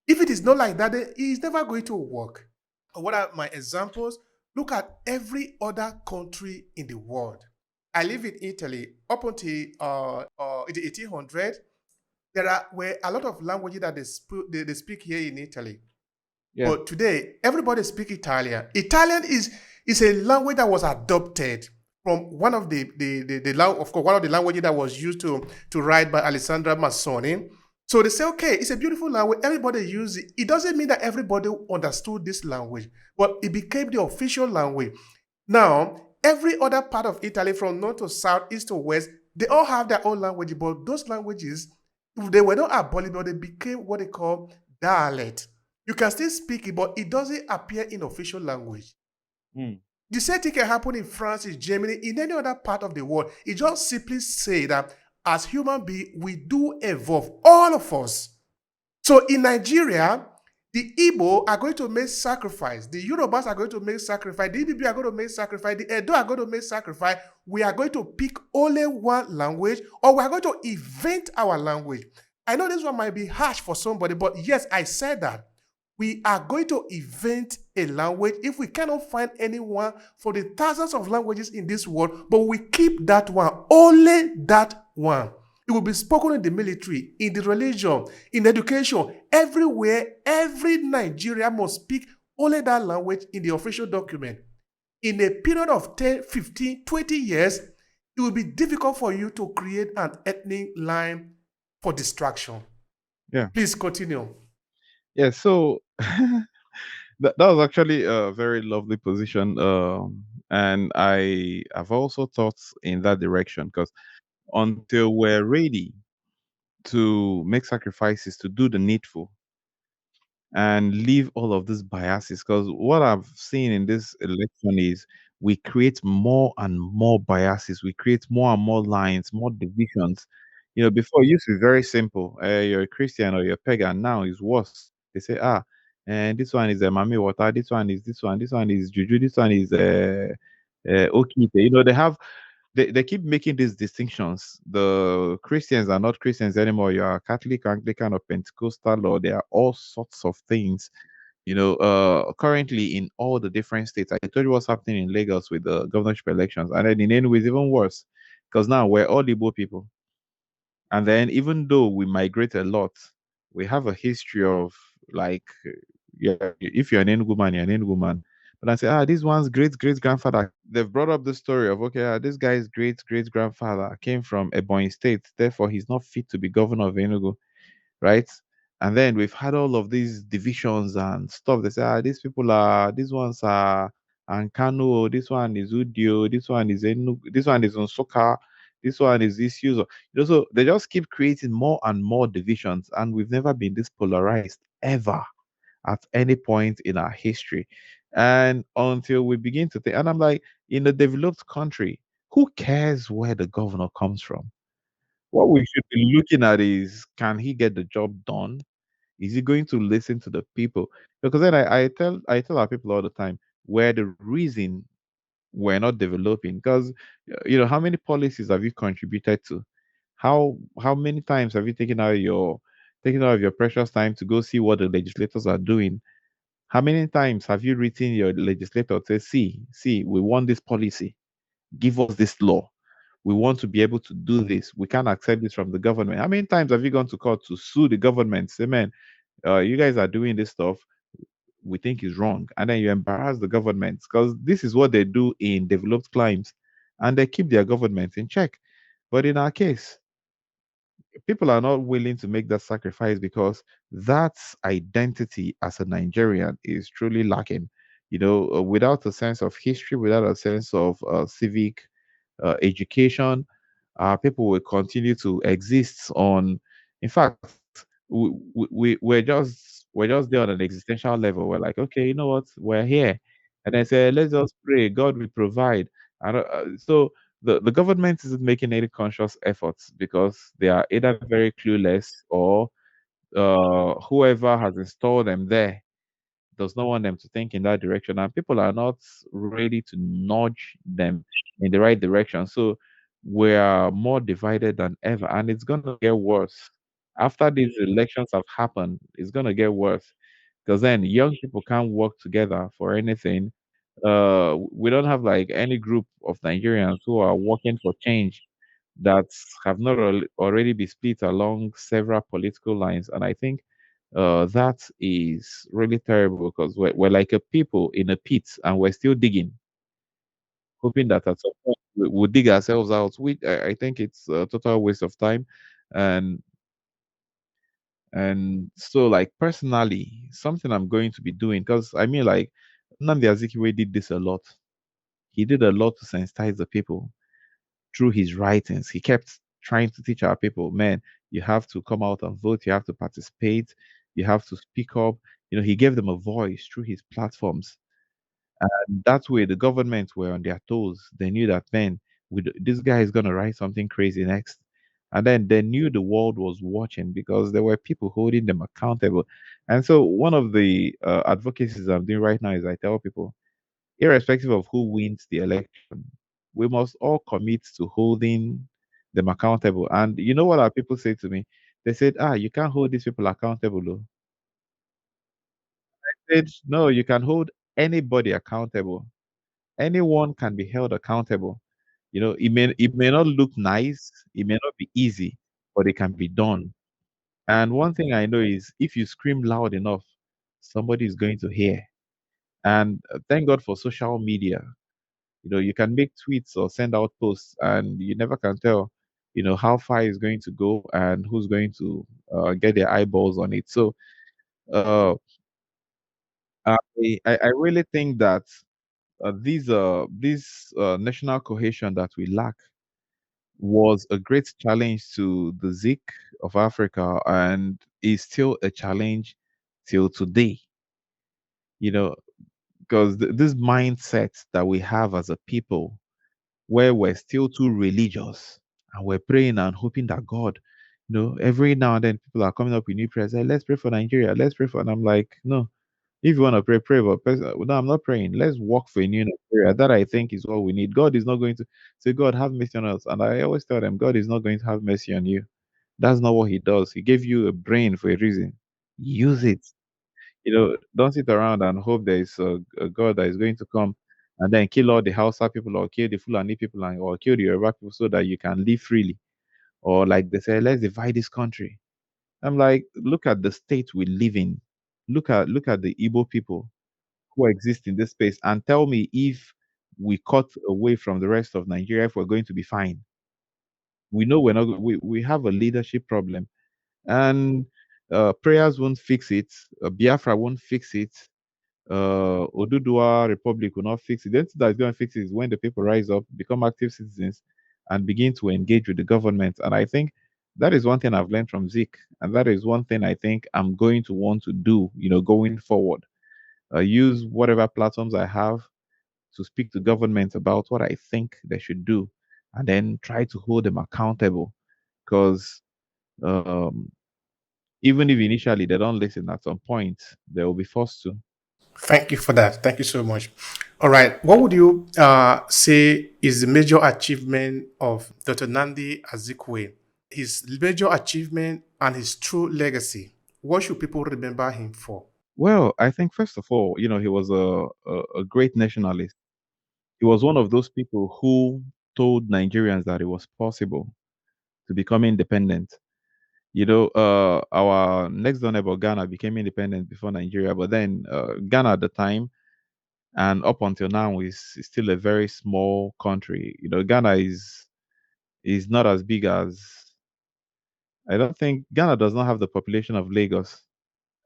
If it is not like that, then it is never going to work. What are my examples? Look at every other country in the world. I live in Italy. Up until the 1800, were a lot of languages that they speak here in Italy. Yeah, But today, everybody speaks Italian. Italian is a language that was adopted from one of of course, one of the languages that was used to write by Alessandra Massoni. So they say, okay, it's a beautiful language. Everybody use it. It doesn't mean that everybody understood this language, but it became the official language. Now, every other part of Italy, from north to south, east to west, they all have their own language, but those languages, they were not abolished, but they became what they call dialect. You can still speak it, but it doesn't appear in official language. mm, The same thing can happen in France, in Germany, in any other part of the world. It just simply say that as human beings, we do evolve, all of us. So in Nigeria, the Igbo are going to make sacrifice. The Yorubas are going to make sacrifice. The Ibibio are going to make sacrifice. The Edo are going to make sacrifice. We are going to pick only one language, or we are going to invent our language. I know this one might be harsh for somebody, but yes, I said that. We are going to invent a language if we cannot find anyone for the thousands of languages in this world, but we keep that one, only that one. It will be spoken in the military, in the religion, in education, everywhere. Every Nigerian must speak only that language in the official document. In a period of 10, 15, 20 years, it will be difficult for you to create an ethnic line for distraction. yeah, Please continue. yeah. So that was actually a very lovely position. And I have also thought in that direction because until we're ready to make sacrifices to do the needful and leave all of these biases, because what I've seen in this election is we create more and more biases, we create more and more lines, more divisions. Before it used to be very simple. You're a Christian or you're a pagan. Now it's worse. They say, and this one is a mami water, this one is juju, this one is okite. They keep making these distinctions. The Christians are not Christians anymore. You are Catholic, Anglican, or Pentecostal, or there are all sorts of things. Currently in all the different states. I told you what's happening in Lagos with the governorship elections, and then in Enugu it's even worse because now we're all Igbo people, and then even though we migrate a lot, we have a history of like, yeah, if you're an Enugu man, you're an Enugu man. But I say, this one's great great grandfather. They've brought up the story of, okay, this guy's great great grandfather came from Ebonyi State, therefore he's not fit to be governor of Enugu, right? And then we've had all of these divisions and stuff. They say, ah, these people are, these ones are Ankano, this one is Udio, this one is Enu, this one is Onsoka, this one is this user. So they just keep creating more and more divisions, and we've never been this polarized ever at any point in our history. And until we begin to think, and I'm like, in a developed country, who cares where the governor comes from? What we should be looking at is, can he get the job done? Is he going to listen to the people? Because then I tell our people all the time where the reason we're not developing. Because how many policies have you contributed to? How many times have you taken out of your precious time to go see what the legislators are doing? How many times have you written your legislator to say, see, we want this policy, give us this law. We want to be able to do this. We can't accept this from the government. How many times have you gone to court to sue the government? Say, man, you guys are doing this stuff we think is wrong, and then you embarrass the government because this is what they do in developed climes, and they keep their government in check. But in our case, people are not willing to make that sacrifice because that identity as a Nigerian is truly lacking. Without a sense of history, without a sense of civic education, people will continue to exist on. In fact, we're just there on an existential level. We're like, okay, you know what? We're here, and I say, let's just pray. God will provide. So the government isn't making any conscious efforts because they are either very clueless or whoever has installed them there does not want them to think in that direction, and people are not ready to nudge them in the right direction. So we are more divided than ever, and it's going to get worse. After these elections have happened, it's going to get worse because then young people can't work together for anything. We don't have like any group of Nigerians who are working for change that have not already been split along several political lines. And I think that is really terrible because we're like a people in a pit and we're still digging, hoping that at some point we'll dig ourselves out. Which I think it's a total waste of time. And so like personally, something I'm going to be doing, because I mean like Nnamdi Azikiwe did this a lot. He did a lot to sensitize the people through his writings. He kept trying to teach our people, man, you have to come out and vote, you have to participate, you have to speak up. He gave them a voice through his platforms. And that way, the government were on their toes. They knew that, man, this guy is going to write something crazy next. And then they knew the world was watching because there were people holding them accountable. And so, one of the advocacies I'm doing right now is I tell people, irrespective of who wins the election, we must all commit to holding them accountable. And you know what our people say to me? They said, you can't hold these people accountable. Though. I said, no, you can hold anybody accountable. Anyone can be held accountable. It may not look nice, it may not be easy, but it can be done. And one thing I know is if you scream loud enough, somebody is going to hear. And thank God for social media. You can make tweets or send out posts, and you never can tell, how far it's going to go and who's going to get their eyeballs on it. So uh, I really think that this national cohesion that we lack was a great challenge to the Zik of Africa, and is still a challenge till today. You know, because this mindset that we have as a people where we're still too religious and we're praying and hoping that God, every now and then people are coming up with new prayers. Hey, let's pray for Nigeria. Let's pray for. And I'm like, no, if you want to pray, pray. But no, I'm not praying. Let's work for a new Nigeria. That I think is what we need. God is not going to say, God, have mercy on us. And I always tell them, God is not going to have mercy on you. That's not what He does. He gave you a brain for a reason. Use it. Don't sit around and hope there is a God that is going to come and then kill all the Hausa people or kill the Fulani people or kill the Yoruba people so that you can live freely. Or like they say, let's divide this country. I'm like, look at the state we live in. Look at the Igbo people who exist in this space and tell me if we cut away from the rest of Nigeria, if we're going to be fine. We know we're not. We have a leadership problem, and Prayers won't fix it. Biafra won't fix it. Oduduwa Republic will not fix it. The only thing that's going to fix it is when the people rise up, become active citizens, and begin to engage with the government. And I think that is one thing I've learned from Zik, and that is one thing I think I'm going to want to do, going forward. Use whatever platforms I have to speak to government about what I think they should do, and then try to hold them accountable. Because um, even if initially they don't listen, at some point they will be forced to. Thank you for that. Thank you so much. All right. What would you say is the major achievement of Dr. Nnamdi Azikiwe? His major achievement and his true legacy. What should people remember him for? Well, I think first of all, he was a great nationalist. He was one of those people who told Nigerians that it was possible to become independent. Our next door neighbor Ghana became independent before Nigeria, but then Ghana at the time and up until now is still a very small country. Ghana is not as big as, I don't think Ghana does not have the population of Lagos.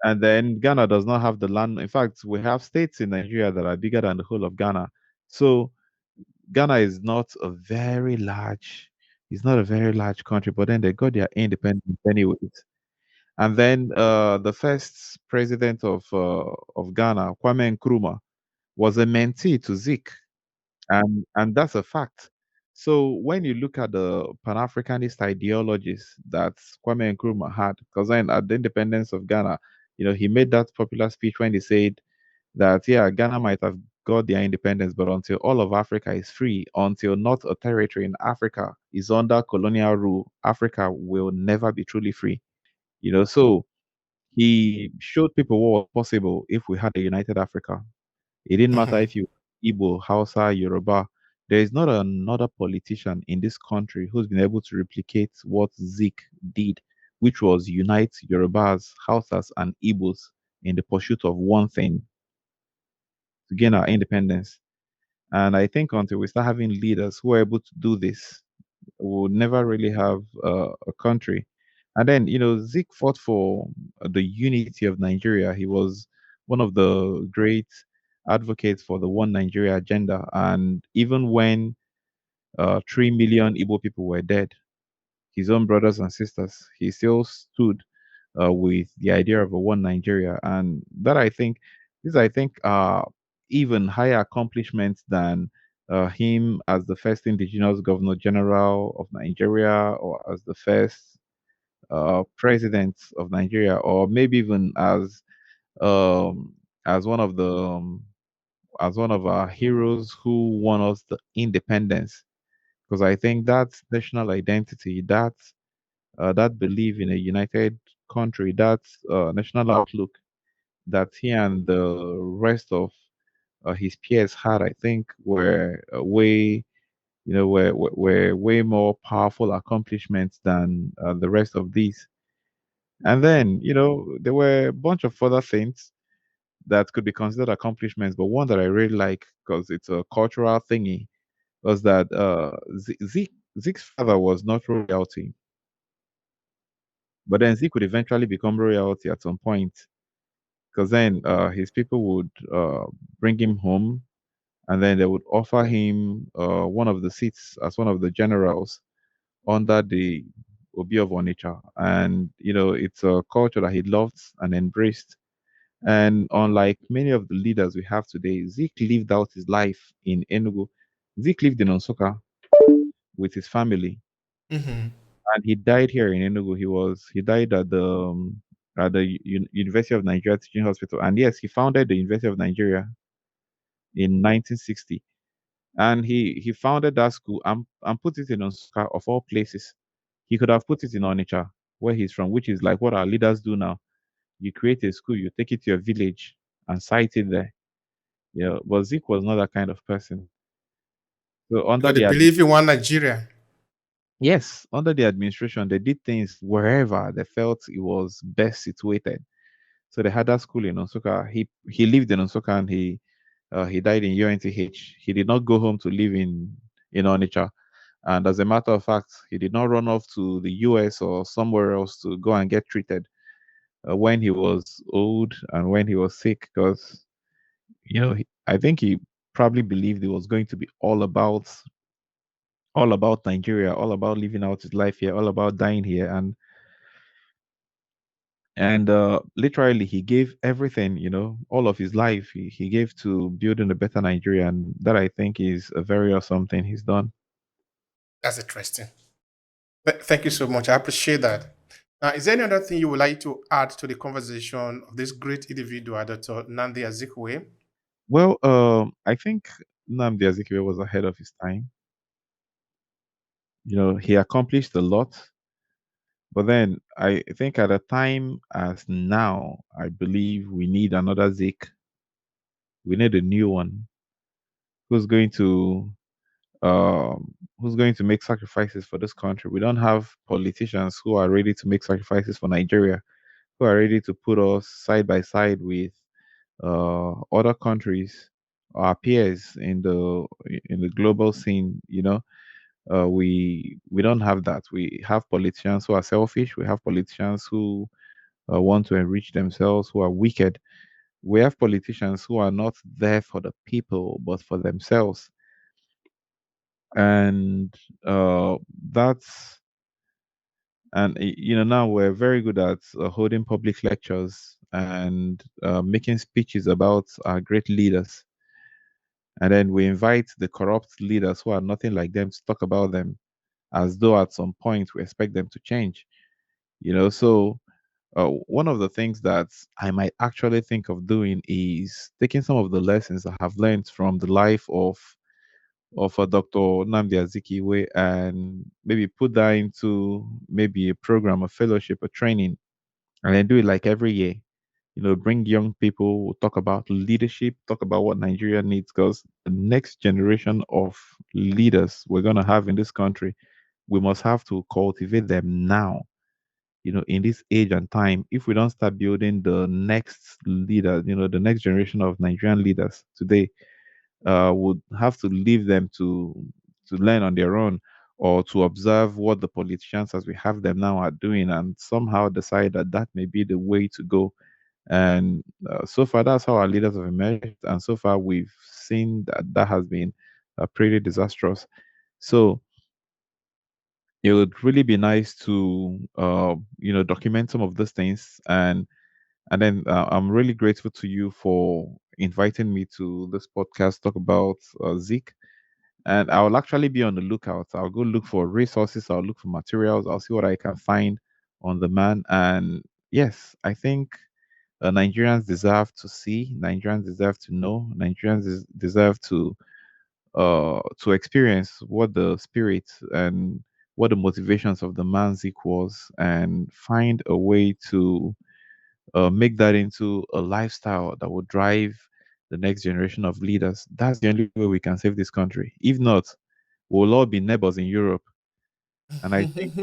And then Ghana does not have the land. In fact, we have states in Nigeria that are bigger than the whole of Ghana. So Ghana is not a very large, it's not a very large country, but then they got their independence anyways. And then the first president of Ghana, Kwame Nkrumah, was a mentee to Zik, and that's a fact. So when you look at the Pan-Africanist ideologies that Kwame Nkrumah had, because then at the independence of Ghana, he made that popular speech when he said that yeah, Ghana might have got their independence, but until all of Africa is free, until not a territory in Africa is under colonial rule, Africa will never be truly free. So he showed people what was possible if we had a united Africa. It didn't matter Mhm. if you Igbo, Hausa, Yoruba. There is not another politician in this country who's been able to replicate what Zik did, which was unite Yorubas, Hausas, and Igbos in the pursuit of one thing, to gain our independence. And I think until we start having leaders who are able to do this, we'll never really have a country. And then, Zik fought for the unity of Nigeria. He was one of the great advocates for the One Nigeria agenda. And even when 3 million Igbo people were dead, his own brothers and sisters, he still stood with the idea of a One Nigeria. And that I think, are even higher accomplishments than him as the first indigenous governor general of Nigeria, or as the first president of Nigeria, or maybe even um, as one of the as one of our heroes who won us the independence. Because I think that national identity, that belief in a united country, that national outlook that he and the rest of his peers had, I think, were way, were way more powerful accomplishments than the rest of these. And then, there were a bunch of other things that could be considered accomplishments, but one that I really like because it's a cultural thingy was that Zeke's father was not royalty, but then Zeke would eventually become royalty at some point because then his people would bring him home, and then they would offer him one of the seats as one of the generals under the Obi of Onitsha. And, it's a culture that he loved and embraced. And unlike many of the leaders we have today, Zeke lived out his life in Enugu. Zeke lived in Onsoka with his family, Mhm. and he died here in Enugu. He died at the University of Nigeria Teaching Hospital. And yes, he founded the University of Nigeria in 1960, and he founded that school and put it in Onsoka of all places. He could have put it in Onitsha, where he's from, which is like what our leaders do now. You create a school, you take it to your village and site it there. Yeah, but Zeke was not that kind of person. So Because they believe in one Nigeria. yes, under the administration, they did things wherever they felt it was best situated. So they had that school in Onsoka. He lived in Onsoka, and he died in UNTH. He did not go home to live in Onitsha. And as a matter of fact, he did not run off to the US or somewhere else to go and get treated. when he was old and when he was sick, because I think he probably believed it was going to be all about Nigeria, all about living out his life here, all about dying here, and literally he gave everything, all of his life he gave to building a better Nigeria, and that I think is a very awesome thing he's done. That's interesting. Thank you so much. I appreciate that. Is there any other thing you would like to add to the conversation of this great individual, Dr. Nnamdi Azikiwe? Well, I think Nnamdi Azikiwe was ahead of his time. He accomplished a lot, but then I think at a time as now, I believe we need another Zik. We need a new one who's going to make sacrifices for this country. We don't have politicians who are ready to make sacrifices for Nigeria, who are ready to put us side by side with other countries, our peers in the global scene. We don't have that. We have politicians who are selfish. We have politicians who want to enrich themselves, who are wicked. We have politicians who are not there for the people but for themselves, and uh, that's now we're very good at holding public lectures and making speeches about our great leaders, and then we invite the corrupt leaders who are nothing like them to talk about them, as though at some point we expect them to change. So one of the things that I might actually think of doing is taking some of the lessons I have learned from the life of Dr. Nnamdi Azikiwe, and maybe put that into maybe a program, a fellowship, a training, and then do it like every year. Bring young people, talk about leadership, talk about what Nigeria needs, because the next generation of leaders we're going to have in this country, we must have to cultivate them now, in this age and time. If we don't start building the next leader, the next generation of Nigerian leaders today, would have to leave them to learn on their own, or to observe what the politicians as we have them now are doing, and somehow decide that that may be the way to go. And so far, that's how our leaders have emerged, and so far we've seen that that has been pretty disastrous. So it would really be nice to document some of those things, and then I'm really grateful to you for inviting me to this podcast, talk about Zik. And I'll actually be on the lookout. I'll go look for resources, I'll look for materials, I'll see what I can find on the man. And yes, I think Nigerians deserve to see, Nigerians deserve to know, Nigerians deserve to experience what the spirit and what the motivations of the man Zik was, and find a way to make that into a lifestyle that will drive the next generation of leaders. That's the only way we can save this country. If not, we'll all be neighbors in Europe. And I think,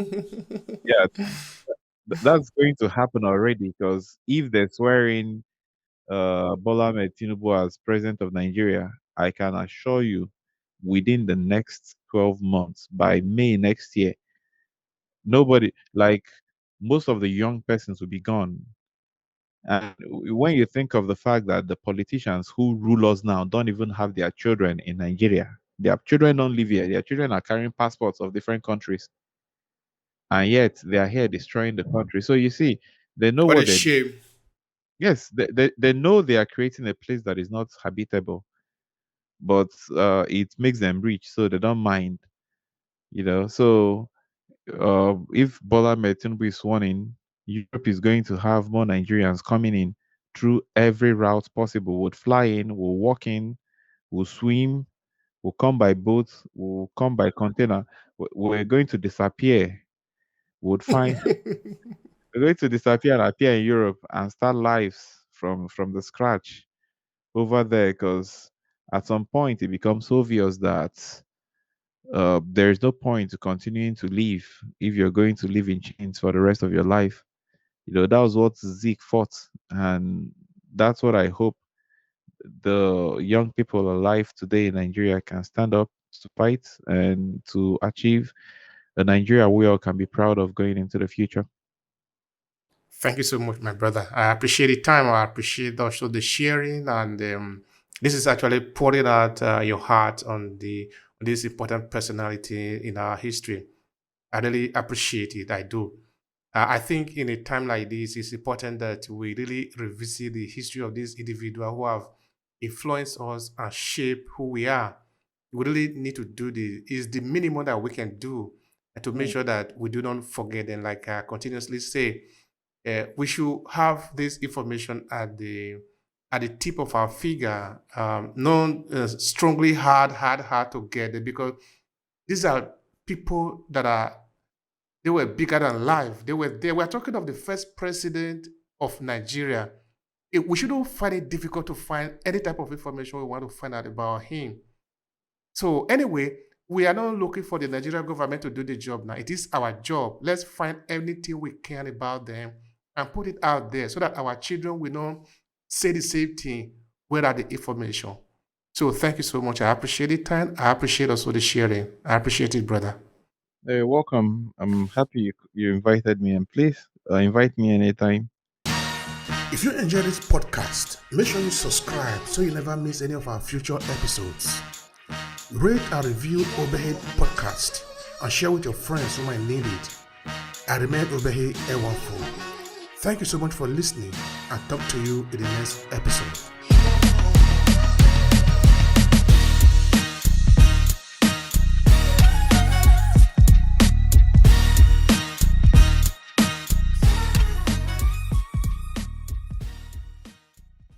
yeah, that's going to happen already, because if they're swearing Bola Ahmed Tinubu as president of Nigeria, I can assure you within the next 12 months, by May next year, nobody, like most of the young persons will be gone. And when you think of the fact that the politicians who rule us now don't even have their children in Nigeria, their children don't live here, their children are carrying passports of different countries, and yet they are here destroying the country. So you see, they know What a what they shame. yes, they know they are creating a place that is not habitable, but it makes them rich, so they don't mind. So if Bola Ahmed Tinubu is sworn in, Europe is going to have more Nigerians coming in through every route possible. Would fly in, will walk in, will swim, will come by boat, will come by container. We're going to disappear. Would find we're going to disappear and appear in Europe and start lives from the scratch over there, because at some point it becomes obvious that there is no point to continuing to live if you're going to live in chains for the rest of your life. That was what Zeke fought, and that's what I hope the young people alive today in Nigeria can stand up to fight and to achieve a Nigeria we all can be proud of going into the future. Thank you so much, my brother. I appreciate the time. I appreciate also the sharing, and this is actually pouring out your heart on this important personality in our history. I really appreciate it. I do. I think in a time like this, it's important that we really revisit the history of these individuals who have influenced us and shaped who we are. We really need to do this. Is the minimum that we can do to make sure that we do not forget. And like I continuously say, we should have this information at the tip of our finger, not strongly hard to get it, because these are people that they were bigger than life. They were talking of the first president of Nigeria. We shouldn't find it difficult to find any type of information we want to find out about him. So anyway, we are not looking for the Nigerian government to do the job now. It is our job. Let's find anything we can about them and put it out there so that our children will not say the same thing without the information. So thank you so much. I appreciate the time. I appreciate also the sharing. I appreciate it, brother. You're welcome. I'm happy you invited me, and please invite me anytime. If you enjoy this podcast, make sure you subscribe so you never miss any of our future episodes. Rate and review Obehi Podcast and share with your friends who might need it. I remain Obehi Ewafo. Thank you so much for listening, and talk to you in the next episode.